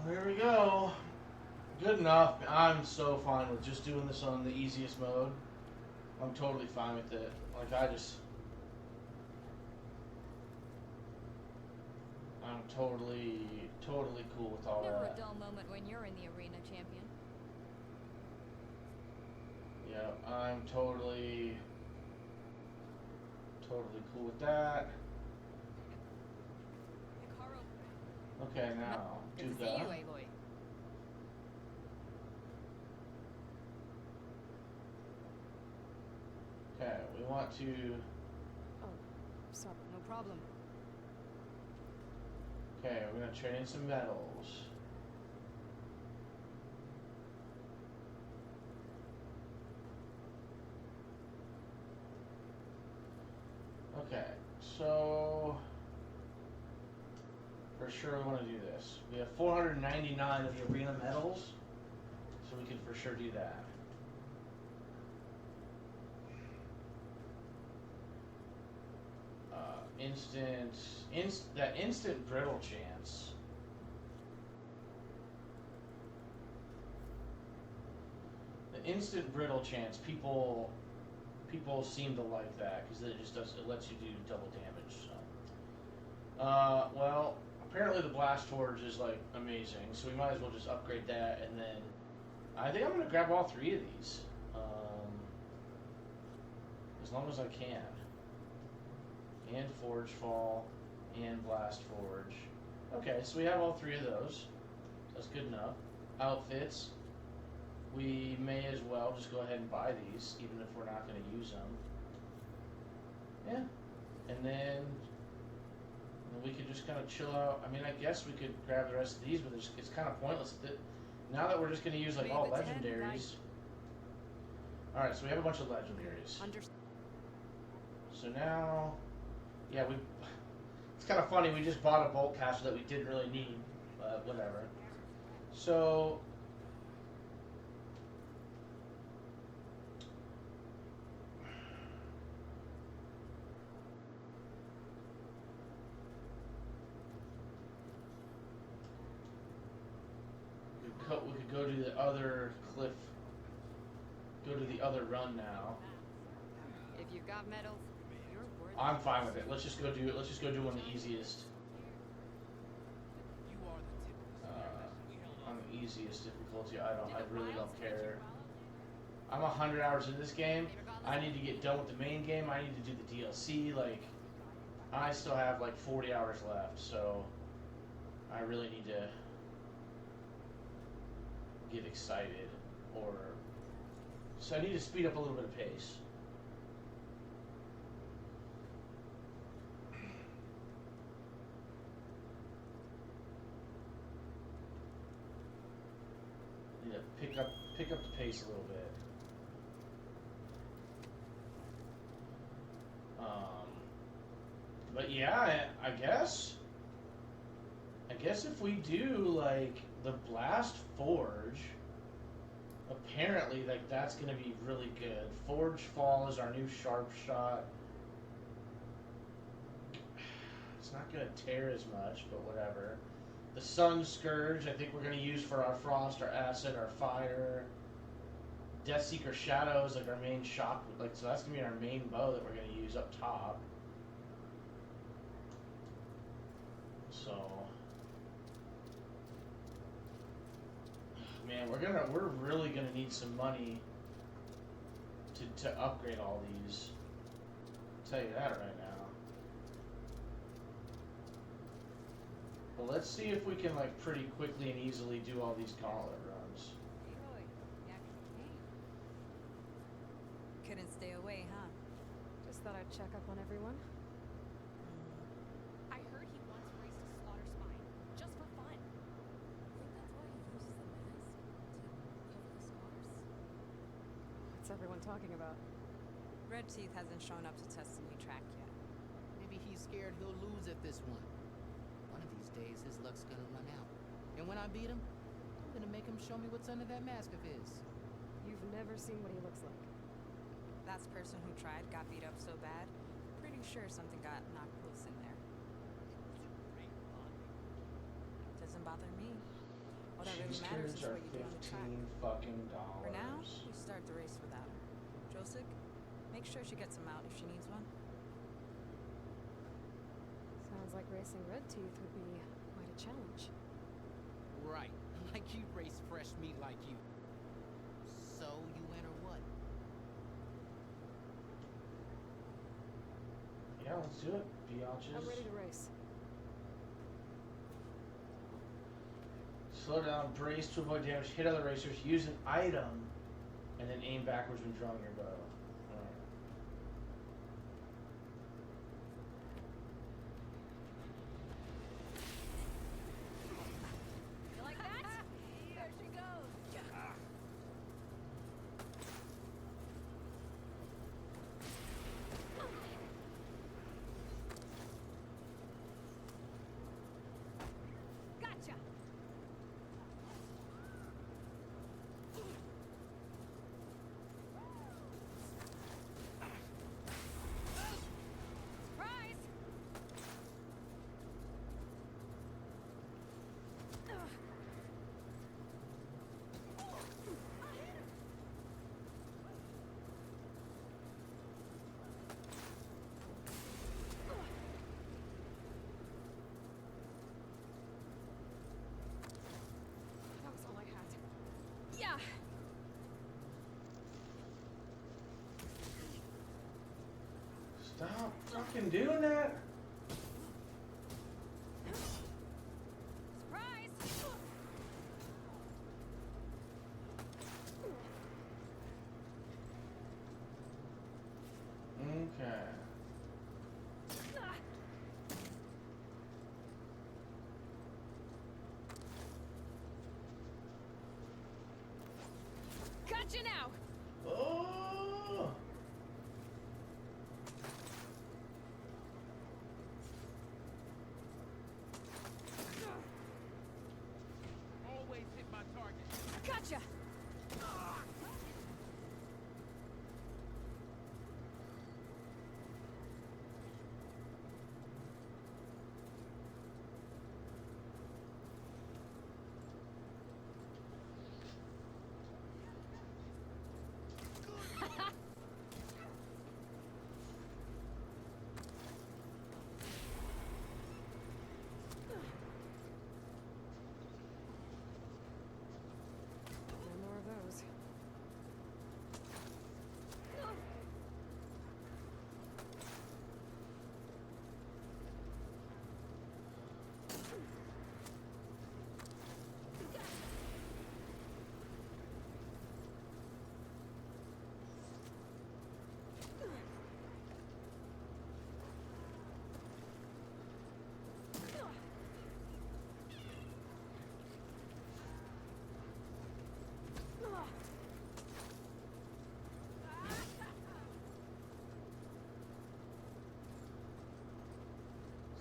Here we go. Good enough. I'm so fine with just doing this on the easiest mode. I'm totally fine with it. Like, I'm totally cool with all Never that. a dull moment when you're in the arena, champion. Yeah, I'm totally cool with that. Okay, now, Good to see you, Duca. Aloy. Okay, we want to. Oh, sorry, no problem. Okay, we're gonna trade in some metals. Okay, so for sure we want to do this. We have 499 of the arena metals, so we can for sure do that. That instant brittle chance. The instant brittle chance, people seem to like that because it just does, it lets you do double damage. So Well, apparently the blast forge is like amazing, so we might as well just upgrade that, and then I think I'm gonna grab all three of these, as long as I can. And forge fall, and blast forge. Okay, so we have all three of those. That's good enough. Outfits. We may as well just go ahead and buy these, even if we're not going to use them. Yeah. And then we could just kind of chill out. I mean, I guess we could grab the rest of these, but it's kind of pointless. Now that we're just going to use like all legendaries. Alright, so we have a bunch of legendaries. So now, yeah, it's kind of funny. We just bought a bolt caster that we didn't really need, but whatever. So we could go to the other cliff. Go to the other run now. If you've got medals, you're worth I'm fine with it. Let's just go do it. Let's just go do one of the easiest. On the easiest difficulty, I really don't care. I'm 100 hours in this game. I need to get done with the main game. I need to do the DLC. Like, I still have like 40 hours left, so I really need to get excited, so I need to speed up a little bit of pace. Need to pick up the pace a little bit. But yeah, I guess if we do like the blast forge, apparently like that's gonna be really good. Forge fall is our new sharp shot. It's not gonna tear as much, but whatever. The sun scourge, I think we're gonna use for our frost, our acid, our fire. Deathseeker shadow is like our main shock, like so that's gonna be our main bow that we're gonna use up top. So, man, we're really gonna need some money to upgrade all these. I'll tell you that right now. But let's see if we can like pretty quickly and easily do all these gauntlet runs. Couldn't stay away, huh? Just thought I'd check up on everyone. I heard he once raced a slaughter spine, just for fun. I think that's why he uses the mask to cover the scars. What's everyone talking about? Red Teeth hasn't shown up to test the new track yet. Maybe he's scared he'll lose at this one. One of these days, his luck's gonna run out. And when I beat him, I'm gonna make him show me what's under that mask of his. You've never seen what he looks like. That person who tried got beat up so bad, pretty sure something got knocked loose in there. Doesn't bother me. What that really matters is what you do on the track. Fucking For now, dollars. we start the race without her. Josik, make sure she gets him out if she needs one. Sounds like racing Red Teeth would be quite a challenge. Right. Like you race fresh meat like you. So, you win or what? Yeah, let's do it, biatches. I'm ready to race. Slow down, brace to avoid damage, hit other racers, use an item, and then aim backwards when drawing your bow. Alright. You like that? There she goes. Gotcha. Stop fucking doing that. Surprise! Okay. Gotcha now! Oh! Always hit my target. Gotcha! No more of those.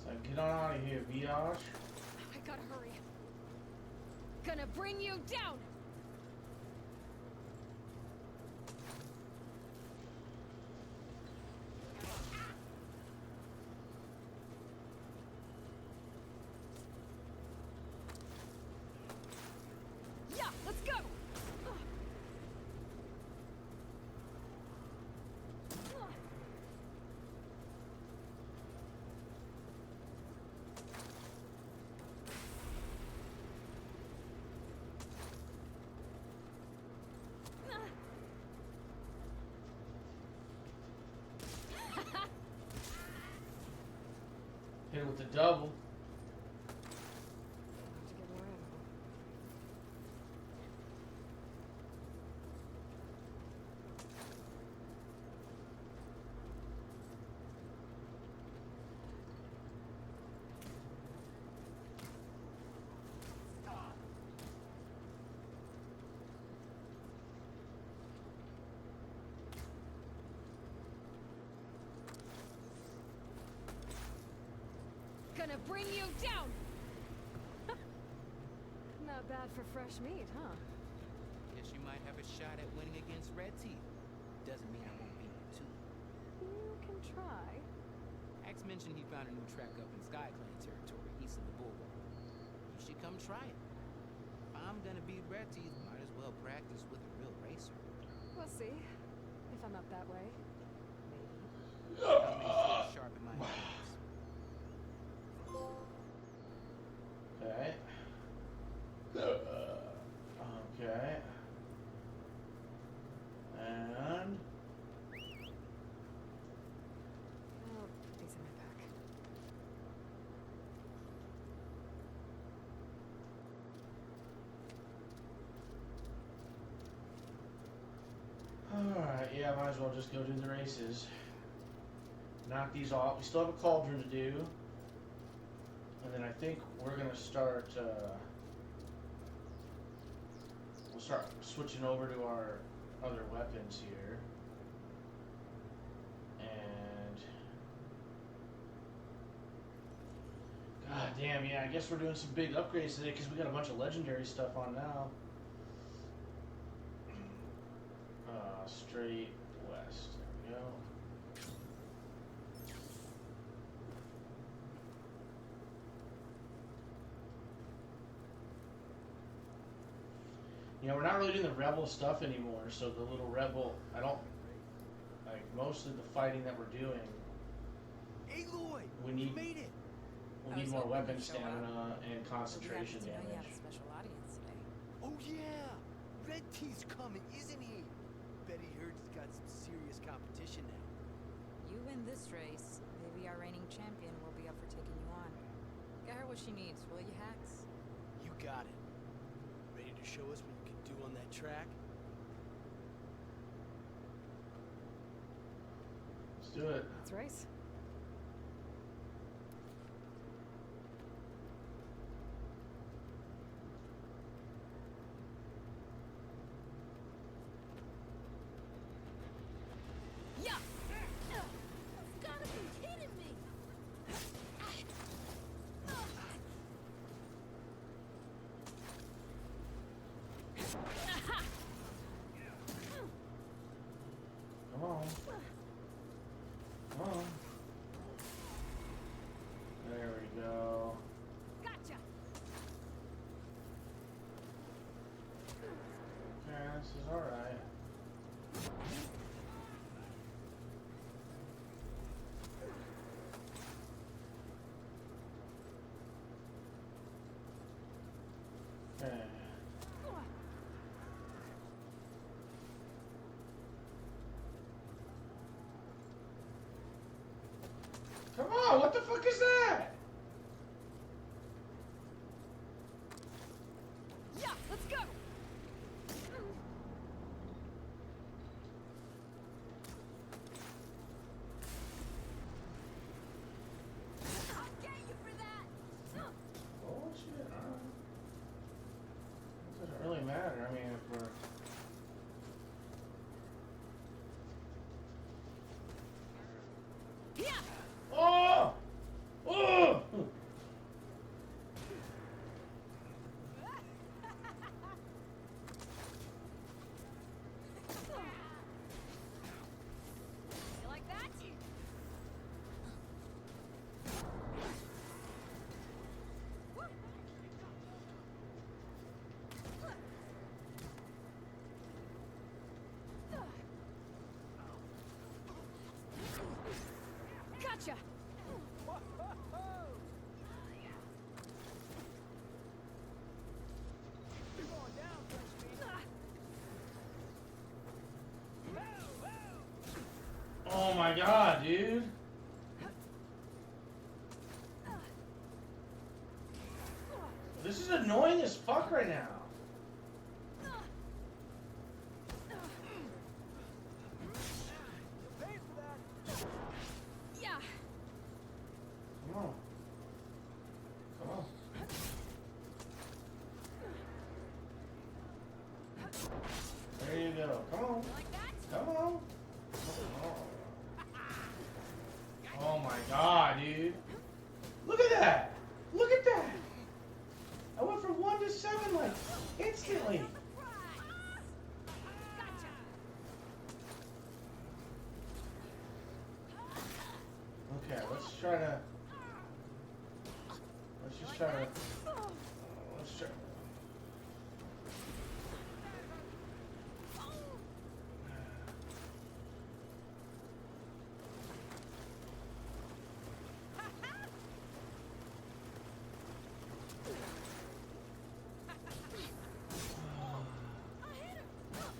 So get on out of here, Vitosh. I gotta hurry. Gonna bring you down! Yeah, let's go! Hit it with the double. Have to get more ammo. Gonna bring you down! Not bad for fresh meat, huh? Guess you might have a shot at winning against Red Teeth. Doesn't mean I won't beat you too. You can try. Axe mentioned he found a new track up in Sky Clan territory, east of the Bulwark. You should come try it. If I'm gonna beat Red Teeth, might as well practice with a real racer. We'll see. If I'm up that way. Maybe. I'll make sure to sharpen my knives. Okay. Okay. And I'll put these in my pack. alright, yeah, might as well just go do the races. Knock these off. We still have a cauldron to do. And then I think we're gonna start we'll start switching over to our other weapons here. And god damn, yeah, I guess we're doing some big upgrades today because we got a bunch of legendary stuff on now. Straight west. There we go. You know, we're not really doing the rebel stuff anymore, so the little rebel, I don't, like, most of the fighting that we're doing, Aloy, we need, you made it. we I need was more hoping weapon you'd show up. stamina and We'll be concentration happy to know you have damage. a special audience today. Oh yeah, Red Teeth's coming, isn't he? Bet he heard he's got some serious competition now. You you win this race, maybe our reigning champion will be up for taking you on. Get her what she needs, will you, Hacks? You got it. Ready to show us what you can do on that track? Let's do it. Let's race. Yeah! You've gotta be kidding me! Come on. Come on. There we go. Gotcha! Okay, this is alright. Okay. Come on, what the fuck is that? Yeah, let's go! I'll get you for that! Oh shit, alright. It doesn't really matter, I mean, if we're... Yeah! Oh! Oh! You like that? Gotcha! Oh my god, dude. This is annoying as fuck right now. Yeah! Come on. Come on. There you go. Come on. You like that? Come on. Oh my god, dude. Look at that. Look at that. I went from 1 to 7 like instantly. Gotcha! Okay, let's try to. Let's just try to. Let's try.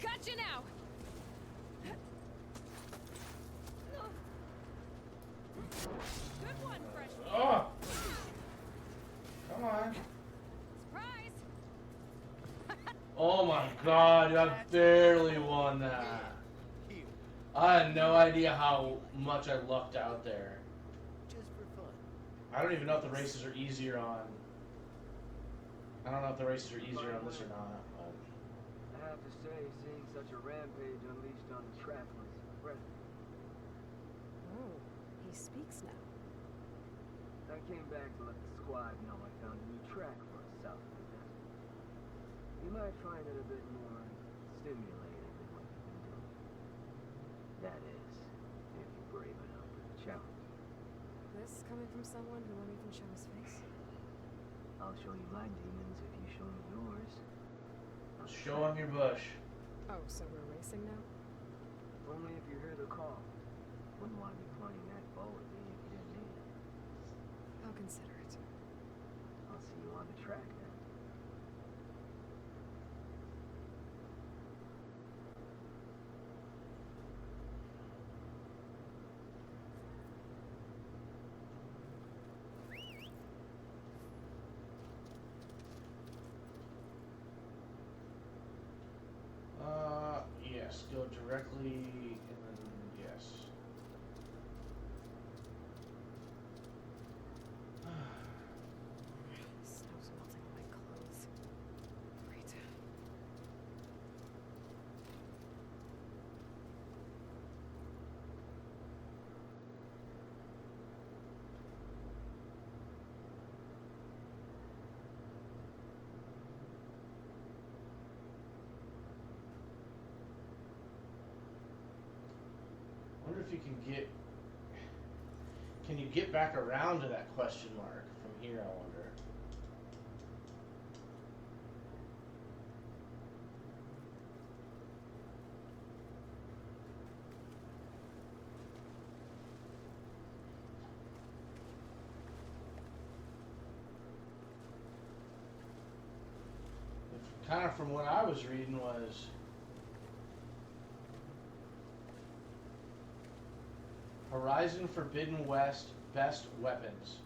Gotcha now! Good one, freshman! Oh! Come on. Surprise! Oh my god, I barely won that. Here, I had no idea how much I lucked out there. just for fun. I don't even know if the races are easier on. I don't know if the races are easier on this or not. But... I have to say, seeing such a rampage unleashed on the track was impressive. Oh, he speaks now. I came back to let the squad know I found a new track for us south of the desert. You might find it a bit more stimulating than what you've been doing. That is, if you're brave enough for the challenge. This coming from someone who won't even show his face? I'll show you my demons if you show me yours. Show him your bush. Oh, so we're racing now? Only if you hear the call. Wouldn't want to be pointing that bow at me if you didn't need it. I'll consider it. I'll see you on the track then. Yes, go directly and then yes. Snow's melting on my clothes. Great. I wonder if you can you get back around to that question mark from here, I wonder. Kind of from what I was reading was Horizon Forbidden West best weapons.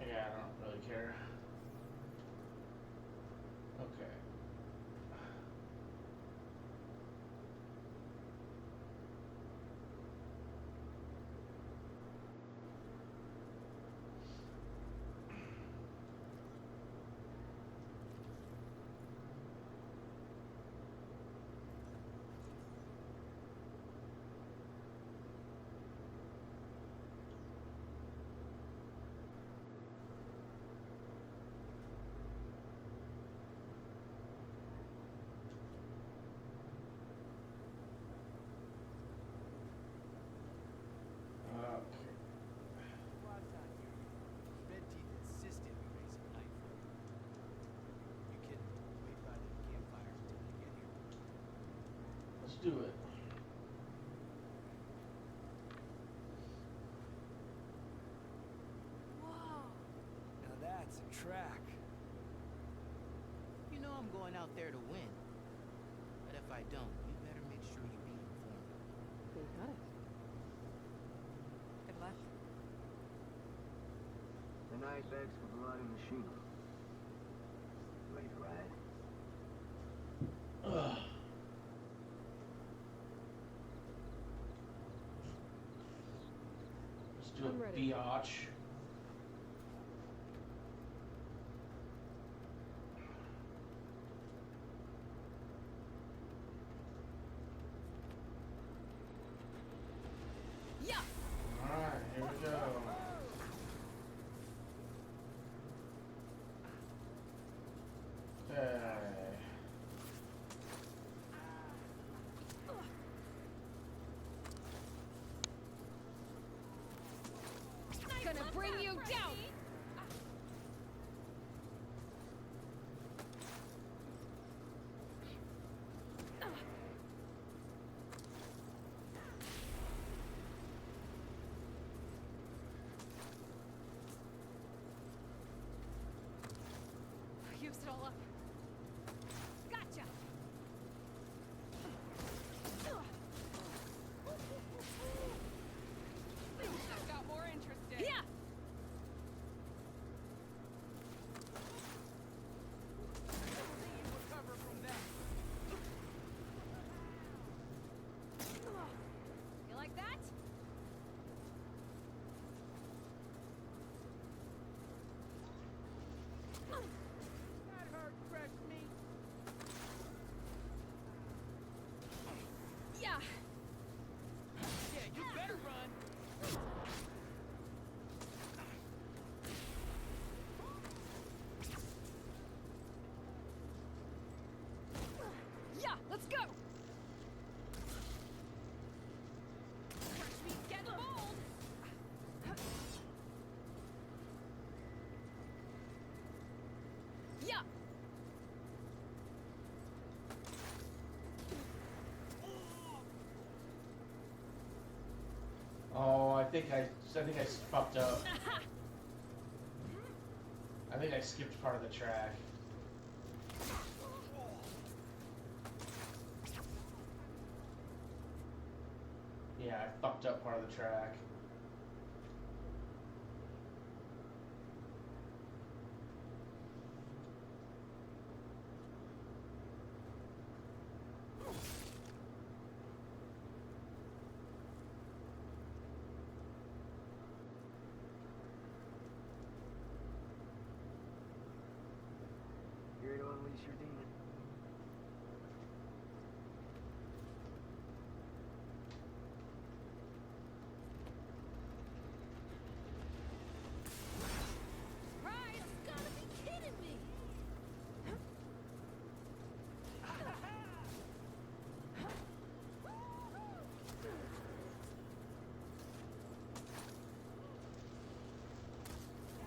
Yeah, I don't really care. Okay. Red teeth insist we raise a knife. You can wait by the campfire until they get here. Let's do it. Whoa! Now that's a track. You know I'm going out there to win. But if I don't, you better make sure you be in You got it. Good luck. The night begs for blood and machinery. Ready to ride? Ugh. Let's do I'm a ready. biatch. Yeah. Alright, here we go. Okay. Gonna bring you down. Used it all up. Gotcha. I've got more interested. Yeah. Recover from that. You like that? That hurt, fresh meat. Yeah. Yeah, you better run. Yeah, let's go. Fresh meat's getting bold. Yeah. Oh, I think I fucked up. I think I skipped part of the track. Yeah, I fucked up part of the track. Here to unleash your demon. Right, you gotta be kidding me.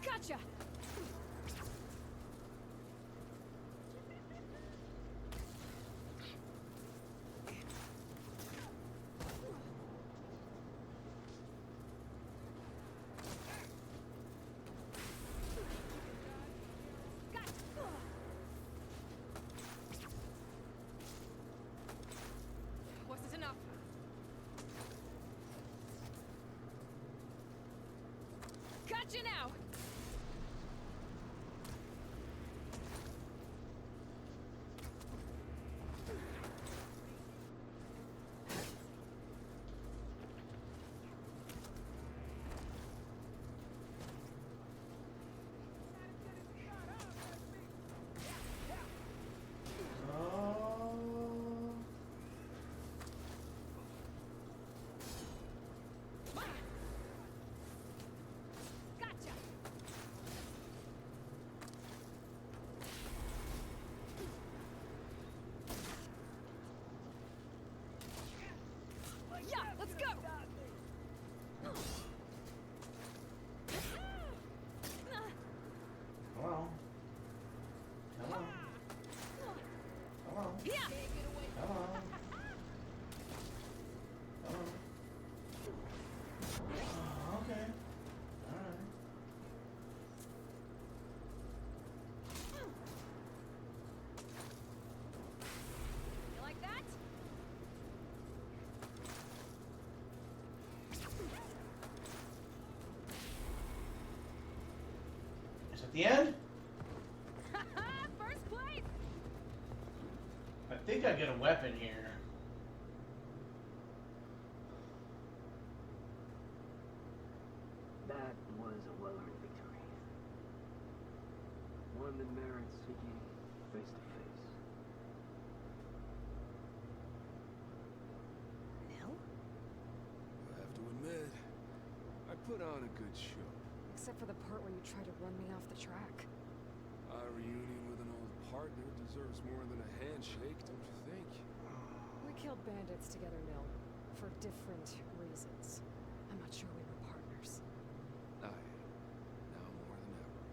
Gotcha. Was this enough? Gotcha now! Oh. Gotcha! Yeah, let's go! Come on. Come on. Come on. Yeah! Come on. Come on. Oh, okay. Alright. You like that? The end? First place! I think I get a weapon here. That was a well-earned victory. One that merits speaking face to face. Nil? I have to admit, I put on a good show. Except for the part where you try to run me off the track. A reunion with an old partner deserves more than a handshake, don't you think? We killed bandits together, Nil. For different reasons. I'm not sure we were partners. Aye. Now more than ever.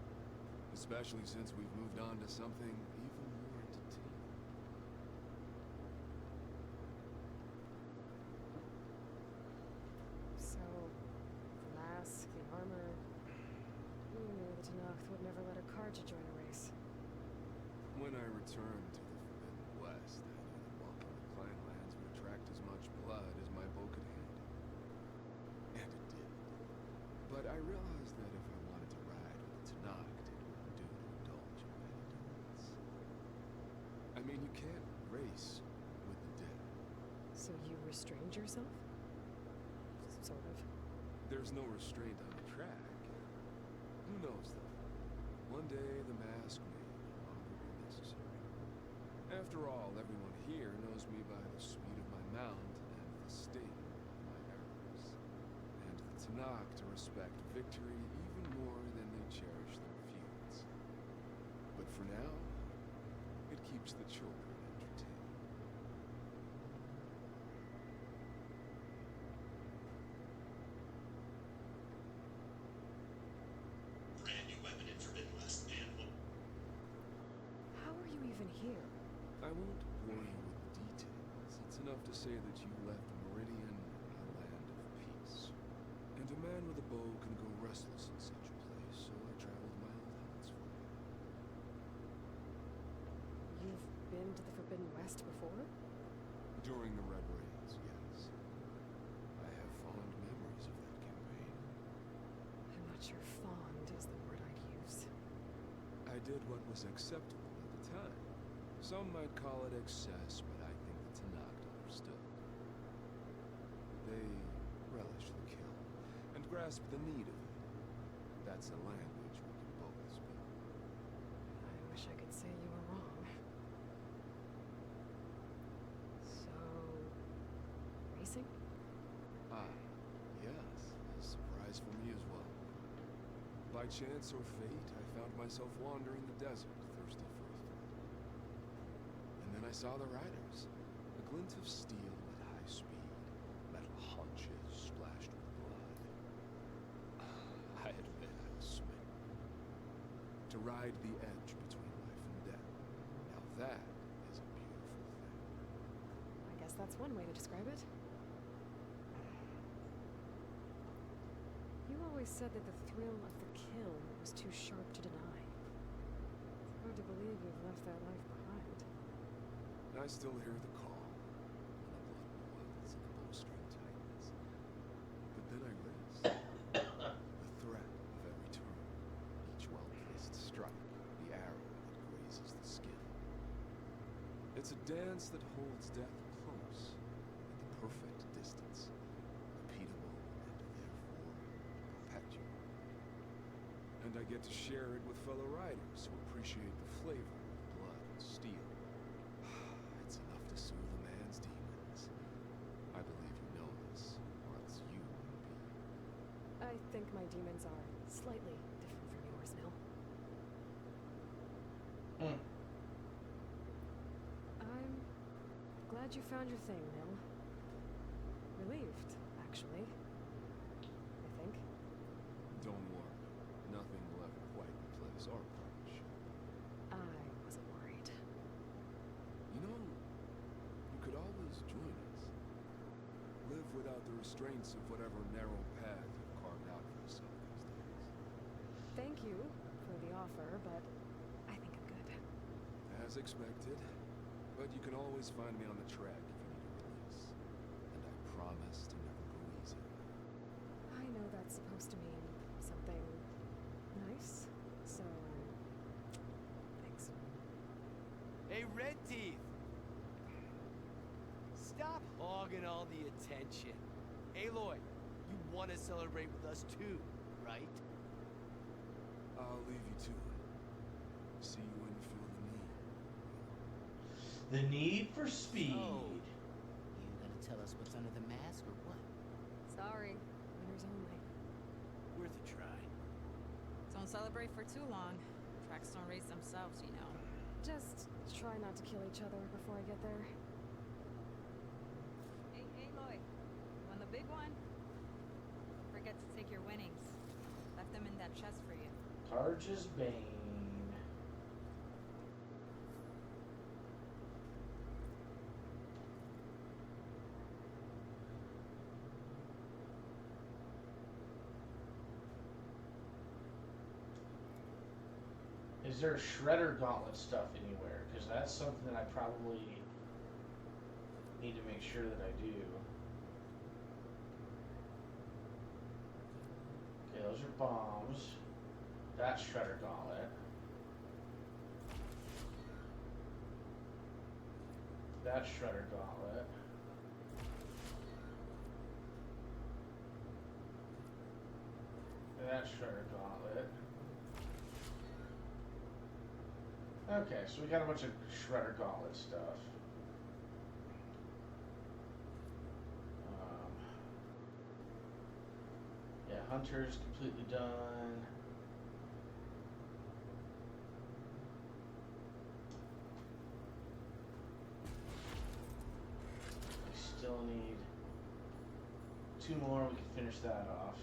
Especially since we've moved on to something even more entertaining. So, the mask, the armor... You knew the Tanakh would never let a Karja join a race. When I returned to the Forbidden West, I knew that walking the clan lands would attract as much blood as my bow could handle. And it did. But I realized that if I wanted to ride with the Tanakh, it wouldn't do to indulge in petty doings. I mean, you can't race with the dead. So you restrained yourself? Sort of. There's no restraint on the track. Who knows, though? One day, the mask may no longer be necessary. After all, everyone here knows me by the speed of my mount and the state of my arrows. And the Tanakh to respect victory even more than they cherish their feuds. But for now, it keeps the children entertained. Brand new weapon in Forbidden West, and what? How are you even here? I won't bore you with the details. It's enough to say that you left Meridian a land of peace. And a man with a bow can go restless in such a place, so I traveled my old haunts for you. You've been to the Forbidden West before? During the Red Rains, yes. I have fond memories of that campaign. I'm not sure fond is the word I'd use. I did what was acceptable at the time. Some might call it excess, but I think the Tanakh understood. They relish the kill, and grasp the need of it. That's a language we can both speak. I wish I could say you were wrong. So... racing? Ah, yes. A surprise for me as well. By chance or fate, I found myself wandering the desert, thirsty for a thrill. And then I saw the riders. A glint of steel at high speed, metal haunches splashed with blood. I admit I was smitten. To ride the edge between life and death. Now that is a beautiful thing. I guess that's one way to describe it. You always said that the thrill of the kill was too sharp to deny. It's hard to believe you've left that life behind. I still hear the call when the blood boils and the bowstring tightens. But then I race. The threat of every turn, each well-placed strike, the arrow that grazes the skin. It's a dance that holds death close, at the perfect distance, repeatable and therefore perpetual. And I get to share it with fellow riders who appreciate the flavor of blood and steel. It's enough to soothe a man's demons. I believe you know this, or else you wouldn't be. I think my demons are slightly different from yours, Nil. I'm glad you found your thing, Nil. Relieved, actually. I think. Don't worry. Nothing will ever quite replace our partnership. I wasn't worried. You know, you could always join us. Live without the restraints of whatever narrow path you've carved out for yourself these days. Thank you for the offer, but I think I'm good. As expected. But you can always find me on the track if you need a release. And I promise to never go easy. I know that's supposed to mean something nice, so I'm Hey, Red Teeth! Stop hogging all the attention. Aloy, you want to celebrate with us too, right? I'll leave you to it. See you when you feel the need. The need for speed. So, you gonna tell us what's under the mask or what? Sorry, winners only. Worth a try. Don't celebrate for too long. Tracks don't race themselves, you know. Just try not to kill each other before I get there. Hey, Aloy. Won the big one? Forget to take your winnings. Left them in that chest for you. Tarja's Bane. Is there Shredder Gauntlet stuff anywhere? Because that's something that I probably need to make sure that I do. Okay, those are bombs. That's Shredder Gauntlet. That's Shredder Gauntlet. That's Shredder Gauntlet. Okay, so we got a bunch of Shredder Gauntlet stuff. Yeah, Hunter's completely done. We still need 2 more, we can finish that off.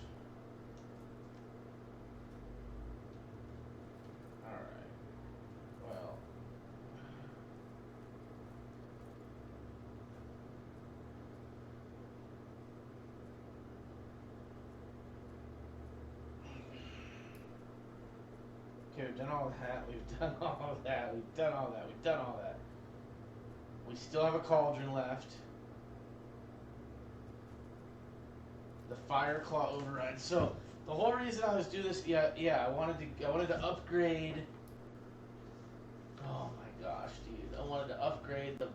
Alright. Well. Okay, we've done all that, we've done all of that, we've done all that, we've done all that. We still have a cauldron left. The Fire Claw override. So the whole reason I was doing this, I wanted to upgrade. Oh my gosh, dude! I wanted to upgrade the.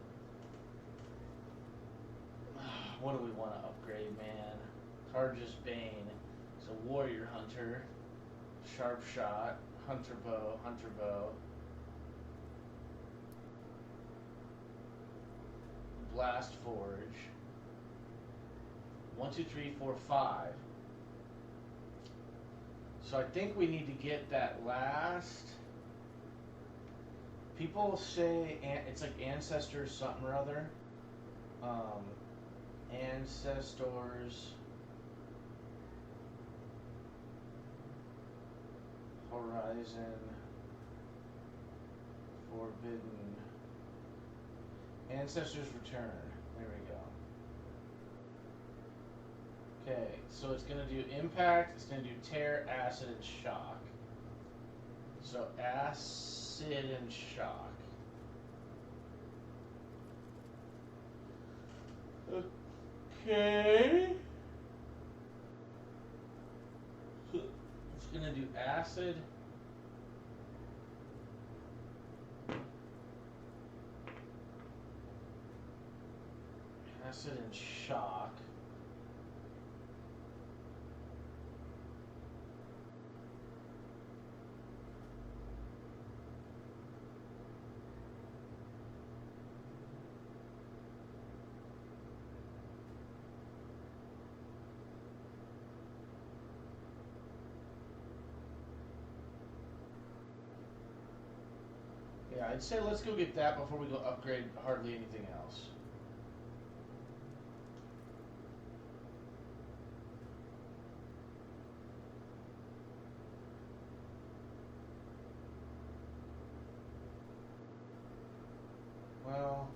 What do we want to upgrade, man? Tarja's Bane. So Warrior Hunter, Sharp Shot, Hunter Bow, Blast Forge. 1, 2, 3, 4, 5. So I think we need to get that last. People say it's like Ancestors something or other. Ancestors. Horizon. Forbidden. Ancestors Return. There we go. Okay, so it's going to do Impact, it's going to do Tear, Acid, and Shock. So Acid and Shock. Okay. So it's going to do Acid. Acid and Shock. Yeah, I'd say let's go get that before we go upgrade hardly anything else. Well,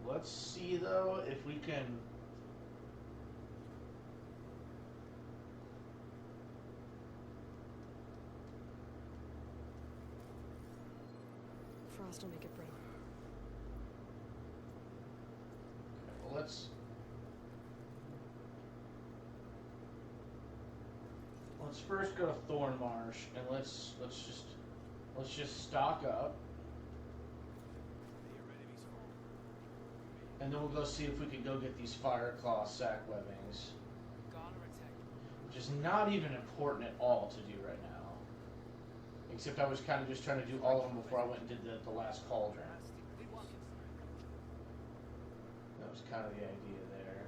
let's see though if we can. Frost will make it bring. Okay, well, let's first go to Thorn Marsh and let's just Let's just stock up. And then we'll go see if we can go get these fire claw sack webbings. Which is not even important at all to do right now. Except I was kind of just trying to do all of them before I went and did the last cauldron. That was kind of the idea there.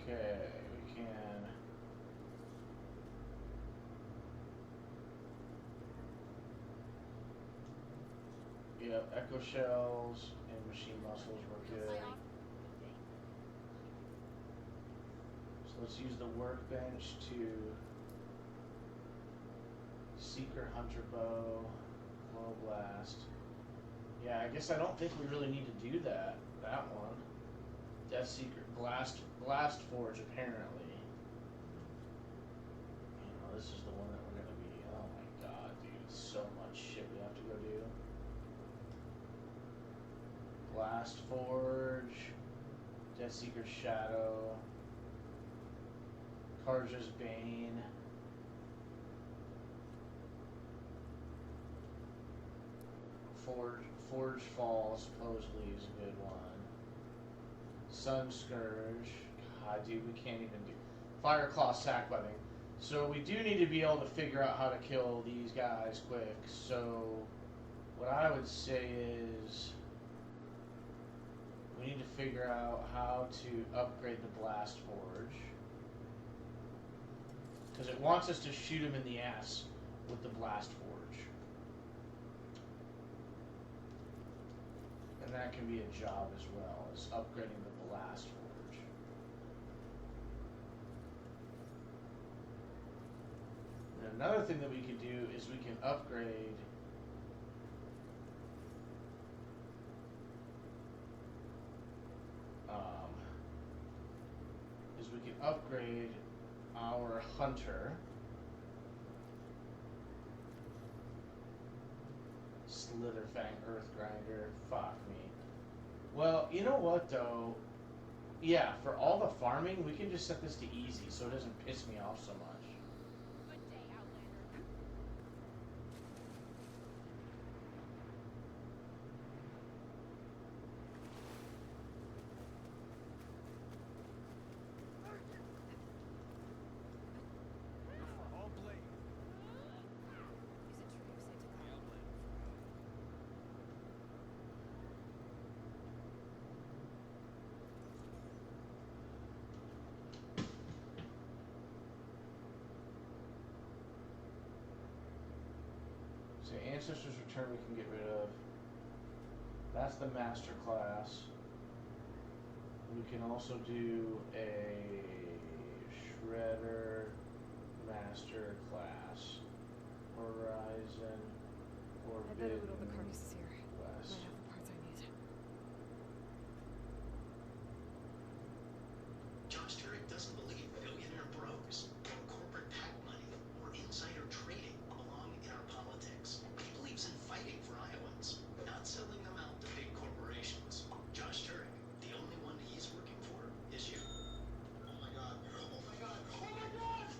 Okay, we can. Yep, echo shells and machine muscles were good. So let's use the workbench to Seeker Hunter Bow, Glow Blast. Yeah, I guess I don't think we really need to do that one. Death Seeker, Blast Forge apparently. You know, this is the one that we're gonna be, oh my god, dude, so much shit we have to go do. Blast Forge, Death Seeker's Shadow, Karja's Bane. Forge Fall supposedly is a good one. Sun Scourge. God, dude, we can't even do Fire Claw Sack Webbing. So we do need to be able to figure out how to kill these guys quick. So what I would say is we need to figure out how to upgrade the Blast Forge. Because it wants us to shoot him in the ass with the Blast Forge. And that can be a job as well, as upgrading the Blast Forge. And another thing that we could do is we can upgrade our Hunter. Slitherfang Earth Grinder. Fuck me. Well, you know what though? Yeah, for all the farming, we can just set this to easy so it doesn't piss me off so much. So Ancestors Return we can get rid of. That's the master class. We can also do a Shredder master class. Horizon I bet a little Forbidden the carcass is here. West. Might have the parts I need. Josh Turek doesn't believe billionaire bros, or corporate PAC money, or insider trading belong in our politics. He believes in fighting for Iowans, not selling them out to big corporations. Josh Turek, the only one he's working for is you. Oh my god. Oh my god. Oh my god!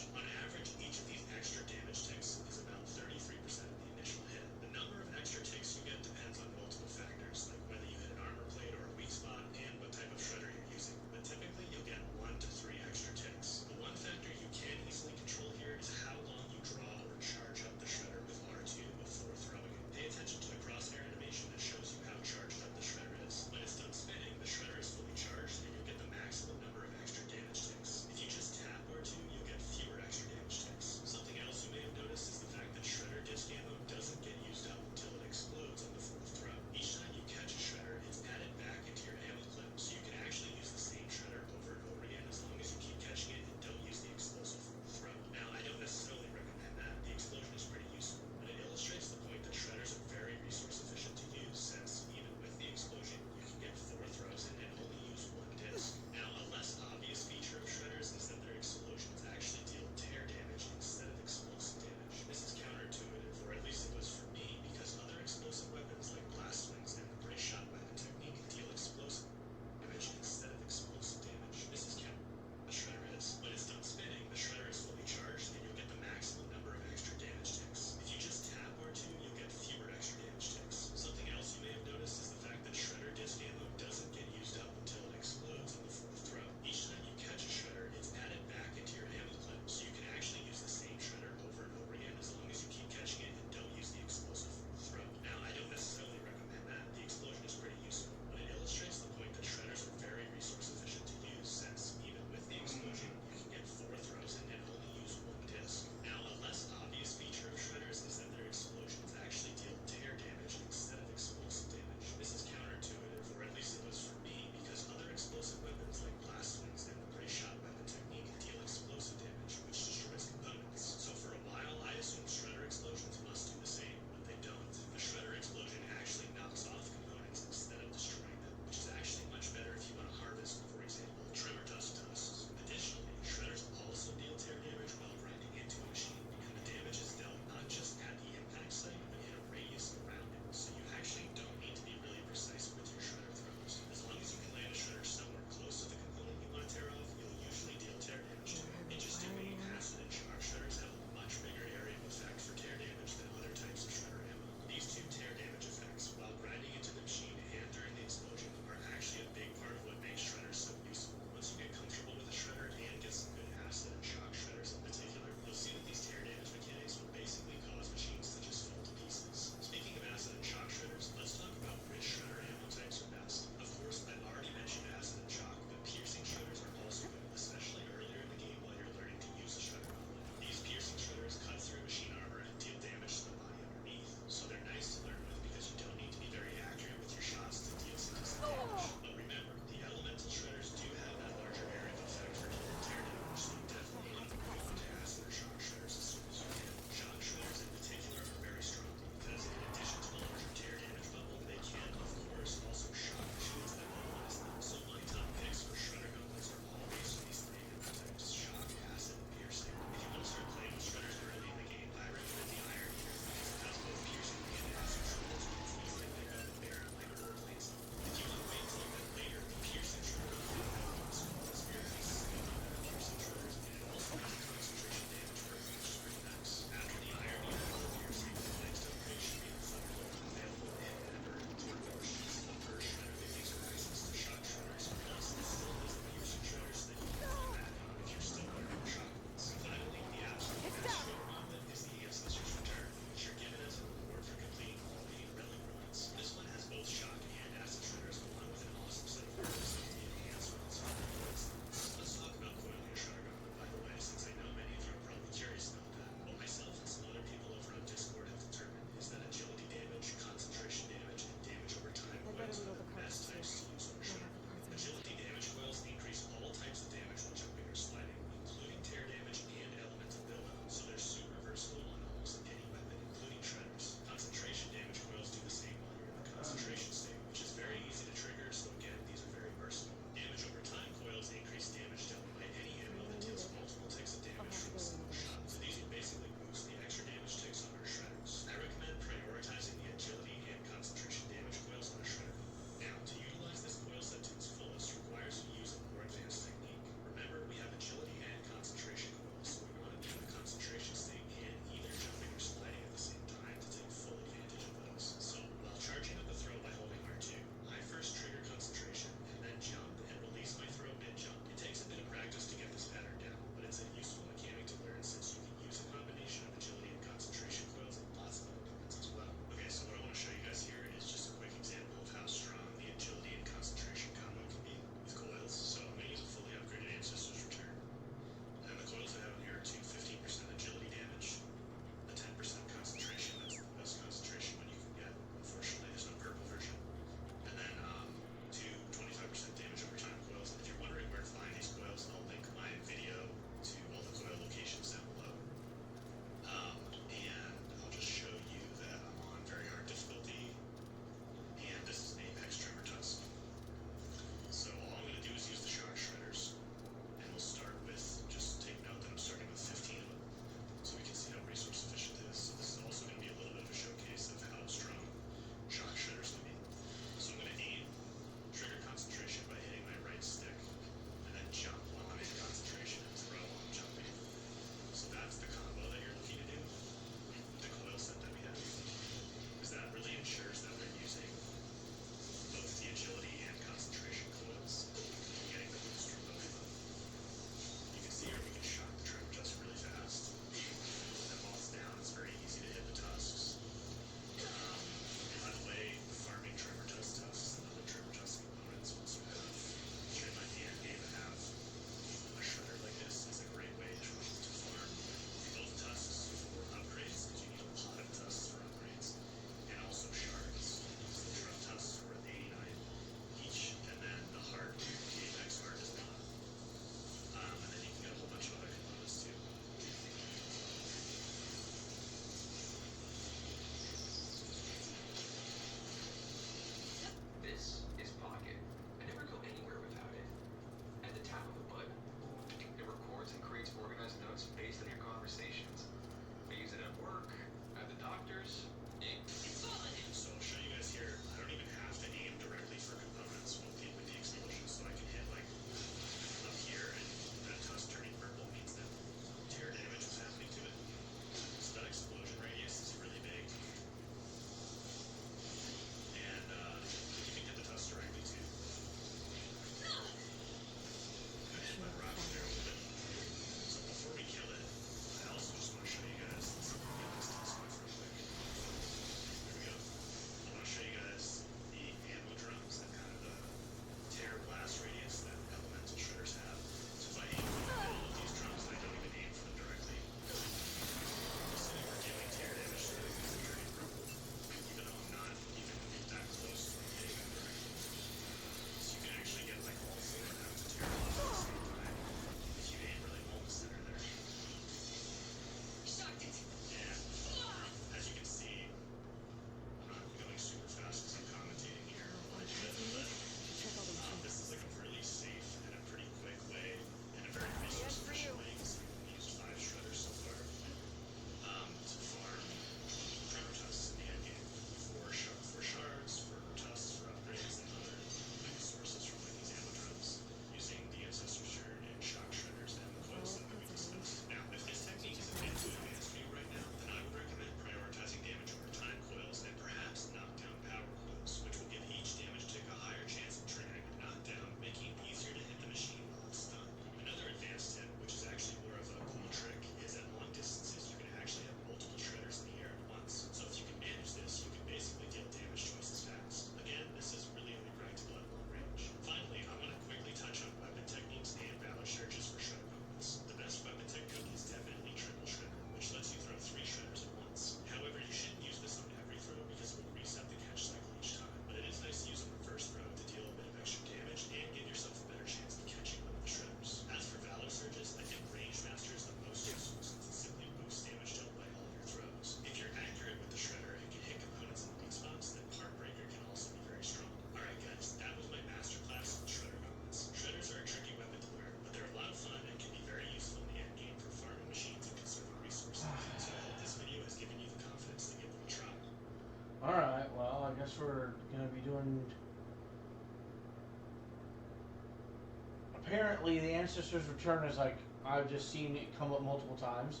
apparently the Ancestors Return is like, I've just seen it come up multiple times,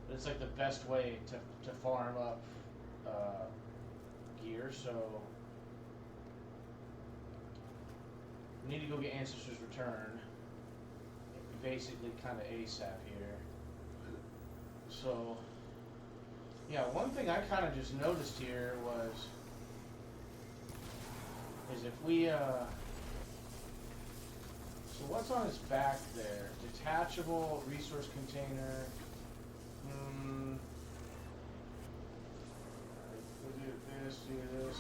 but it's like the best way to farm up gear, so we need to go get Ancestors Return basically kind of ASAP here. So yeah, one thing I kind of just noticed here is if we so what's on his back there? Detachable resource container. We'll do this, do this.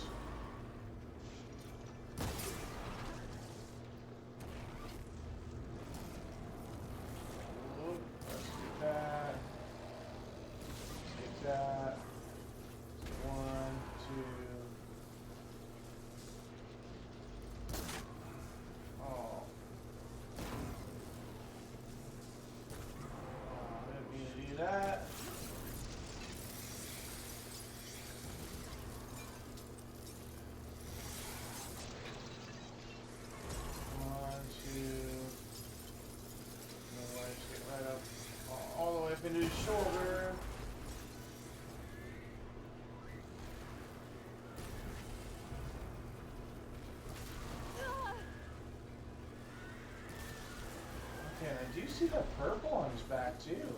Let's get that. Let's get that. 1, 2. Oh. I didn't mean to do that. All the way up into his shoulder. Okay, I do see the purple on his back too.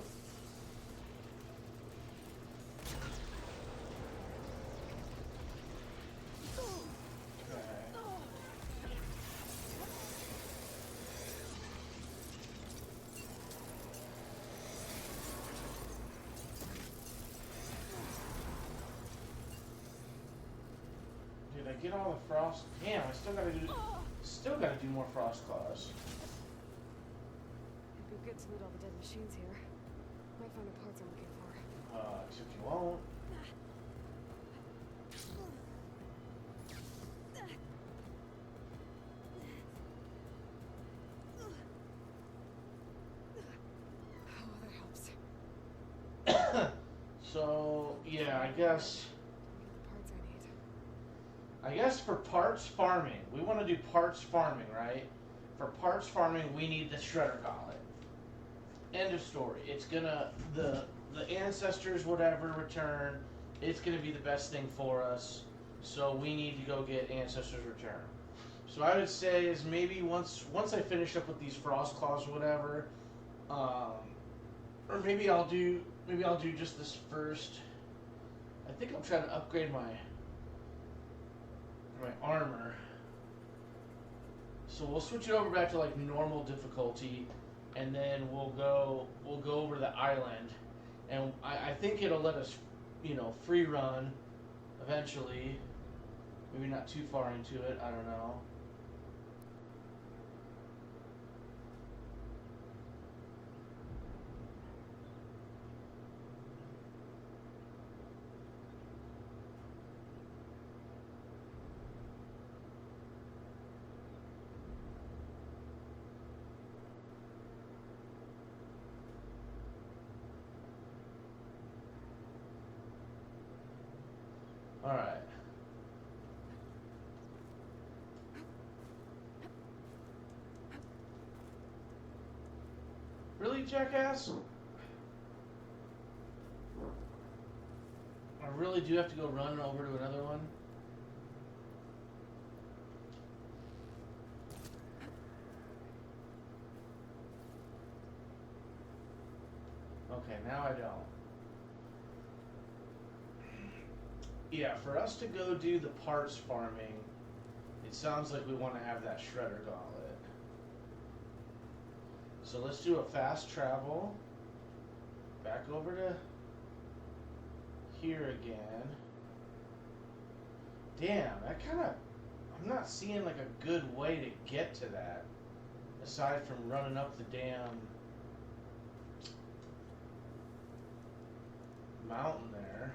Did I get all the frost? Damn, I still gotta do more frost claws. It'd be good to loot all the dead machines here. Might find the parts I'm looking for. Except you won't. Oh, that helps. So yeah, I guess for parts farming, we want to do parts farming, right? For parts farming, we need the shredder gauntlet. End of story. It's gonna the ancestors whatever return. It's gonna be the best thing for us. So we need to go get ancestors return. So I would say is maybe once I finish up with these frost claws or whatever, or maybe I'll do just this first. I think I'm trying to upgrade my armor. So we'll switch it over back to like normal difficulty, and then we'll go over to the island, and I think it'll let us, free run eventually. Maybe not too far into it. I don't know. All right. Really, jackass? I really do have to go run over to another one? Okay, now I don't. Yeah, for us to go do the parts farming, it sounds like we want to have that shredder gauntlet. So let's do a fast travel back over to here again. Damn, that kind of, I'm not seeing like a good way to get to that aside from running up the damn mountain there.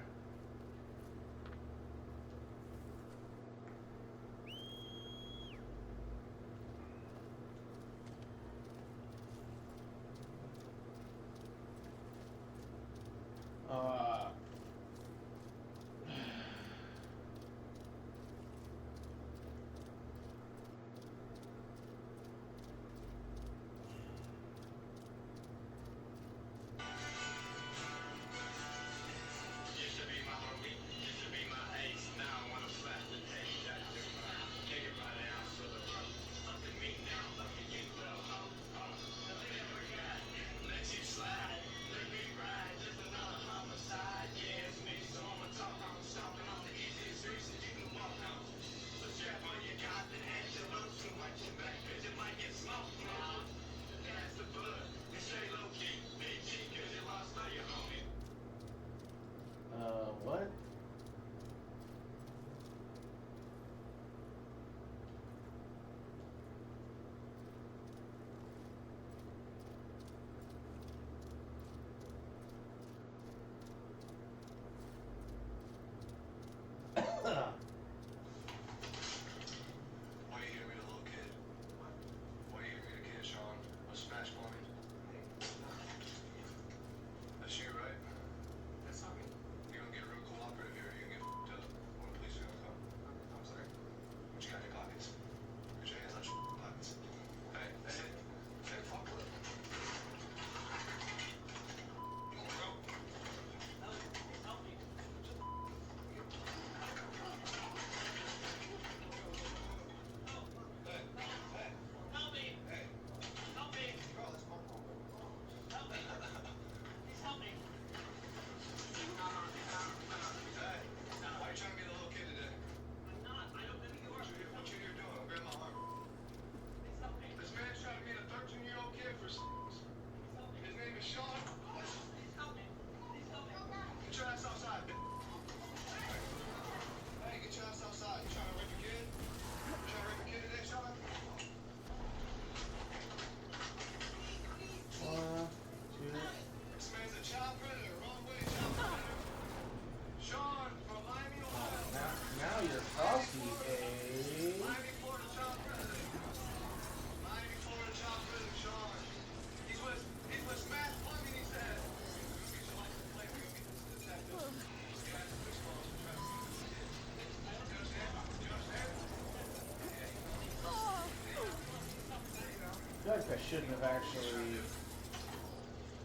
like I shouldn't have actually.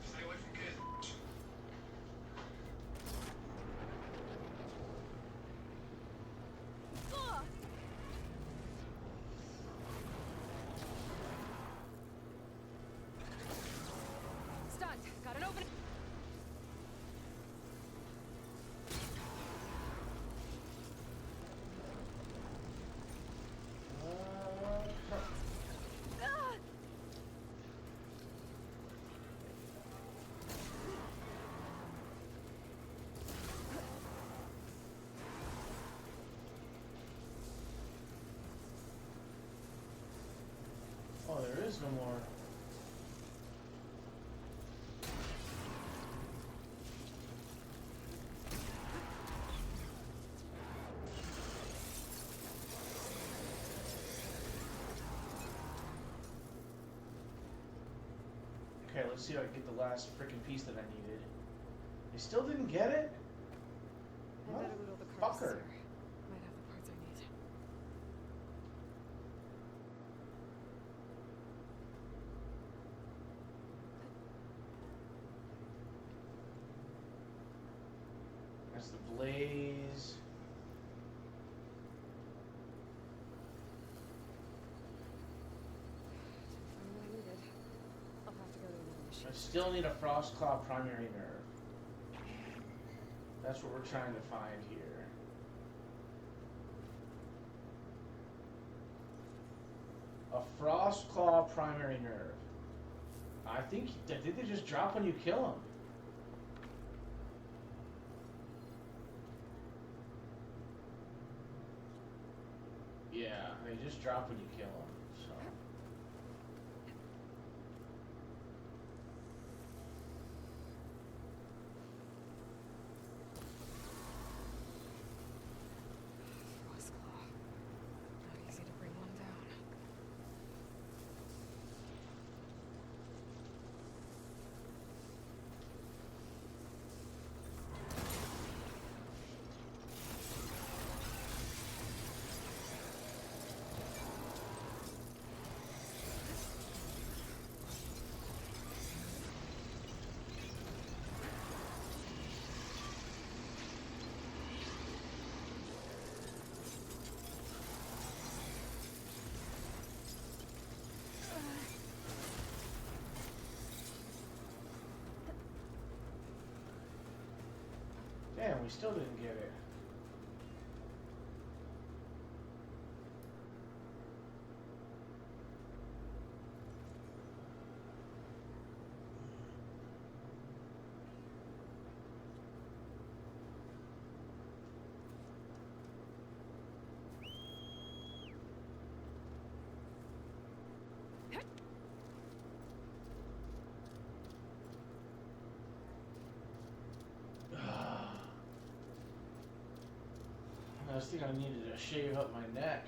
Stay away from kids. Stunned. Got an opening. Oh, there is no more. Okay, let's see if I can get the last freaking piece that I needed. I still didn't get it? I better loot all the carts Fucker. here. Might have the parts I need. That's the blaze. Find what I needed. I'll have to go to another machine. I still need a Frost Claw primary nerve. That's what we're trying to find here. A Frost Claw primary nerve. I think did they just drop when you kill him? Yeah, they just drop when you kill him. So. Frost claw. Not easy to bring one down. Damn, we still didn't get it. I was thinking I needed to shave up my neck.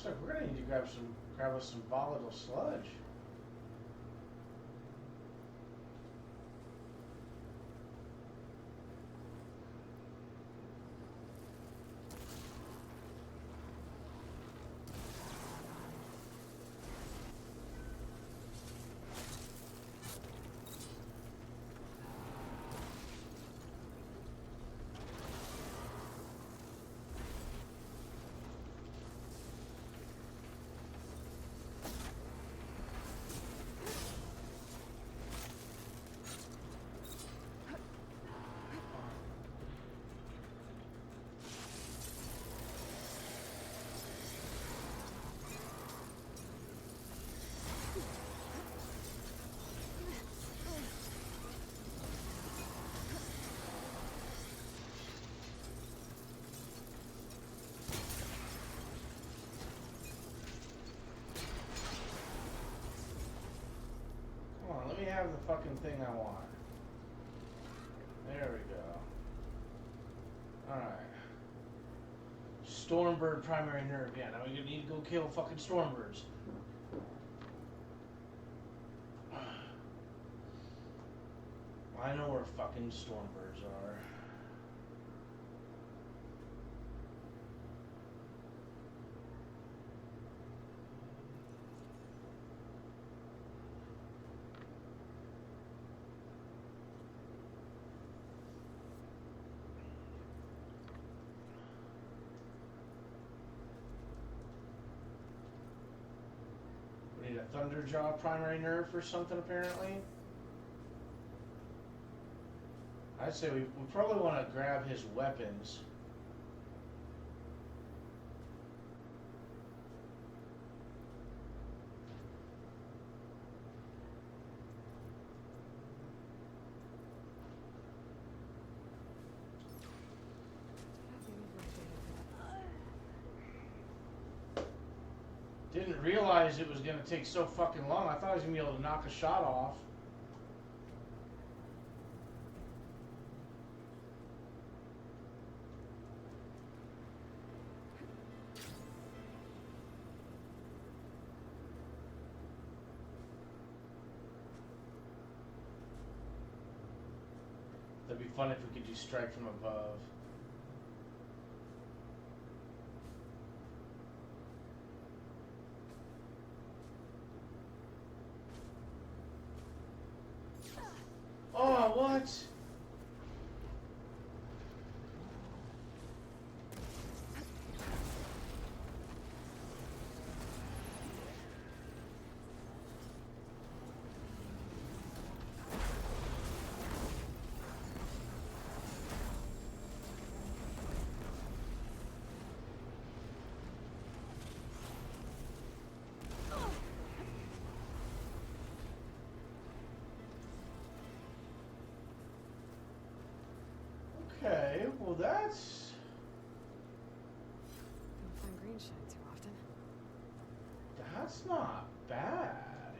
Looks like we're gonna need to grab us some volatile sludge. Let me have the fucking thing I want. There we go. Alright. Stormbird primary nerve. Yeah, now we need to go kill fucking Stormbirds. I know where fucking Stormbirds are. We need a Thunderjaw primary nerve for something apparently. I'd say we probably want to grab his weapons. Didn't realize it was going to take so fucking long. I thought I was going to be able to knock a shot off. That'd be fun if we could do strike from above. Oh, what? Okay, well that's... Don't find green shit too often. That's not bad.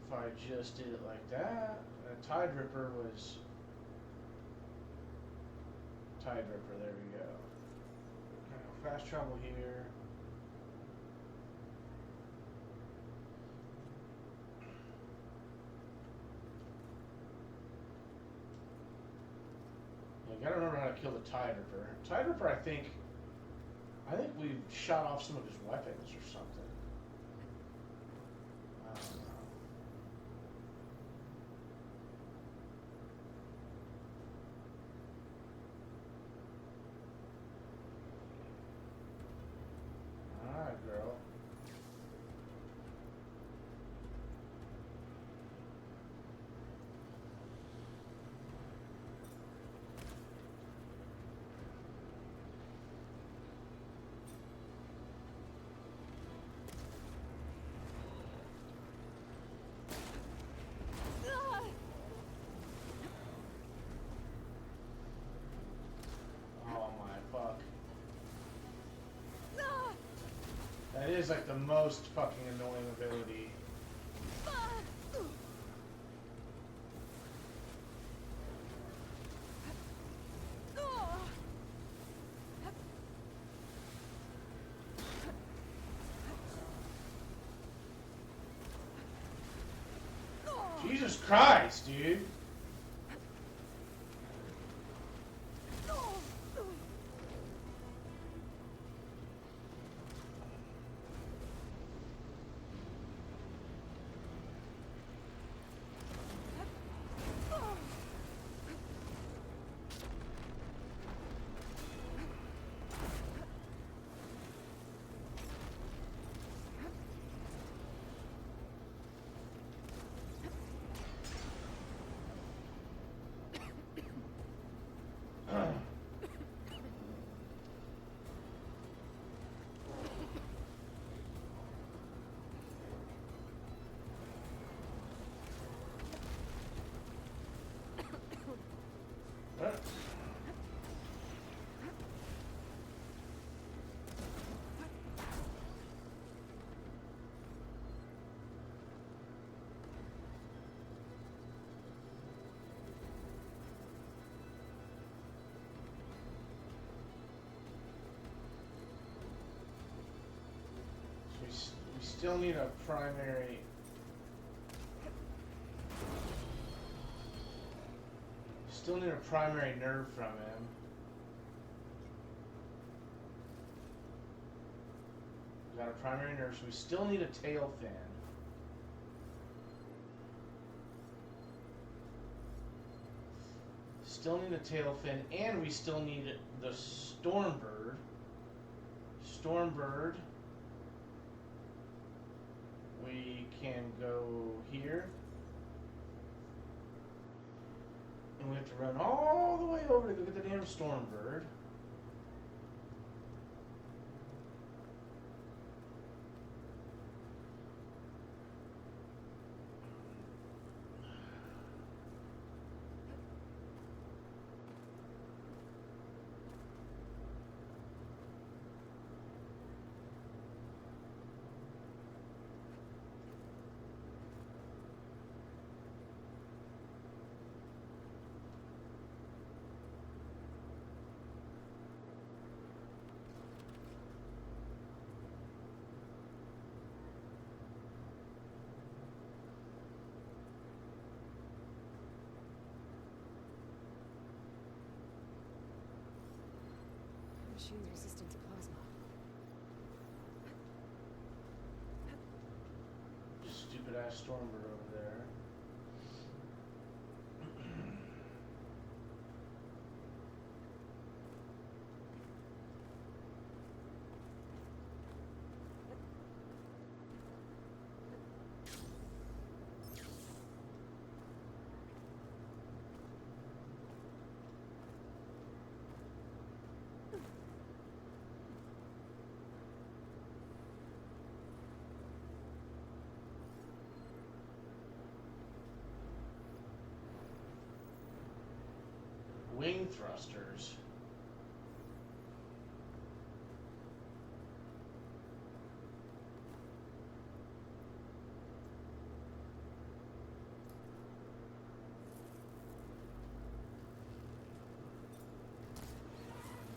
If I just did it like that, a Tide Ripper was... Tide Ripper, there we go. Okay, fast travel here. You gotta remember how to kill the Tide Ripper. Tide Ripper, I think we shot off some of his weapons or something. I don't know. Alright, girl. That is like the most fucking annoying ability. Jesus Christ, dude. We still need a primary. Still need a primary nerve from him. We got a primary nerve, so we still need a tail fin. Still need a tail fin, and we still need the Stormbird. Stormbird. We can go here. And we have to run all the way over to go get the damn Stormbird. Machine's resistant to plasma. Stupid ass Stormbird over there. Wing thrusters.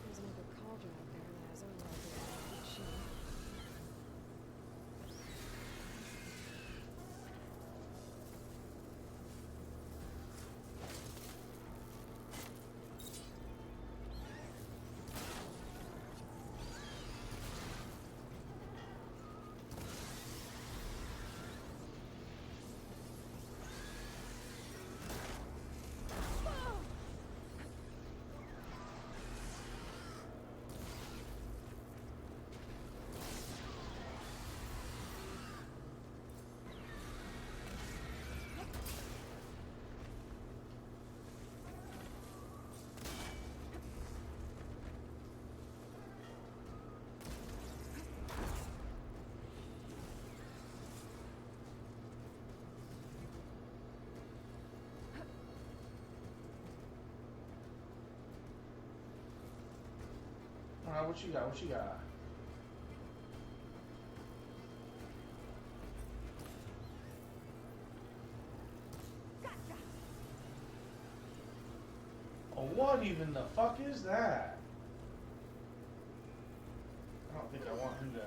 There's another cauldron out there that has overloaded the machine. Alright, what you got? What you got? Oh, what even the fuck is that? I don't think I want him to.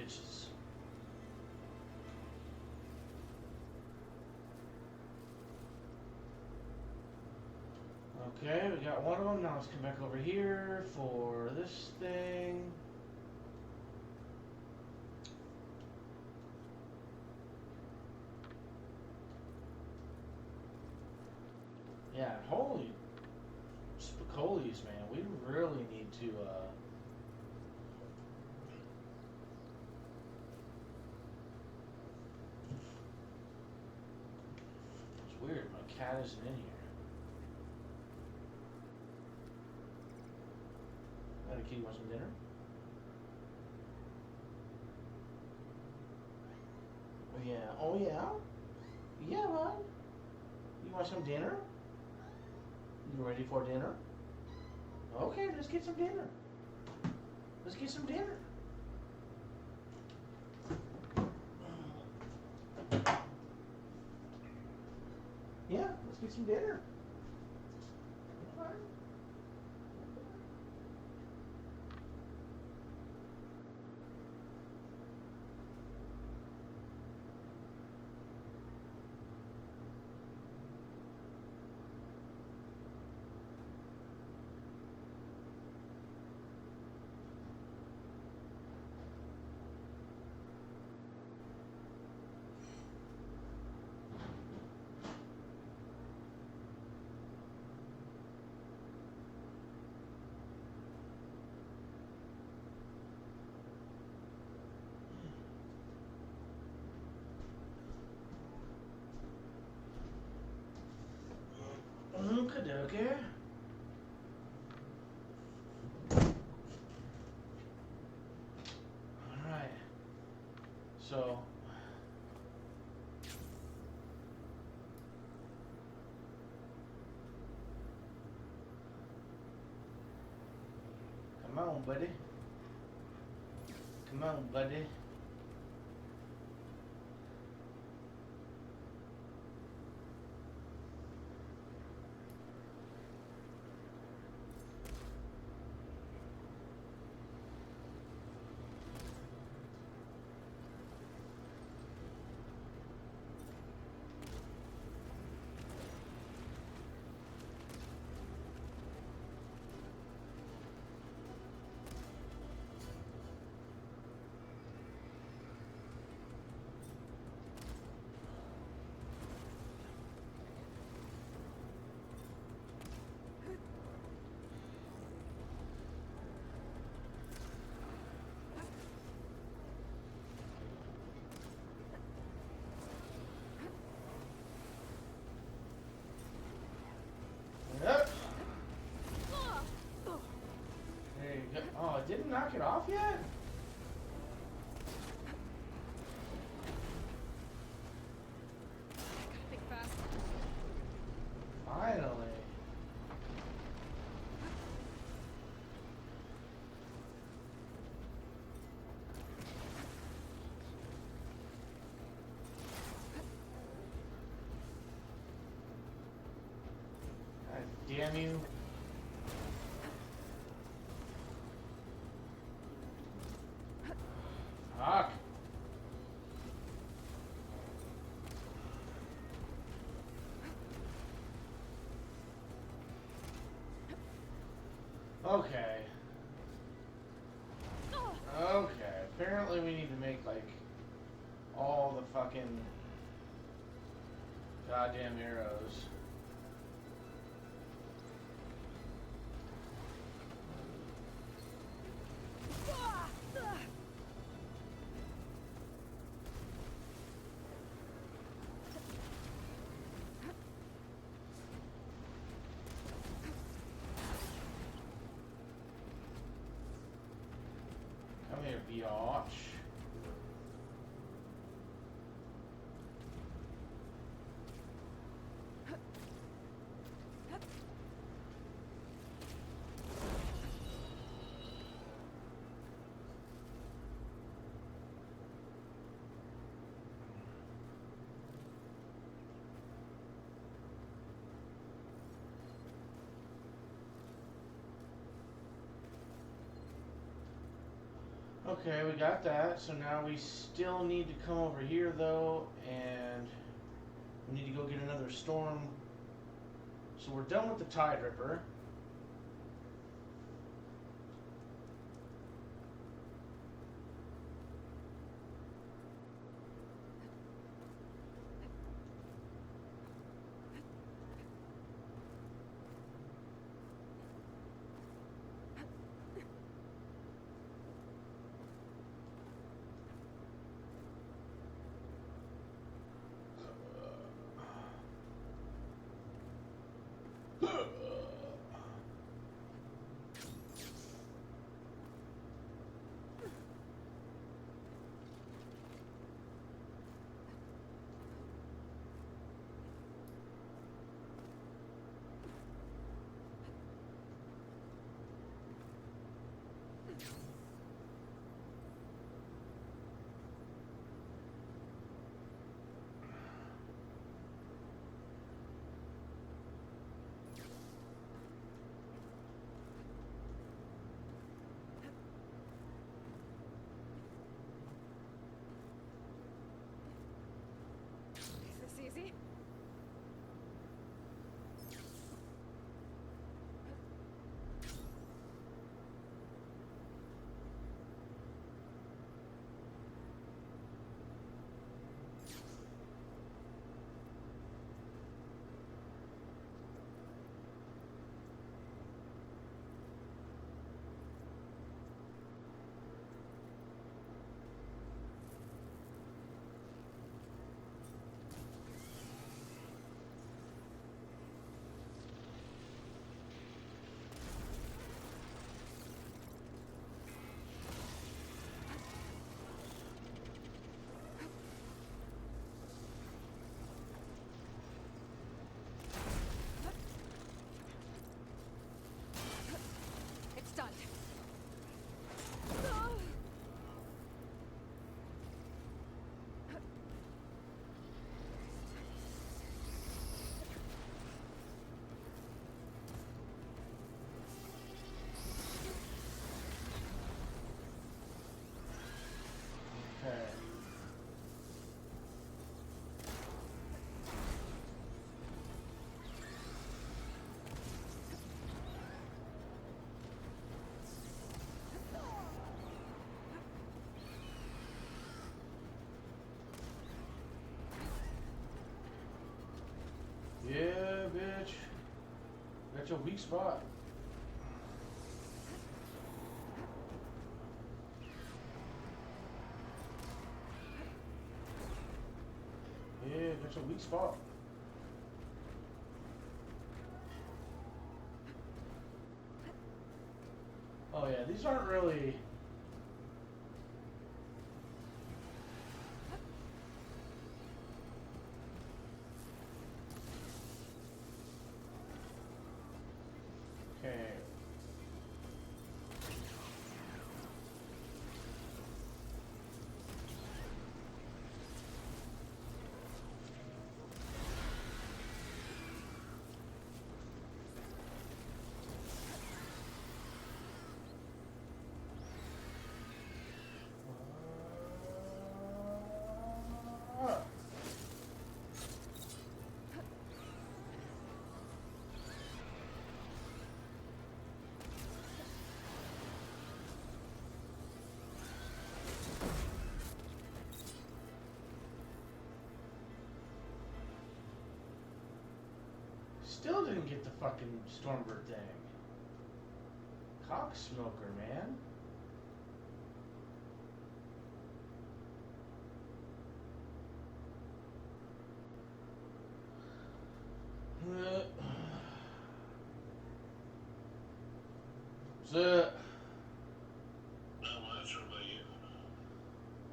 bitches. Okay, we got one of them. Now let's come back over here for this thing. Yeah, holy Spicoli's, man. We really need to, it's weird, my cat isn't in here. Gotta keep want some dinner? Oh yeah, oh yeah? Yeah, bud. You want some dinner? You ready for dinner? Okay, let's get some dinner. Let's get some dinner. Yeah, let's get some dinner. Okay. Okey-dokey. Alright. So come on, buddy. Come on, buddy. Yep. There you go. Oh, it didn't knock it off yet? Think fast. Finally. God damn you. Fuck. Okay. Okay. Apparently we need to make like all the fucking goddamn arrows. Come here, biatch. Okay, we got that. So now we still need to come over here, though, and we need to go get another storm. So we're done with the Tide Ripper. Is this easy? It's done. Okay. Yeah, bitch. That's your weak spot. Yeah, that's your weak spot. Oh yeah, these aren't really... Okay. Still didn't get the fucking Stormbird thing. Cocksmoker, man. What's up? Not much. What about you?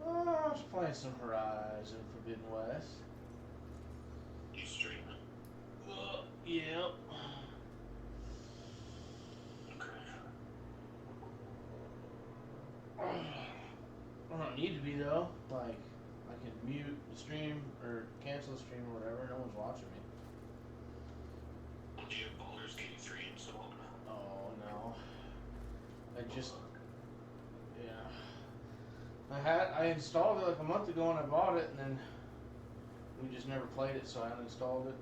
Oh, I was playing some Horizon Forbidden West. You streaming? Yep. I don't need to be though. Like, I can mute the stream or cancel the stream or whatever. No one's watching me. Do you have Baldur's Gate 3 installed? Oh no. I just, yeah. I installed it like a month ago when I bought it, and then we just never played it, so I uninstalled it.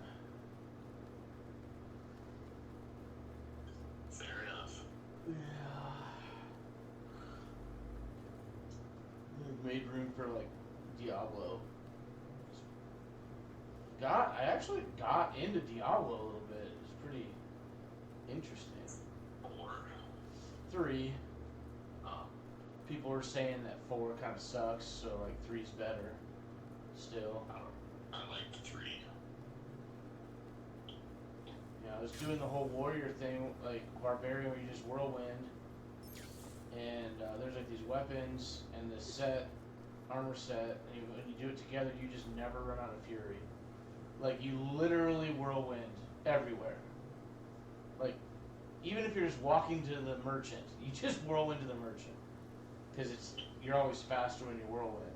Fair enough. Yeah. Made room for like Diablo. I actually got into Diablo a little bit. It's pretty interesting. 3. People were saying that 4 kind of sucks, so like 3's better. Still. I like 3. Yeah, I was doing the whole warrior thing, like barbarian, where you just whirlwind, and there's like these weapons and this set, armor set, and when you do it together, you just never run out of fury. Like you literally whirlwind everywhere. Like even if you're just walking to the merchant, you just whirlwind to the merchant. Because you're always faster when you whirlwind.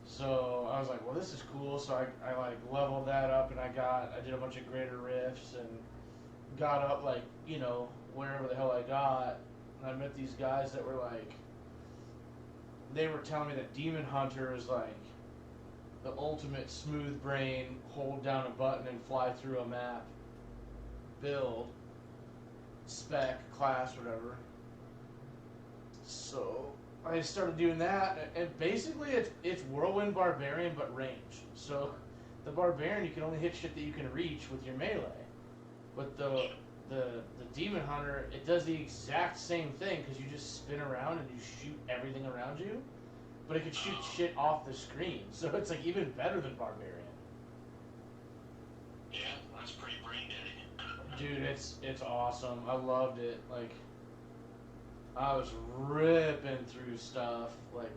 So I was like, well, this is cool. So I like leveled that up, and I did a bunch of greater rifts and got up like, you know, wherever the hell I got. And I met these guys that were like, they were telling me that Demon Hunter is like the ultimate smooth brain, hold down a button and fly through a map build, spec, class, whatever. So I started doing that, and basically it's Whirlwind Barbarian but range. So the Barbarian, you can only hit shit that you can reach with your melee. But the Demon Hunter, it does the exact same thing because you just spin around and you shoot everything around you. But it can shoot shit off the screen, so it's like even better than Barbarian. Yeah, that's pretty brain dead. Dude, it's awesome. I loved it. Like, I was ripping through stuff. Like,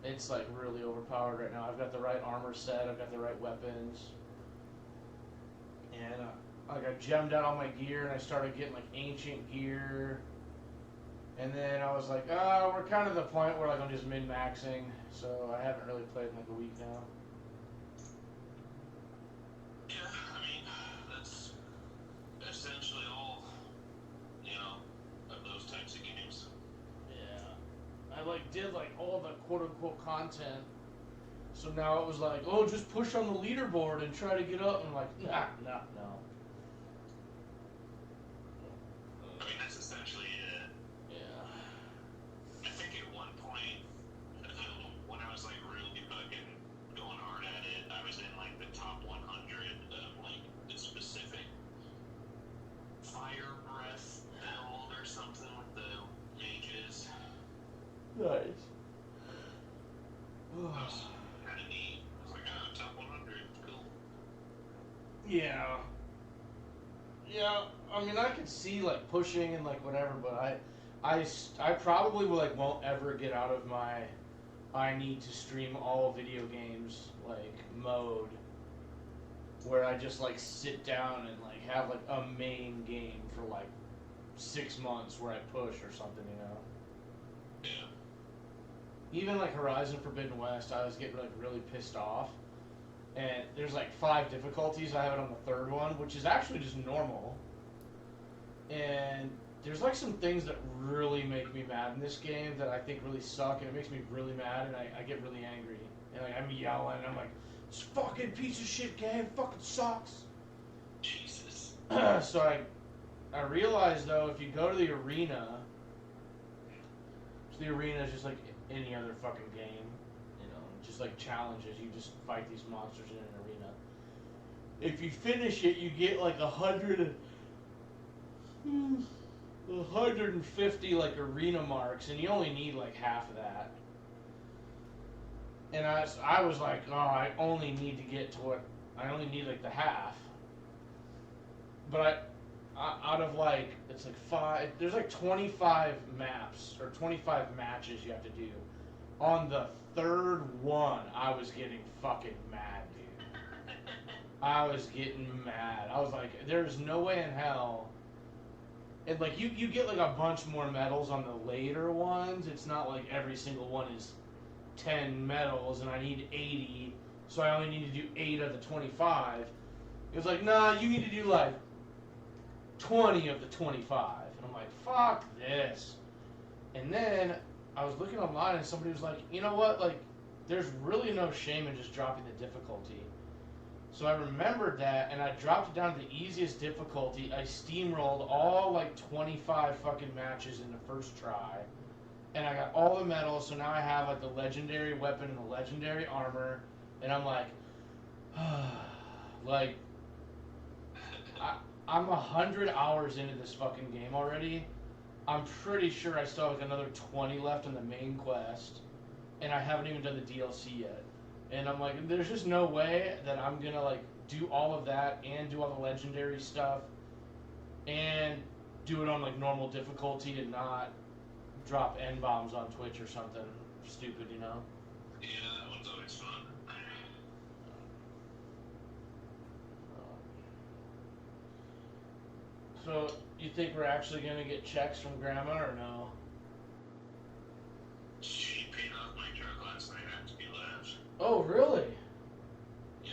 it's like really overpowered right now. I've got the right armor set. I've got the right weapons. And like I gemmed out all my gear, and I started getting like ancient gear. And then I was like, we're kind of the point where like I'm just min-maxing. So I haven't really played in like a week now. Yeah, I mean, that's essentially all, you know, of those types of games. Yeah. I like did like all the quote-unquote content. So now it was like, oh, just push on the leaderboard and try to get up. And I'm like, no. I mean, that's essentially it. Yeah. I think at one point, when I was like really fucking going hard at it, I was in like the top 100 of like the specific fire breath build or something with the mages. Nice. That was kind of neat. I was like, top 100, cool. Yeah. Yeah, I mean, I could see like pushing and like whatever, but I probably will like won't ever get out of my I need to stream all video games like mode where I just like sit down and like have like a main game for like 6 months where I push or something, you know. Yeah. Even like Horizon Forbidden West, I was getting like really pissed off. And there's like 5 difficulties. I have it on the 3rd one, which is actually just normal. And there's like some things that really make me mad in this game that I think really suck, and it makes me really mad, and I get really angry. And like I'm yelling, and I'm like, this fucking piece of shit game fucking sucks. Jesus. So I realized though, if you go to the arena, the arena is just like any other fucking game. Just like challenges, you just fight these monsters in an arena. If you finish it, you get like 150 like arena marks, and you only need like half of that. And I was like, oh, I only need to get to I only need like the half. But out of like, it's like 5, there's like 25 maps, or 25 matches you have to do. On the 3rd one, I was getting fucking mad, dude. I was getting mad. I was like, there's no way in hell. And like, you get like a bunch more medals on the later ones. It's not like every single one is 10 medals, and I need 80, so I only need to do 8 of the 25. It was like, nah, you need to do like 20 of the 25. And I'm like, fuck this. And then I was looking online and somebody was like, you know what, like, there's really no shame in just dropping the difficulty. So I remembered that, and I dropped it down to the easiest difficulty. I steamrolled all, like, 25 fucking matches in the first try. And I got all the medals, so now I have, like, the legendary weapon and the legendary armor. And I'm like, like, I'm 100 hours into this fucking game already. I'm pretty sure I still have, like, another 20 left in the main quest. And I haven't even done the DLC yet. And I'm like, there's just no way that I'm gonna, like, do all of that and do all the legendary stuff and do it on, like, normal difficulty and not drop N-bombs on Twitch or something stupid, you know? Yeah, that one's always fun. So, you think we're actually gonna get checks from Grandma or no? She paid off my truck last night after we left. Oh, really? Yeah,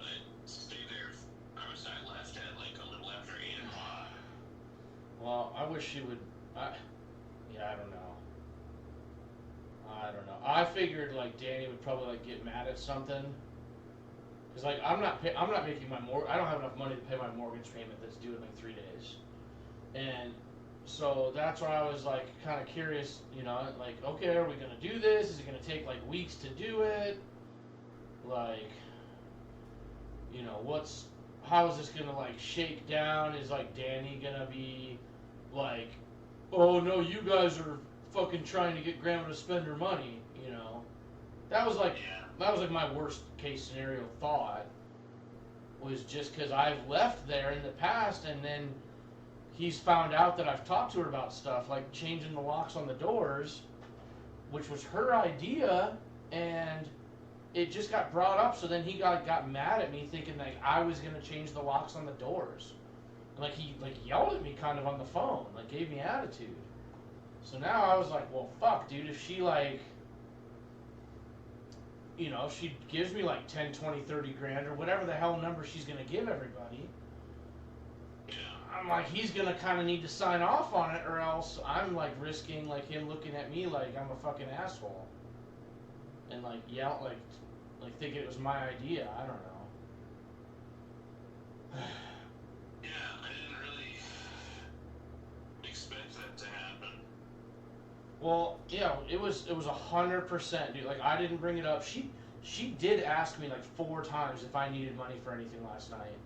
I stayed there. I left at like a little after 8 o'clock. Well, I wish she would. Yeah, I don't know. I figured like Danny would probably like get mad at something. Cause like I'm not making my I don't have enough money to pay my mortgage payment that's due in like 3 days, and so that's why I was like kind of curious, you know, like okay, are we gonna do this? Is it gonna take like weeks to do it? Like, you know, how is this gonna like shake down? Is like Danny gonna be like, oh no, you guys are fucking trying to get Grandma to spend her money, you know? That was like my worst case scenario thought, was just because I've left there in the past and then he's found out that I've talked to her about stuff like changing the locks on the doors, which was her idea, and it just got brought up, so then he got mad at me thinking like I was gonna change the locks on the doors. Like he like yelled at me kind of on the phone, like gave me attitude. So now I was like, well fuck dude, if she like, you know, she gives me like 10, 20, 30 grand or whatever the hell number she's gonna give everybody, I'm like, he's gonna kind of need to sign off on it, or else I'm like risking like him looking at me like I'm a fucking asshole, and like yell like thinking it was my idea. I don't know. Yeah, I didn't really expect that to happen. Well, yeah, it was 100%, dude. Like I didn't bring it up. She did ask me like 4 times if I needed money for anything last night.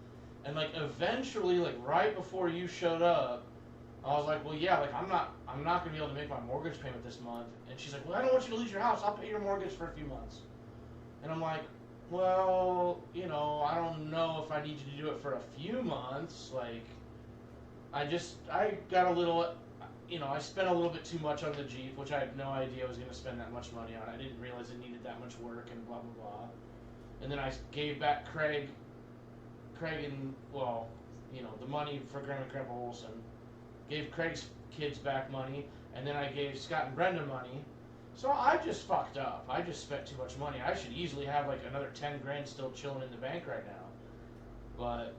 And like eventually, like right before you showed up, I was like, well, yeah, like I'm not gonna be able to make my mortgage payment this month. And she's like, well, I don't want you to lose your house. I'll pay your mortgage for a few months. And I'm like, well, you know, I don't know if I need you to do it for a few months. Like, I got a little, you know, I spent a little bit too much on the Jeep, which I had no idea I was gonna spend that much money on. I didn't realize it needed that much work and blah blah blah. And then I gave back Craig and, well, you know, the money for Grandma and Grandpa Olson. Gave Craig's kids back money, and then I gave Scott and Brenda money. So I just fucked up. I just spent too much money. I should easily have like another 10 grand still chilling in the bank right now. But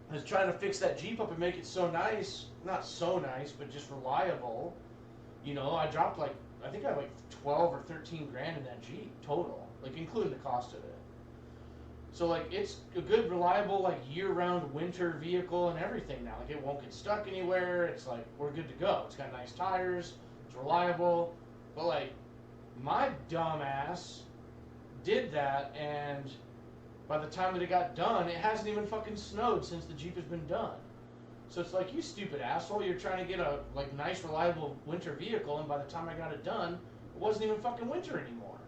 I was trying to fix that Jeep up and make it so nice. Not so nice, but just reliable. You know, I dropped like, I think I have like 12 or 13 grand in that Jeep total, like including the cost of it. So like it's a good, reliable, like year-round winter vehicle and everything now. Like it won't get stuck anywhere. It's like we're good to go. It's got nice tires. It's reliable. But like my dumb ass did that, and by the time that it got done, it hasn't even fucking snowed since the Jeep has been done. So it's like, you stupid asshole, you're trying to get a like nice, reliable winter vehicle, and by the time I got it done, it wasn't even fucking winter anymore.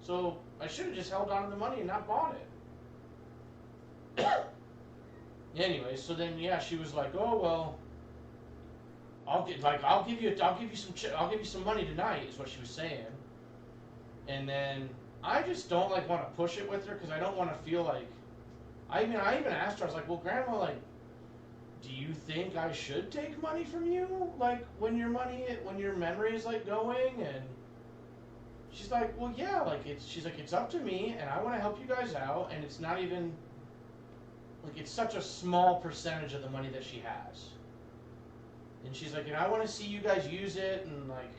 So I should have just held on to the money and not bought it. Anyway, so then yeah, she was like, "Oh well, I'll give you some money tonight," is what she was saying. And then I just don't like want to push it with her because I don't want to feel like. I even asked her. I was like, "Well, Grandma, like, do you think I should take money from you, like when your memory is like going?" And she's like, "Well, yeah, like it's up to me, and I want to help you guys out, and it's not even." Like, it's such a small percentage of the money that she has. And she's like, and I want to see you guys use it, and like,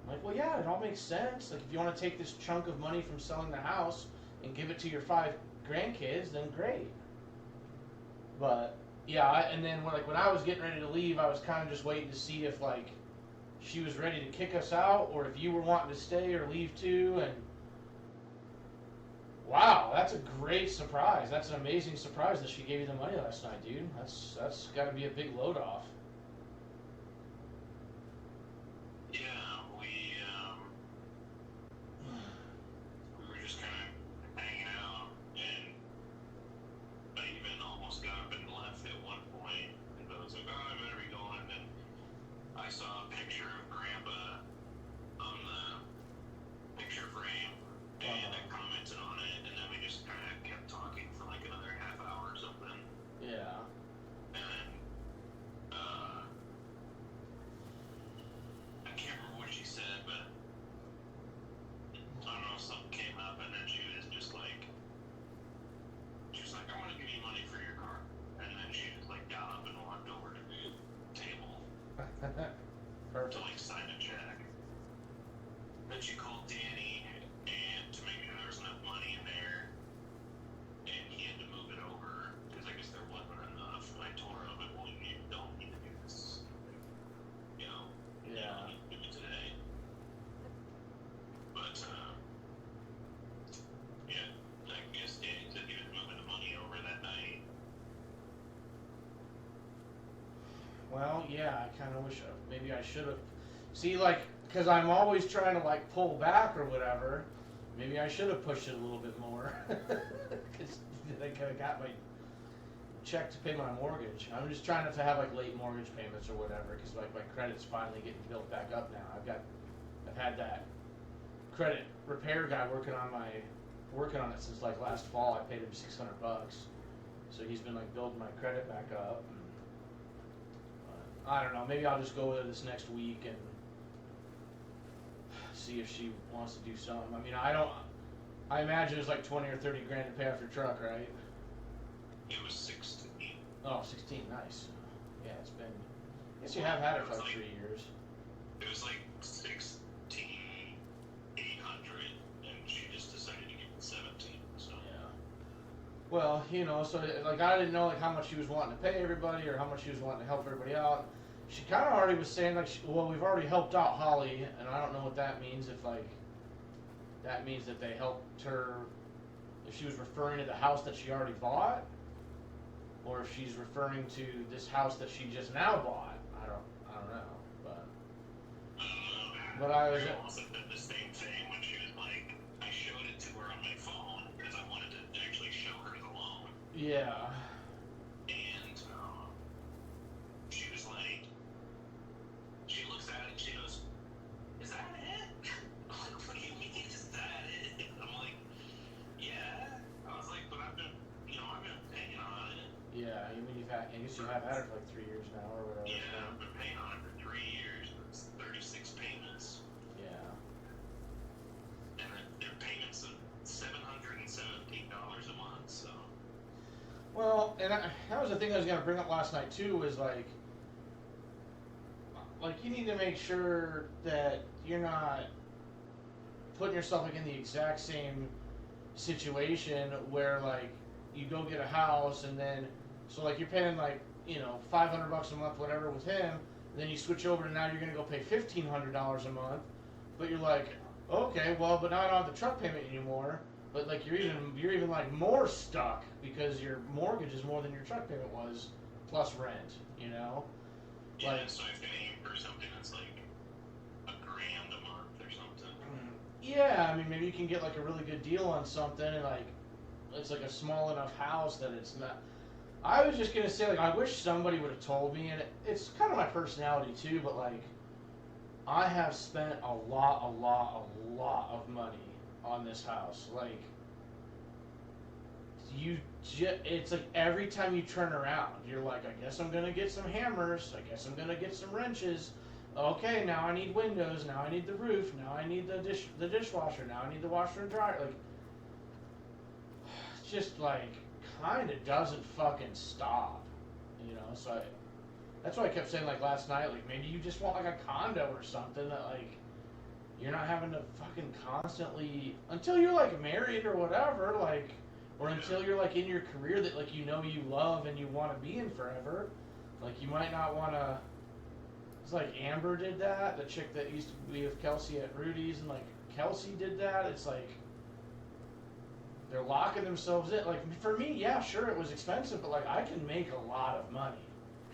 I'm like, well, yeah, it all makes sense. Like, if you want to take this chunk of money from selling the house and give it to your 5 grandkids, then great. But yeah, and then when I was getting ready to leave, I was kind of just waiting to see if like she was ready to kick us out, or if you were wanting to stay or leave too. And wow, that's a great surprise. That's an amazing surprise that she gave you the money last night, dude. That's got to be a big load off. Yeah, we were just kind of hanging out, and I even almost got up and left at one point, and I was like, oh, I better be going, and I saw a picture of Grandpa on the picture frame, and I commented on it, and then we just kind of kept talking for like another half hour or something. Yeah. And I can't remember what she said, but I don't know, something came up, and then she was like, I want to give you money for your car. And then she just like got up and walked over to the table to like sign a check. Then she called Danny and to make sure there was enough money in there, and he had to move it over because I guess there wasn't enough. And I told her, like, well, you don't need to do this. You know, you don't need to do it today. But yeah, I guess Danny said he was moving the money over that night. Well, yeah, I kind of wish maybe I should have. See, like, because I'm always trying to, like, pull back or whatever, maybe I should have pushed it a little bit more. Because I kind of got my check to pay my mortgage. I'm just trying not to have, like, late mortgage payments or whatever, because, like, my credit's finally getting built back up now. I've had that credit repair guy working on it since, like, last fall. I paid him $600. So he's been, like, building my credit back up. I don't know, maybe I'll just go with her this next week and see if she wants to do something. I mean, I imagine it's like 20 or 30 grand to pay off your truck, right? It was 16. Oh, 16, nice. Yeah, it's been, I guess you have had it for like 3 years. It was like 16,800, and she just decided to give it 17, so. Yeah. Well, you know, so like I didn't know like how much she was wanting to pay everybody or how much she was wanting to help everybody out. She kind of already was saying like, well, we've already helped out Holly, and I don't know what that means. If like that means that they helped her, if she was referring to the house that she already bought, or if she's referring to this house that she just now bought. I don't know, but I was. She also did the same thing when she was like, I showed it to her on my phone because I wanted to actually show her the loan. Yeah. And she was like, she looks at it and she goes, is that it? I'm like, what do you mean, is that it? I'm like, yeah. I was like, but I've been paying on it. Yeah, I mean, I guess you have had it for like 3 years now or whatever. Yeah, I've been paying on it for 3 years. It's 36 payments. Yeah. And they're payments of $717 a month, so. Well, and that was the thing I was going to bring up last night too, was like you need to make sure that you're not putting yourself like in the exact same situation where like you go get a house and then, so like you're paying like, you know, $500 a month, whatever with him, and then you switch over and now you're going to go pay $1,500 a month, but you're like, okay, well, but now I don't have the truck payment anymore. But like you're even like more stuck because your mortgage is more than your truck payment was, plus rent. You know. Yeah, like, so if paying for something that's like $1,000 a month or something. Yeah, I mean maybe you can get like a really good deal on something, and like it's like a small enough house that it's not. I was just gonna say like I wish somebody would have told me, and it's kind of my personality too. But like I have spent a lot of money on this house. Like it's like every time you turn around, you're like, I guess I'm gonna get some hammers. I guess I'm gonna get some wrenches. Okay, now I need windows. Now I need the roof. Now I need the dishwasher. Now I need the washer and dryer. Like, it's just like kind of doesn't fucking stop, you know. So that's why I kept saying like last night, like maybe you just want like a condo or something that like you're not having to fucking constantly, until you're like married or whatever, like, or until you're like in your career that like you know you love and you want to be in forever, like you might not want to. It's like Amber did that, the chick that used to be with Kelsey at Rudy's, and like Kelsey did that. It's like they're locking themselves in. Like for me, yeah, sure, it was expensive, but like I can make a lot of money,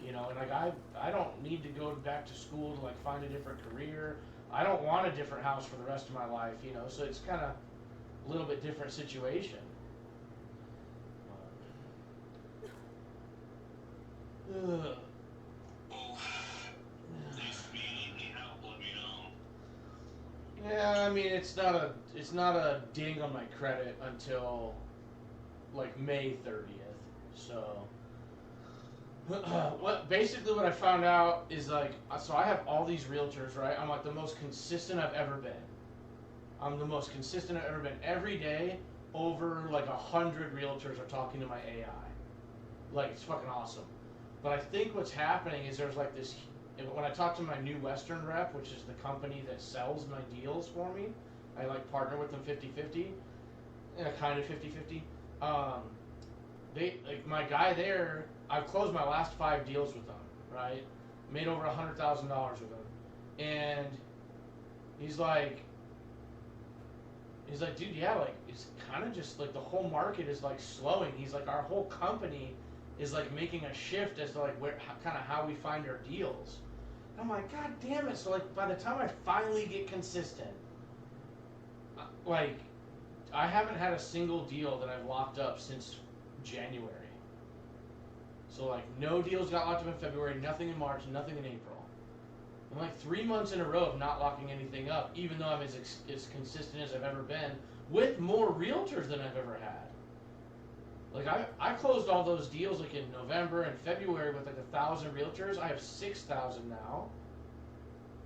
you know, and like I don't need to go back to school to like find a different career. I don't want a different house for the rest of my life, you know, so it's kind of a little bit different situation. Ugh. Yeah, I mean it's not a ding on my credit until like May 30th. So what I found out is like, so I have all these realtors, right? I'm like the most consistent I've ever been. I'm the most consistent I've ever been. Every day, over like 100 realtors are talking to my AI. Like it's fucking awesome. But I think what's happening is there's like this. When I talk to my new Western rep, which is the company that sells my deals for me, I like partner with them 50-50, kind of 50-50. They like my guy there. I've closed my last 5 deals with them, right? Made over $100,000 with them, and he's like, dude, yeah, like it's kind of just like the whole market is like slowing. He's like, our whole company is like making a shift as to like where, kind of how we find our deals. I'm like, God damn it. So like by the time I finally get consistent, like I haven't had a single deal that I've locked up since January. So like no deals got locked up in February, nothing in March, nothing in April. I'm like 3 months in a row of not locking anything up, even though I'm as consistent as I've ever been, with more realtors than I've ever had. Like I closed all those deals like in November and February with like 1,000 realtors. I have 6,000 now.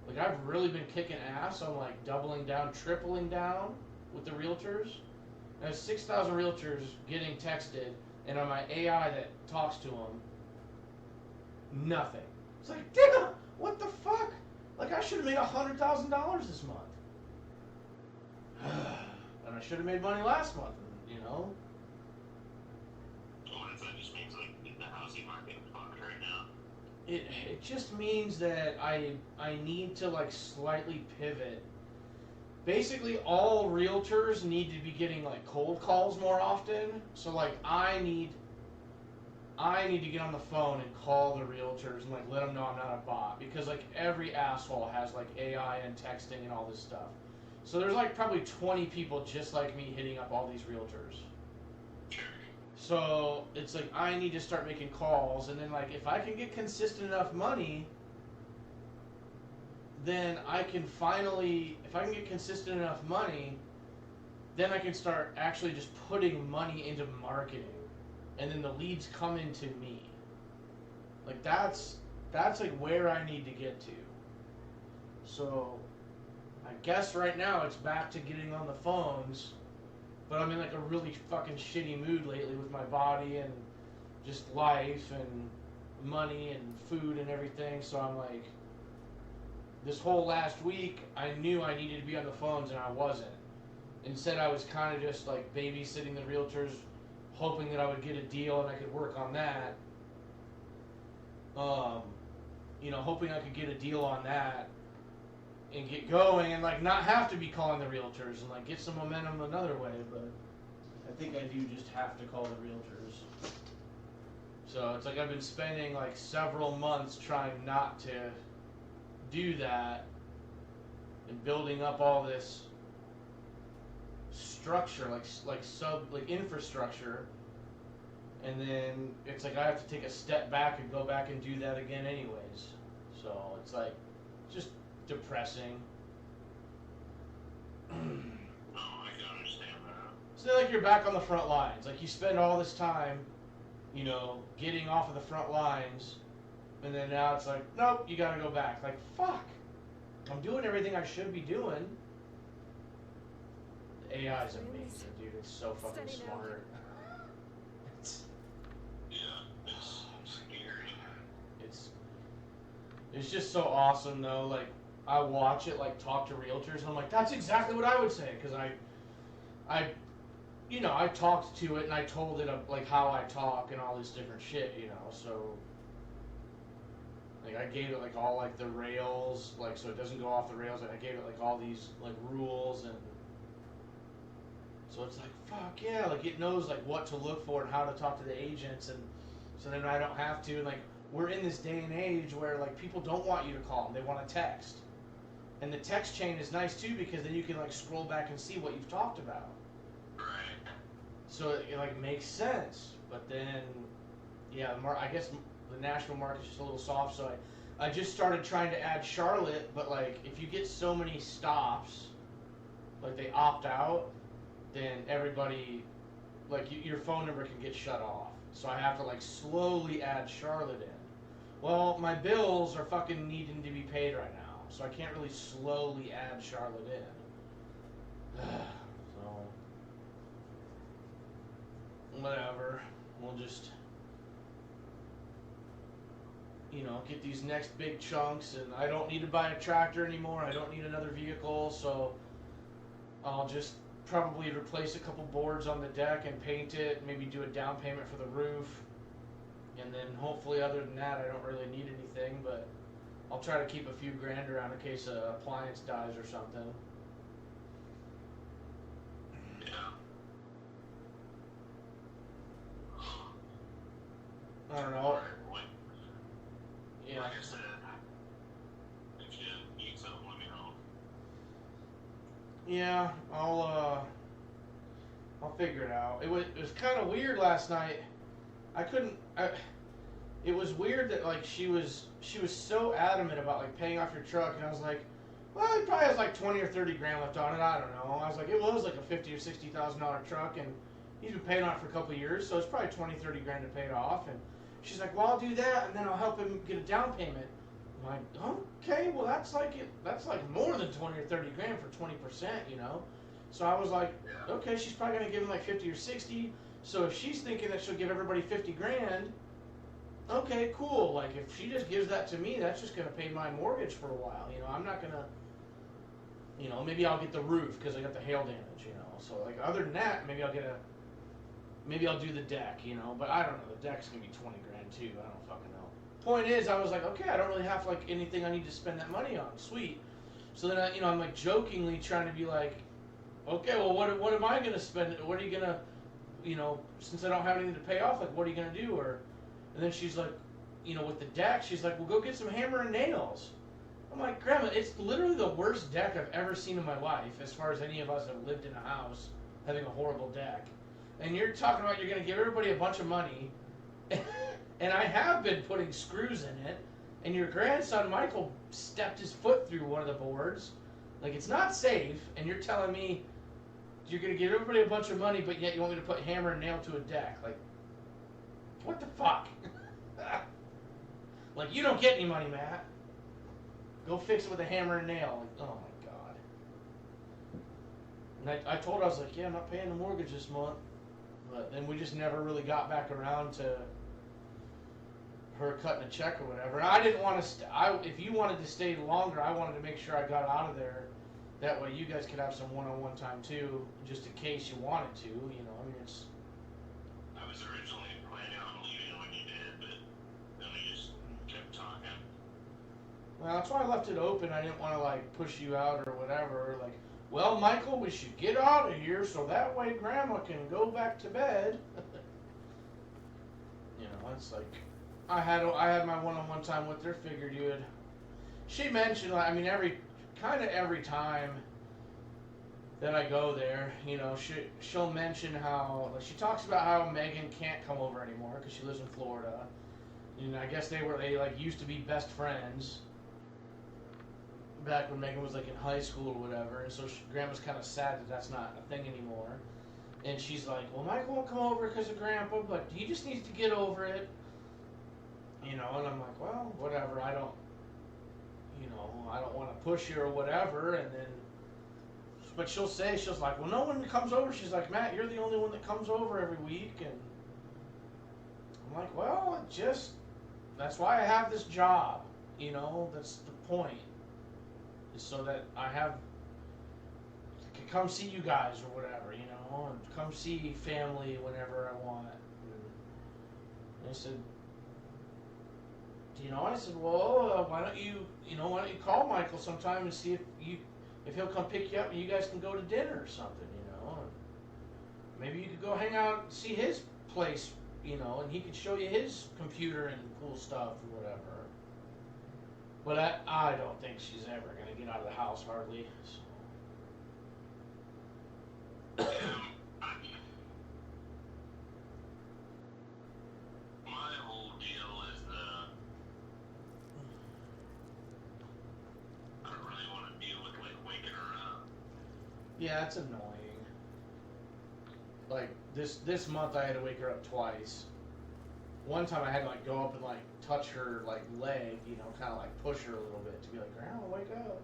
Like I've really been kicking ass on like doubling down, tripling down with the realtors. I have 6,000 realtors getting texted, and on my AI that talks to them, nothing. It's like, damn, what the fuck? Like I should have made $100,000 this month, and I should have made money last month, you know. That just means like the housing market is fucked right now. It just means that I need to like slightly pivot. Basically, all realtors need to be getting like cold calls more often. So like I need to get on the phone and call the realtors and like let them know I'm not a bot, because like every asshole has like AI and texting and all this stuff. So there's like probably 20 people just like me hitting up all these realtors. So it's like I need to start making calls, and then like if I can get consistent enough money, then I can finally, if I can get consistent enough money, then I can start actually just putting money into marketing, and then the leads come into me. Like that's like where I need to get to. So I guess right now it's back to getting on the phones. But I'm in like a really fucking shitty mood lately with my body and just life and money and food and everything. So I'm like, this whole last week, I knew I needed to be on the phones and I wasn't. Instead, I was kind of just like babysitting the realtors, hoping that I would get a deal and I could work on that. You know, hoping I could get a deal on that and get going and like not have to be calling the realtors and like get some momentum another way, but I think I do just have to call the realtors. So it's like I've been spending like several months trying not to do that and building up all this structure, like infrastructure, and then it's like I have to take a step back and go back and do that again anyways. So it's like just depressing. Oh, I can understand that. So like you're back on the front lines. Like you spend all this time, you know, getting off of the front lines, and then now it's like, nope, you gotta go back. Like, fuck. I'm doing everything I should be doing. The AI is amazing, dude. It's so fucking smart. It's scary. It's just so awesome though. Like I watch it, like, talk to realtors, and I'm like, that's exactly what I would say, because I, you know, I talked to it, and I told it, like, how I talk and all this different shit, you know, so, like, I gave it, like, all, like, the rails, like, so it doesn't go off the rails, and I gave it, like, all these, like, rules, and so it's like, fuck yeah, like, it knows, like, what to look for and how to talk to the agents, and so then I don't have to, and, like, we're in this day and age where, like, people don't want you to call them, they want to text. And the text chain is nice too because then you can like scroll back and see what you've talked about. Right. So it like makes sense. But then, yeah, I guess the national market's just a little soft. So I just started trying to add Charlotte, but like if you get so many stops, like they opt out, then everybody, like your phone number can get shut off. So I have to like slowly add Charlotte in. Well, my bills are fucking needing to be paid right now. So I can't really slowly add Charlotte in. So, whatever. We'll just, you know, get these next big chunks. And I don't need to buy a tractor anymore. I don't need another vehicle. So, I'll just probably replace a couple boards on the deck and paint it. Maybe do a down payment for the roof. And then hopefully other than that, I don't really need anything. But I'll try to keep a few grand around in case an appliance dies or something. Yeah. I don't know. Alright, Yeah. like I said, if you need something, let me know. Yeah, I'll figure it out. It was kind of weird last night. It was weird that like she was so adamant about like paying off your truck, and I was like, well, it probably has like 20 or 30 grand left on it. I don't know. I was like, it was like a $50,000 or $60,000 truck, and he's been paying on it for a couple of years, so it's probably 20, 30 grand to pay it off. And she's like, well, I'll do that, and then I'll help him get a down payment. I'm like, okay, well that's like more than 20 or 30 grand for 20%, you know. So I was like, okay, she's probably gonna give him like 50 or 60. So if she's thinking that she'll give everybody 50 grand. Okay, cool. Like, if she just gives that to me, that's just going to pay my mortgage for a while. You know, I'm not going to, you know, maybe I'll get the roof because I got the hail damage, you know. So, like, other than that, maybe I'll do the deck, you know. But I don't know. The deck's going to be 20 grand, too. I don't fucking know. Point is, I was like, okay, I don't really have, like, anything I need to spend that money on. Sweet. So then, you know, I'm, like, jokingly trying to be like, okay, well, what am I going to spend? What are you going to, you know, since I don't have anything to pay off, like, what are you going to do? And then she's like, you know, with the deck, she's like, well, go get some hammer and nails. I'm like, Grandma, it's literally the worst deck I've ever seen in my life, as far as any of us have lived in a house having a horrible deck. And you're talking about you're going to give everybody a bunch of money, and I have been putting screws in it, and your grandson, Michael, stepped his foot through one of the boards. Like, it's not safe, and you're telling me you're going to give everybody a bunch of money, but yet you want me to put hammer and nail to a deck. Like, what the fuck? Like, you don't get any money, Matt. Go fix it with a hammer and nail. Like, oh my god. And I told her, I was like, yeah, I'm not paying the mortgage this month. But then we just never really got back around to her cutting a check or whatever. And I didn't want to, if you wanted to stay longer, I wanted to make sure I got out of there. That way you guys could have some one-on-one time too, just in case you wanted to, you know, I mean, it's... I was originally planning on leaving when you did, but then we just kept talking. Well, that's why I left it open. I didn't want to, like, push you out or whatever. Like, well, Michael, we should get out of here so that way Grandma can go back to bed. You know, it's like, I had my one-on-one time with her. Figured you would. She mentioned, like, I mean, every time that I go there, you know, she'll mention how, like, she talks about how Megan can't come over anymore because she lives in Florida. And I guess they like used to be best friends back when Megan was like in high school or whatever, and so Grandma's kind of sad that that's not a thing anymore. And she's like, well, Michael won't come over because of Grandpa, but he just needs to get over it. You know, and I'm like, well, whatever, I don't want to push you or whatever, and then, but she's like, well, no one comes over. She's like, Matt, you're the only one that comes over every week, and I'm like, well, that's why I have this job, you know, that's the point. is so that I can come see you guys or whatever, you know, and come see family whenever I want. And I said, you know, I said, well, why don't you call Michael sometime and see if he'll come pick you up and you guys can go to dinner or something, you know. And maybe you could go hang out and see his place, you know, and he could show you his computer and cool stuff or whatever. But I don't think she's ever going to get out of the house hardly. So. My whole deal is I don't really want to deal with like waking her up. Yeah, it's annoying. Like this month I had to wake her up twice. One time I had to like go up and like touch her like leg, you know, kind of like push her a little bit to be like, Grandma, wake up.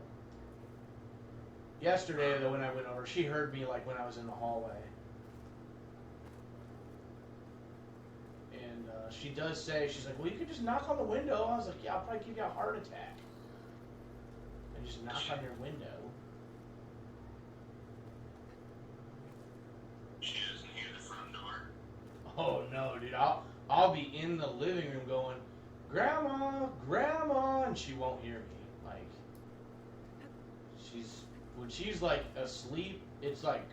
Yesterday though, when I went over, she heard me like when I was in the hallway. And she does say, she's like, well, you could just knock on the window. I was like, yeah, I'll probably give you a heart attack. And just knock on your window. She doesn't hear the front door. Oh no, dude, I'll be in the living room going, Grandma, Grandma, and she won't hear me. Like, when she's like asleep, it's like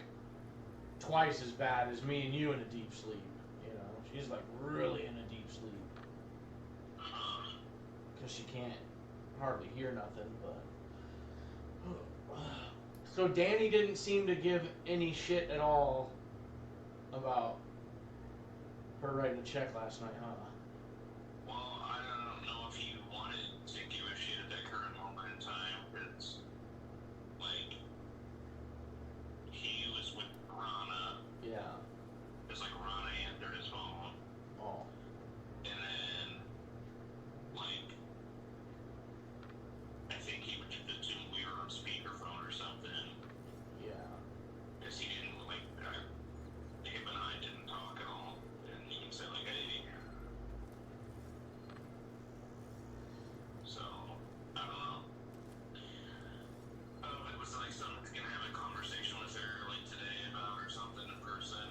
twice as bad as me and you in a deep sleep. You know, she's like really in a deep sleep because she can't hardly hear nothing. But so Danny didn't seem to give any shit at all about her writing a check last night, huh? Well, I don't know if he wanted to give a shit at that current moment in time, because, like, he was with Rana. Yeah. It's like Rana answered his phone. Oh. And then, like, I think he would just assume we were on speakerphone or something. Yeah. Because he didn't, like, him and I didn't talk at all. And he said, like, hey. So, I don't know. It was like someone's gonna have a conversation with her, like, today about or something in person.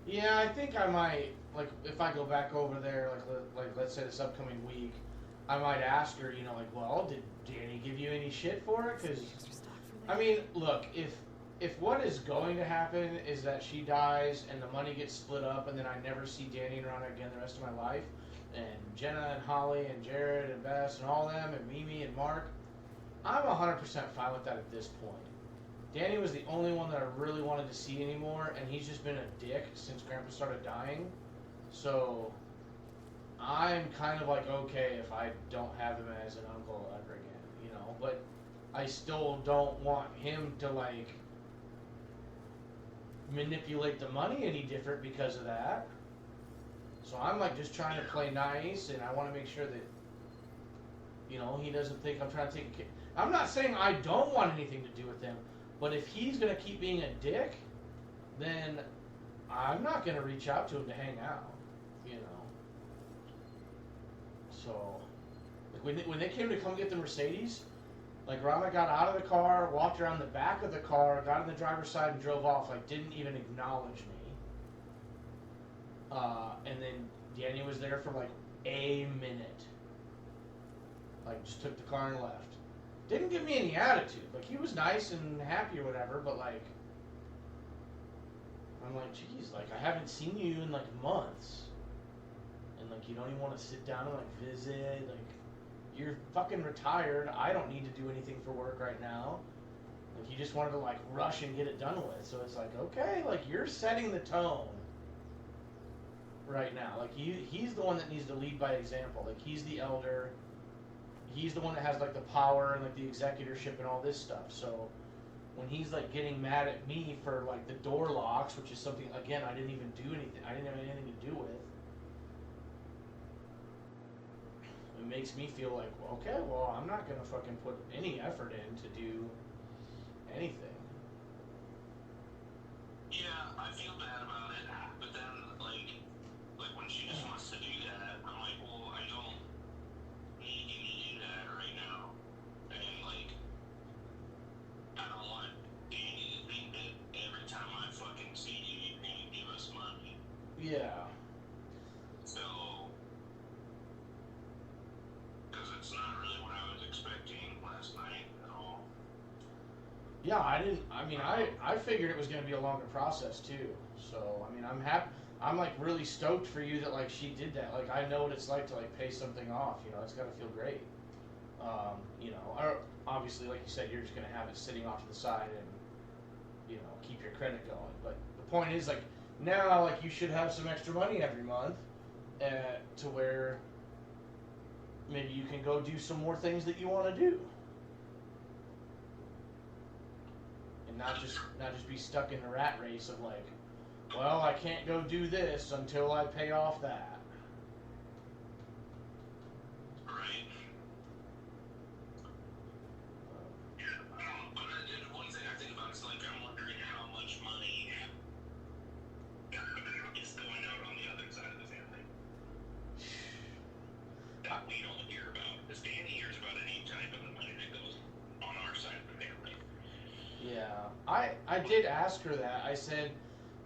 Yeah, I think I might, like, if I go back over there, like let's say this upcoming week, I might ask her, you know, like, well, did Danny give you any shit for it? Because, I mean, look, if what is going to happen is that she dies and the money gets split up and then I never see Danny and Rana again the rest of my life, and Jenna and Holly and Jared and Bess and all them and Mimi and Mark, I'm 100% fine with that at this point. Danny was the only one that I really wanted to see anymore, and he's just been a dick since Grandpa started dying. So I'm kind of like okay if I don't have him as an uncle ever again, you know. But I still don't want him to like manipulate the money any different because of that. So I'm like just trying to play nice, and I want to make sure that, you know, he doesn't think I'm trying to take a kid. I'm not saying I don't want anything to do with him, but if he's gonna keep being a dick, then I'm not gonna reach out to him to hang out, you know. So, like when they came to come get the Mercedes, like Rana got out of the car, walked around the back of the car, got on the driver's side and drove off, like didn't even acknowledge me. And then Danny was there for like a minute. Like just took the car and left. Didn't give me any attitude. Like he was nice and happy or whatever, but like I'm like, geez, like I haven't seen you in like months. And like you don't even want to sit down and like visit, like you're fucking retired. I don't need to do anything for work right now. Like you just wanted to like rush and get it done with. So it's like, okay, like you're setting the tone right now. Like he's the one that needs to lead by example. Like he's the elder. He's the one that has like the power and like the executorship and all this stuff. So when he's like getting mad at me for like the door locks, which is something again I didn't even do anything. I didn't have anything to do with. It makes me feel like, well, okay, well, I'm not gonna fucking put any effort in to do anything. Yeah, I feel bad about it, but then like when she just wants to do that, I'm like, well, I don't need you to do that right now. And like, That's not really what I was expecting last night at all. Yeah, I figured it was going to be a longer process too. So, I mean, I'm happy. I'm like really stoked for you that like she did that. Like I know what it's like to like pay something off. You know, it's got to feel great. You know, obviously, like you said, you're just going to have it sitting off to the side and you know keep your credit going. But the point is like now like you should have some extra money every month, to where maybe you can go do some more things that you want to do. And not just be stuck in the rat race of like, well, I can't go do this until I pay off that. Right. Yeah, but one thing I think about is like I'm wondering how much money is going out on the other side of the family that we don't hear about. Because Danny hears about any type of the money that goes on our side of the family. Yeah, I did ask her that.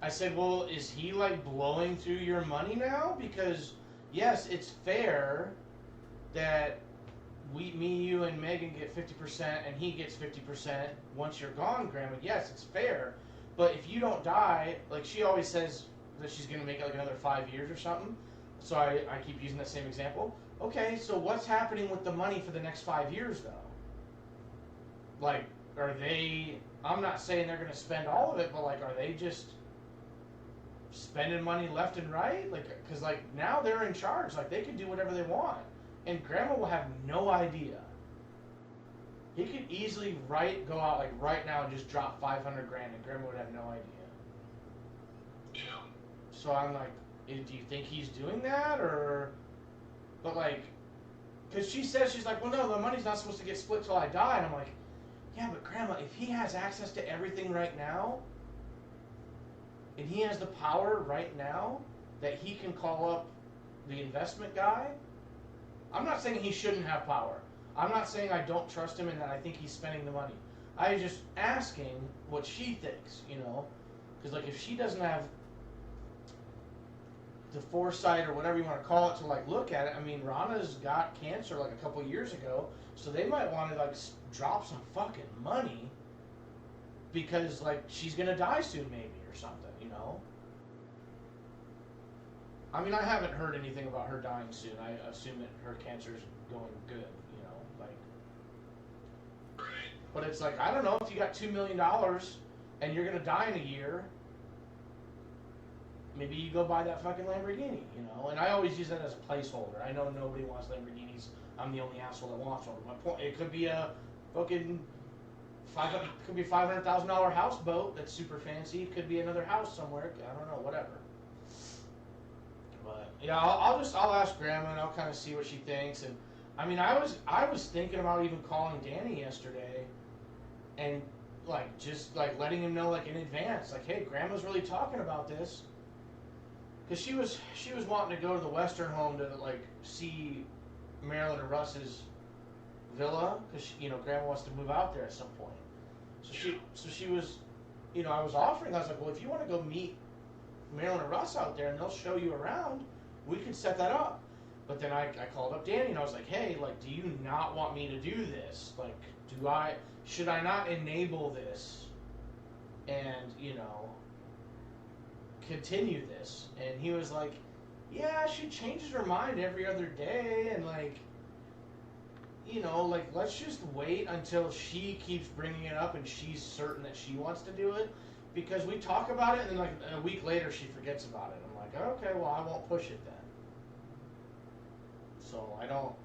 I said, well, is he like blowing through your money now? Because yes, it's fair that me, you, and Megan get 50% and he gets 50% once you're gone, Grandma. Yes, it's fair. But if you don't die, like she always says that she's gonna make it like another 5 years or something. So I keep using that same example. Okay, so what's happening with the money for the next 5 years though? Like, are they, I'm not saying they're going to spend all of it, but like, are they just spending money left and right? Like, because like now they're in charge, like they can do whatever they want. And Grandma will have no idea. He could easily go out like right now and just drop 500 grand and Grandma would have no idea. Yeah. So I'm like, do you think he's doing that or, but like, because she says, she's like, well no, the money's not supposed to get split till I die. And I'm like, yeah, but Grandma, if he has access to everything right now, and he has the power right now that he can call up the investment guy, I'm not saying he shouldn't have power. I'm not saying I don't trust him and that I think he's spending the money. I'm just asking what she thinks, you know? Because, like, if she doesn't have the foresight or whatever you want to call it to, like, look at it, I mean, Rana's got cancer, like, a couple years ago, so they might want to, like, drop some fucking money because, like, she's going to die soon, maybe, or something, you know? I mean, I haven't heard anything about her dying soon. I assume that her cancer's going good, you know, like. Right. But it's like, I don't know, if you got $2 million and you're going to die in a year, maybe you go buy that fucking Lamborghini, you know? And I always use that as a placeholder. I know nobody wants Lamborghinis. I'm the only asshole that wants one. But my point, it could be a fucking $500,000 houseboat that's super fancy. It could be another house somewhere. I don't know, whatever. But yeah, I'll ask Grandma and I'll kind of see what she thinks. And I mean, I was thinking about even calling Danny yesterday, and like just like letting him know like in advance, like, hey, Grandma's really talking about this, because she was wanting to go to the Western home to like see Marilyn and Russ's villa, because you know Grandma wants to move out there at some point. So she was, you know, I was offering. I was like, well, if you want to go meet Marilyn and Russ out there and they'll show you around, we could set that up. But then I called up Danny and I was like, hey, like, do you not want me to do this? Like, should I not enable this and, you know, continue this? And he was like, yeah, she changes her mind every other day, and like, you know, like, let's just wait until she keeps bringing it up and she's certain that she wants to do it. Because we talk about it, and then like a week later she forgets about it. I'm like, okay, well, I won't push it then. So I don't,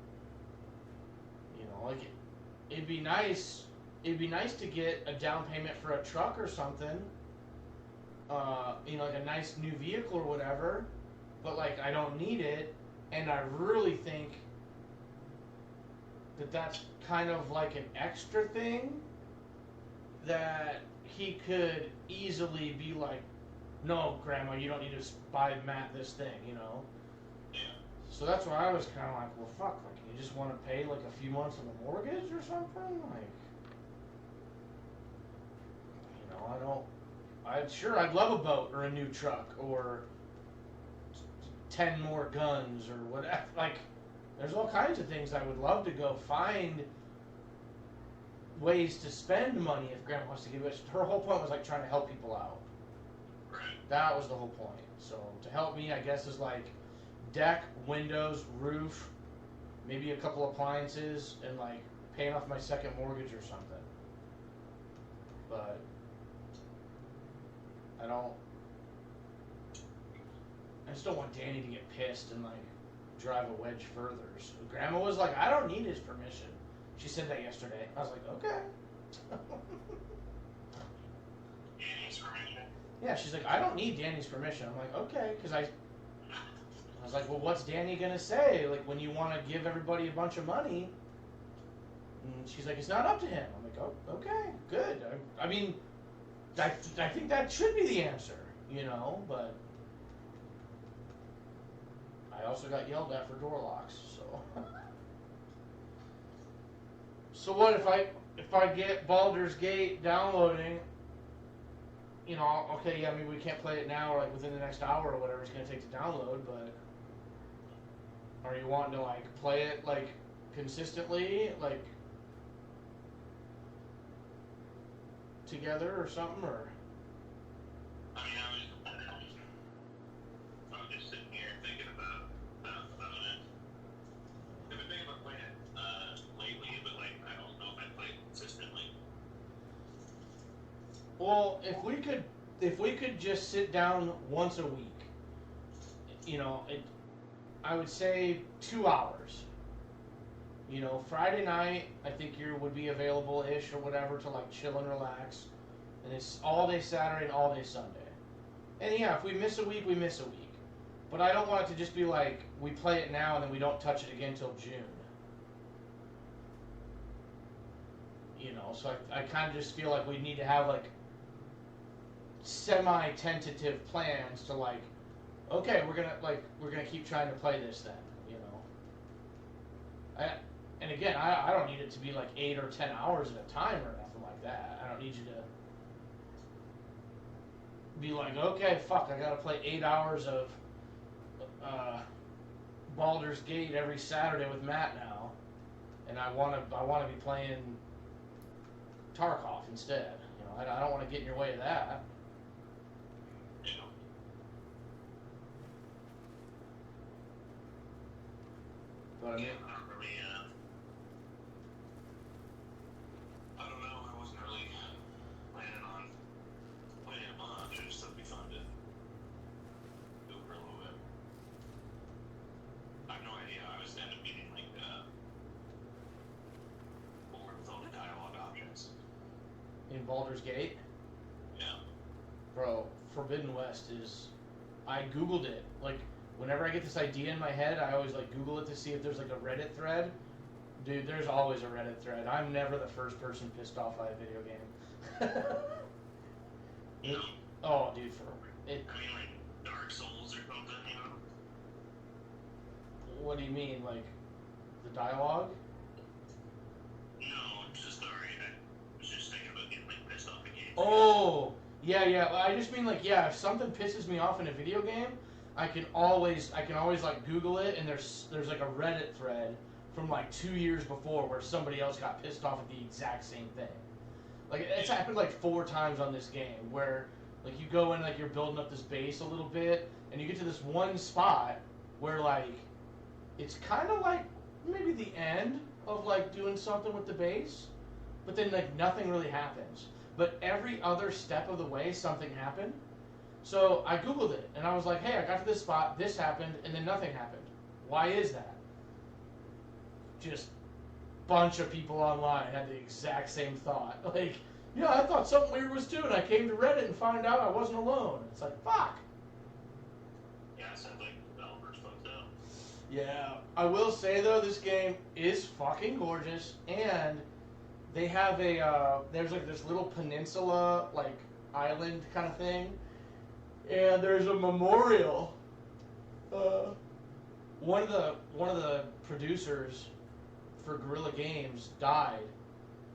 you know, like it'd be nice to get a down payment for a truck or something. You know, like a nice new vehicle or whatever. But like I don't need it, and I really think that that's kind of like an extra thing that he could easily be like, no, Grandma, you don't need to buy Matt this thing, you know? Yeah. So that's where I was kind of like, well, fuck, like, you just want to pay like a few months of the mortgage or something? Like, you know, I'd love a boat or a new truck or 10 more guns or whatever, like, There's all kinds of things I would love to go find ways to spend money if Grandma wants to give it. Her whole point was like trying to help people out. Right. That was the whole point. So to help me, I guess, is like deck, windows, roof, maybe a couple appliances, and like paying off my second mortgage or something. But I just don't want Danny to get pissed and like drive a wedge further. So Grandma was like, I don't need his permission. She said that yesterday. I was like, okay. Danny's permission? Yeah, she's like, I don't need Danny's permission. I'm like, okay, because I was like, well, what's Danny gonna say? Like, when you want to give everybody a bunch of money? And she's like, it's not up to him. I'm like, oh, okay, good. I mean, I think that should be the answer, you know, but I also got yelled at for door locks, so. So what if I get Baldur's Gate downloading, you know, okay, yeah, maybe we can't play it now or like within the next hour or whatever it's gonna take to download, but are you wanting to like play it like consistently, like together or something, or? I mean, I was just sitting here thinking about it. I've been thinking about playing it lately, but like I don't know if I play it consistently. Well, if we could just sit down once a week, you know, I would say 2 hours. You know, Friday night, I think you would be available-ish or whatever to like chill and relax. And it's all day Saturday and all day Sunday. And yeah, if we miss a week, we miss a week. But I don't want it to just be like, we play it now and then we don't touch it again till June. You know, so I kind of just feel like we need to have like semi-tentative plans to like, okay, we're gonna keep trying to play this then, you know. And again, I don't need it to be like 8 or 10 hours at a time or nothing like that. I don't need you to be like, okay, fuck, I gotta play 8 hours of Baldur's Gate every Saturday with Matt now, and I wanna be playing Tarkov instead. You know, I don't want to get in your way of that. Yeah. But I mean, Not really, I don't know, I wasn't really planning on playing it much, I just thought it'd be fun to do it for a little bit. I have no idea, I was end up getting like, bored with all the dialogue options. in Baldur's Gate, Yeah. bro, Forbidden West is. I googled it. Like, whenever I get this idea in my head, I always like Google it to see if there's like a Reddit thread. Dude, there's always a Reddit thread. I'm never the first person pissed off by a video game. No. Oh, dude, for it. I mean, like Dark Souls or something, you know? What do you mean, like the dialogue? No, it's just alright. I was just thinking about getting like pissed off again. Oh, yeah. I just mean like, yeah, if something pisses me off in a video game, I can always like Google it, and there's like a Reddit thread from like 2 years before where somebody else got pissed off at the exact same thing. Like, it's happened like 4 times on this game where like you go in, like you're building up this base a little bit, and you get to this one spot where like it's kind of like maybe the end of like doing something with the base, but then like nothing really happens. But every other step of the way, something happened. So I Googled it, and I was like, hey, I got to this spot, this happened, and then nothing happened. Why is that? Just bunch of people online had the exact same thought. Like, yeah, I thought something weird was too, and I came to Reddit and found out I wasn't alone. It's like, fuck. Yeah, it sounds like developers fucked up. Yeah, I will say though, this game is fucking gorgeous, and they have there's like this little peninsula, like island kind of thing, and there's a memorial. One of the producers for Guerrilla Games died.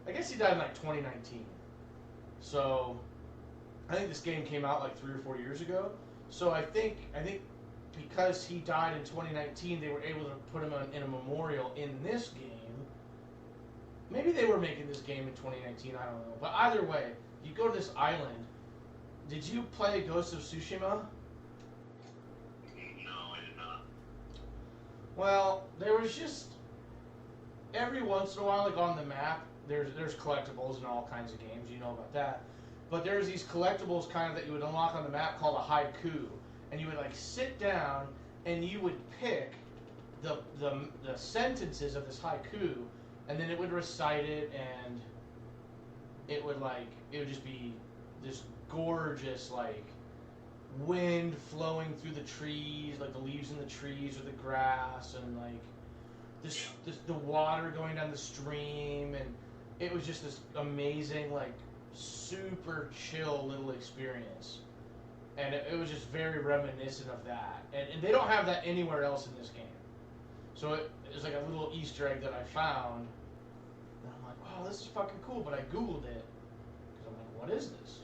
I guess he died in like 2019. So I think this game came out like 3 or 4 years ago. So I think because he died in 2019, they were able to put him in a memorial in this game. Maybe they were making this game in 2019, I don't know. But either way, you go to this island. Did you play Ghost of Tsushima? No, I did not. Well, there was just every once in a while, like on the map, there's collectibles in all kinds of games. You know about that. But there's these collectibles kind of that you would unlock on the map called a haiku, and you would like sit down and you would pick the sentences of this haiku, and then it would recite it, and it would just be this gorgeous like wind flowing through the trees, like the leaves in the trees or the grass, and like this the water going down the stream, and it was just this amazing like super chill little experience, and it was just very reminiscent of that, and they don't have that anywhere else in this game. So it was like a little Easter egg that I found, and I'm like, wow, this is fucking cool. But I googled it because I'm like, what is this?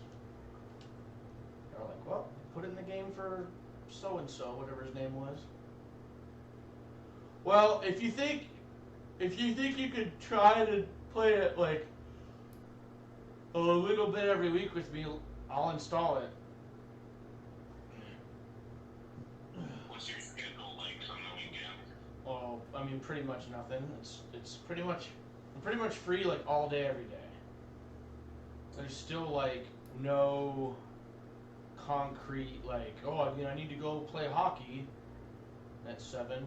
They're like, well, put it in the game for so and so, whatever his name was. Well, if you think you could try to play it like a little bit every week with me, I'll install it. What's your schedule like on the weekend? Well, I mean, pretty much nothing. It's pretty much I'm pretty much free like all day every day. There's still like no concrete like, oh, I mean, I need to go play hockey at 7.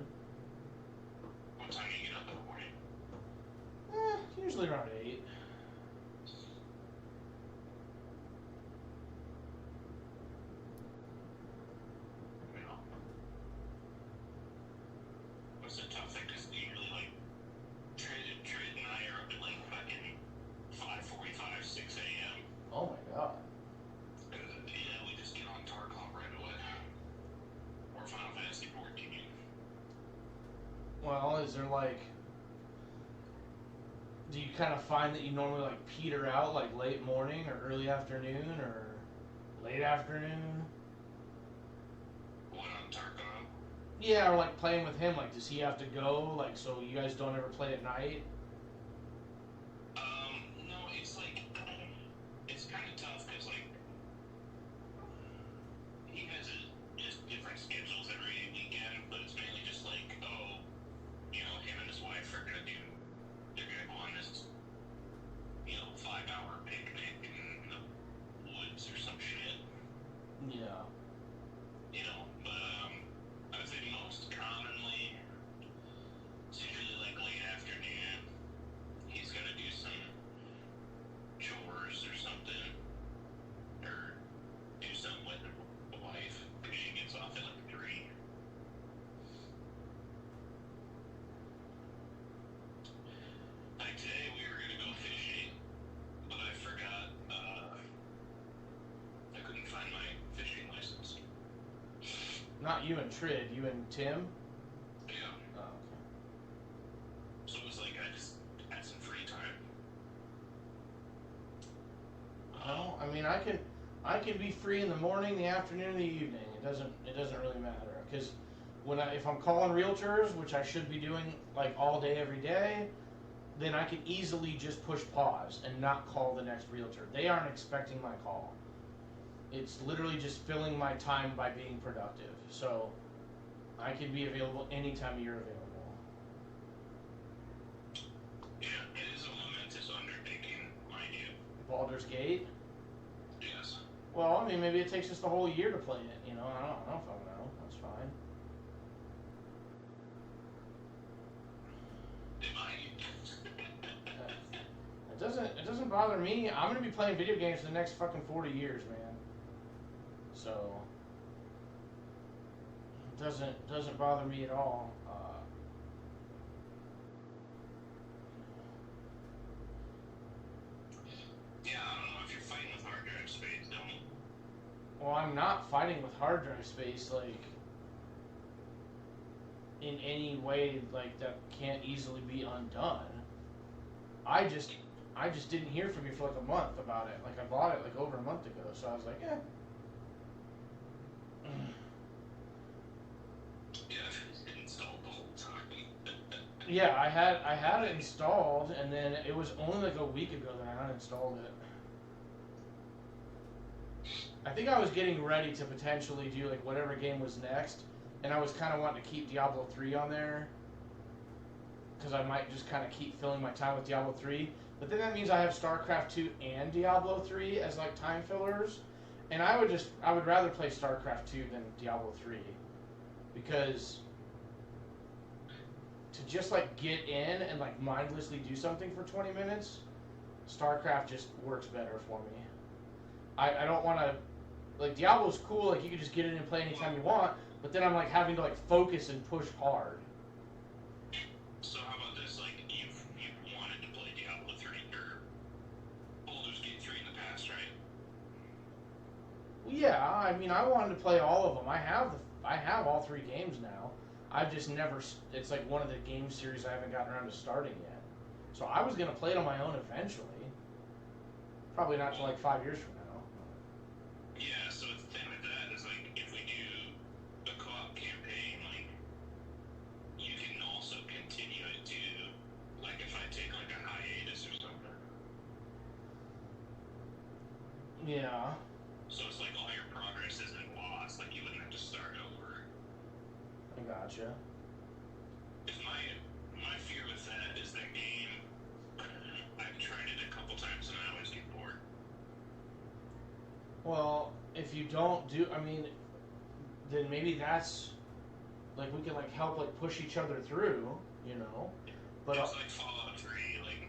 What time do you get up in the morning? Usually around 8. What's the tough thing? Because usually, like, Trid and I are up at, like, fucking 5:45, 6 a.m. Oh my god. Yeah, we just get on Tarkov right away. Or Final Fantasy 14. Well, is there like, do you kind of find that you normally like peter out like late morning or early afternoon or late afternoon? What, on Tarkov? Yeah, or like playing with him, like does he have to go, like so you guys don't ever play at night? No, it's like, it's kind of tough because, like, he has just different schedules every weekend, but it's mainly just like, oh, you know, him and his wife are they're gonna go on this, 5-hour picnic in the woods or some shit. Yeah. But I would say most commonly, it's usually like late afternoon. He's gonna do some chores or something, or do something with the wife, because she gets off at like 3. Like today, we were gonna go fishing, but I forgot, I couldn't find my fishing license. Not you and Trid, you and Tim? Yeah. Oh, okay. So it was like I just had some free time. Well, I mean, I can be free in the morning, the afternoon, the evening. It doesn't really matter, because if I'm calling realtors, which I should be doing like all day every day, then I can easily just push pause and not call the next realtor. They aren't expecting my call. It's literally just filling my time by being productive. So I can be available anytime you're available. Yeah, it is a momentous undertaking, mind you. Baldur's Gate? Yes. Well, I mean, maybe it takes us the whole year to play it, I don't fucking know. That's fine. It might. It doesn't bother me. I'm gonna be playing video games for the next fucking 40 years, man. So it doesn't bother me at all. Yeah, I don't know if you're fighting with hard drive space, don't you? Well, I'm not fighting with hard drive space like in any way like that can't easily be undone. I just didn't hear from you for like a month about it. Like I bought it like over a month ago, so I was like, Yeah, I had it installed, and then it was only like a week ago that I uninstalled it. I think I was getting ready to potentially do like whatever game was next, and I was kind of wanting to keep Diablo 3 on there because I might just kind of keep filling my time with Diablo 3. But then that means I have StarCraft 2 and Diablo 3 as like time fillers, and I would rather play StarCraft 2 than Diablo 3 because to just like get in and like mindlessly do something for 20 minutes, StarCraft just works better for me. I don't want to, like, Diablo's cool, like you can just get in and play anytime you want, but then I'm like having to like focus and push hard. So how about this? Like you wanted to play Diablo 3 or Baldur's Gate 3 in the past, right? Well, yeah, I mean, I wanted to play all of them. I have all 3 games now. I've just never. It's like one of the game series I haven't gotten around to starting yet. So I was gonna play it on my own eventually. Probably not till like 5 years from now. Yeah. So the thing with that is like if we do a co-op campaign, like you can also continue it too. Like if I take like a hiatus or something. Yeah. So it's like all your progress isn't lost. Like you wouldn't have to start over. I gotcha. If my fear with that is that game. I've tried it a couple times and I always get bored. Well, if you don't do, I mean, then maybe that's like we can like help like push each other through, you know. But it's like Fallout 3. Like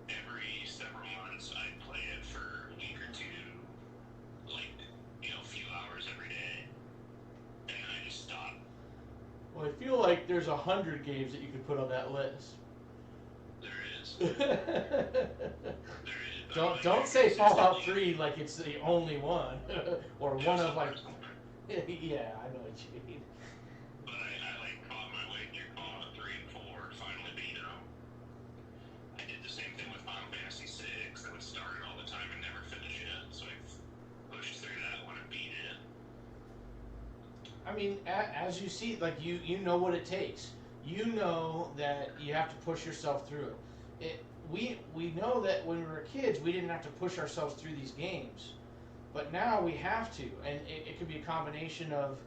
every several months, I'd play it for a week or two, like a few hours every day, and then I just stop. well, I feel like there's 100 games that you could put on that list. There is. There is. Don't say Fallout 3 like it's the only one or one of like. Yeah, I know what you mean. But I like caught my way through Fallout 3 and 4, finally beat them. I did the same thing with Final Fantasy 6. I would start it all the time and never finish it, so I pushed through that one and beat it. I mean, as you see, like you know what it takes. You know that you have to push yourself through it. We know that when we were kids, we didn't have to push ourselves through these games, but now we have to, and it could be a combination of,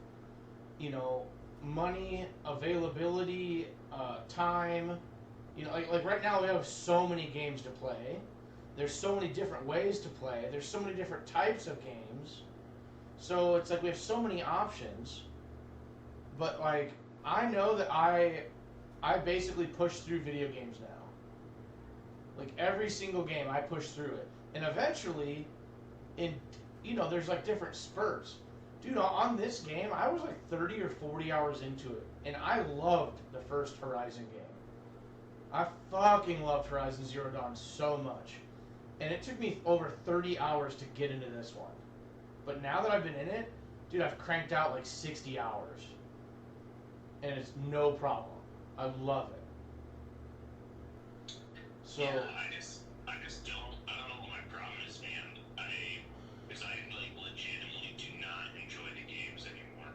money, availability, time. Like right now we have so many games to play. There's so many different ways to play. There's so many different types of games. So it's like we have so many options. But like I know that I basically push through video games now. Like every single game I push through it. And eventually there's like different spurts. Dude, on this game, I was like 30 or 40 hours into it. And I loved the first Horizon game. I fucking loved Horizon Zero Dawn so much. And it took me over 30 hours to get into this one. But now that I've been in it, dude, I've cranked out like 60 hours. And it's no problem. I love it. So yeah, I just don't know what my problem is, man. Because I like legitimately do not enjoy the games anymore.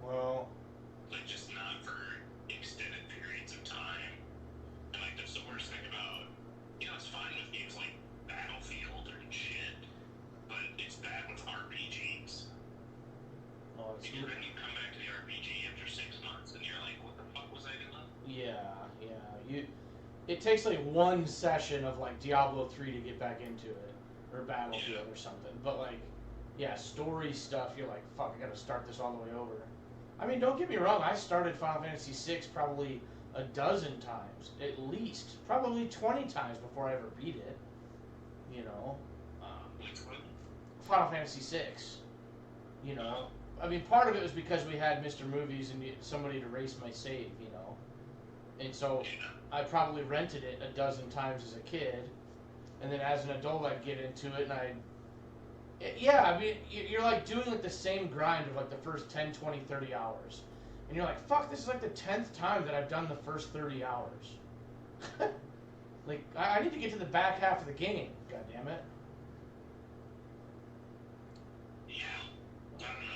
Well, like just not for extended periods of time. And like that's the worst thing about, it's fine with games like Battlefield or shit, but it's bad with RPGs. Oh, because then you come back to the RPG after 6 months and you're like, what the fuck was I doing? yeah. It takes like one session of like Diablo 3 to get back into it, or Battlefield or something. But like, yeah, story stuff, you're like, fuck, I gotta start this all the way over. I mean, don't get me wrong, I started Final Fantasy 6 probably a dozen times, at least, probably 20 times before I ever beat it. Final Fantasy 6. I mean, part of it was because we had Mr. Movies and somebody to race my save, And so I probably rented it a dozen times as a kid. And then as an adult, I'd get into it and I mean, you're like doing like the same grind of like the first 10, 20, 30 hours. And you're like, fuck, this is like the 10th time that I've done the first 30 hours. Like, I need to get to the back half of the game, god damn it. Yeah, I don't know,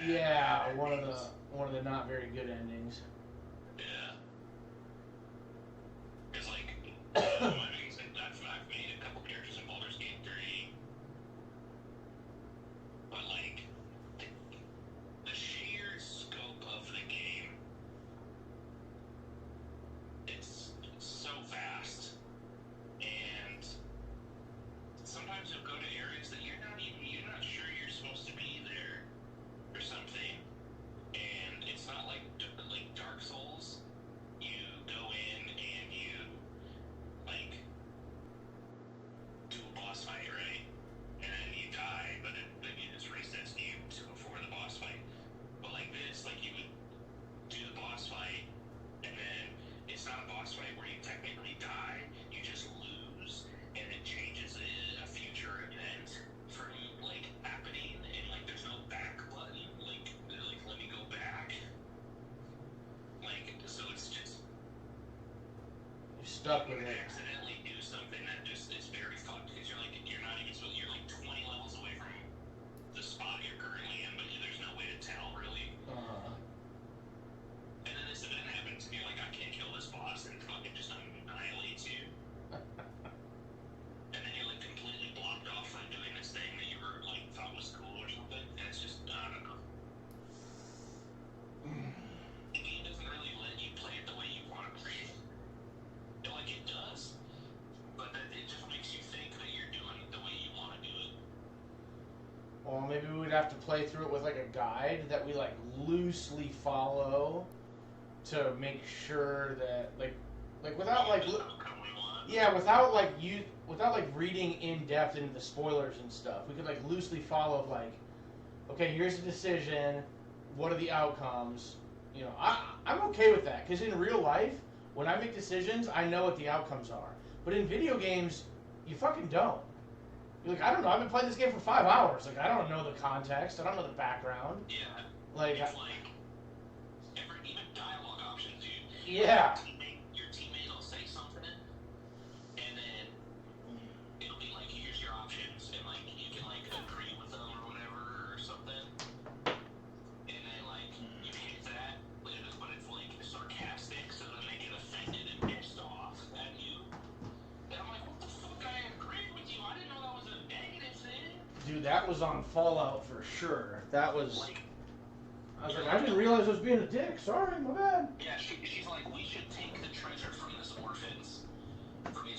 Yeah, one of the not very good endings. Yeah. Because, like, my biggest thing, I've made a couple characters in Baldur's Gate 3, but, like, the sheer scope of the game, it's so vast, and sometimes you'll go to areas that you're not sure you're supposed to be there or something, and it's not like Dark Souls. You go in and you like do a boss fight, right? And then you die, but it just resets you to before the boss fight. But like this, like you would do the boss fight, and then it's not a boss fight where you technically die. You just lose, and it changes a future event from like happening, and like there's no back button. Like let me go back. Like so, it's just You're stuck with you it. accidentally do something that just is very fucked because you're not even supposed. You're like 20 levels away from the spot you're currently in, but there's no way to tell really. And then this event happens, and you're like, I can't kill this boss, and it fucking just annihilates you. And then you're like completely blocked off from doing this thing that you were like thought was cool or something, and it's just I don't know. The game doesn't really let you play it the way you want to play it. Like it does, but it just makes you think that you're doing it the way you want to do it. Well, maybe we would have to play through it with like a guide that we like loosely follow to make sure that like without like without like reading in depth into the spoilers and stuff. We could like loosely follow like, okay, here's the decision. What are the outcomes? You know, I'm okay with that because in real life, when I make decisions, I know what the outcomes are. But in video games, you fucking don't. You're like, I don't know. I've been playing this game for 5 hours. Like, I don't know the context. I don't know the background. Yeah. Like, it's like even dialogue options, dude. Yeah. Your teammate will say something, and then it'll be like, here's your options, and like you can like agree with them or whatever or something. And then like you hit that, but it's like sarcastic, so then they get offended and pissed off at you. And I'm like, what the fuck? I agreed with you. I didn't know that was a negative thing. Dude, that was on Fallout for sure. That was. I was like, I didn't realize I was being a dick. Sorry, my bad. Yeah, she's like, we should take the treasure from this orphans, from these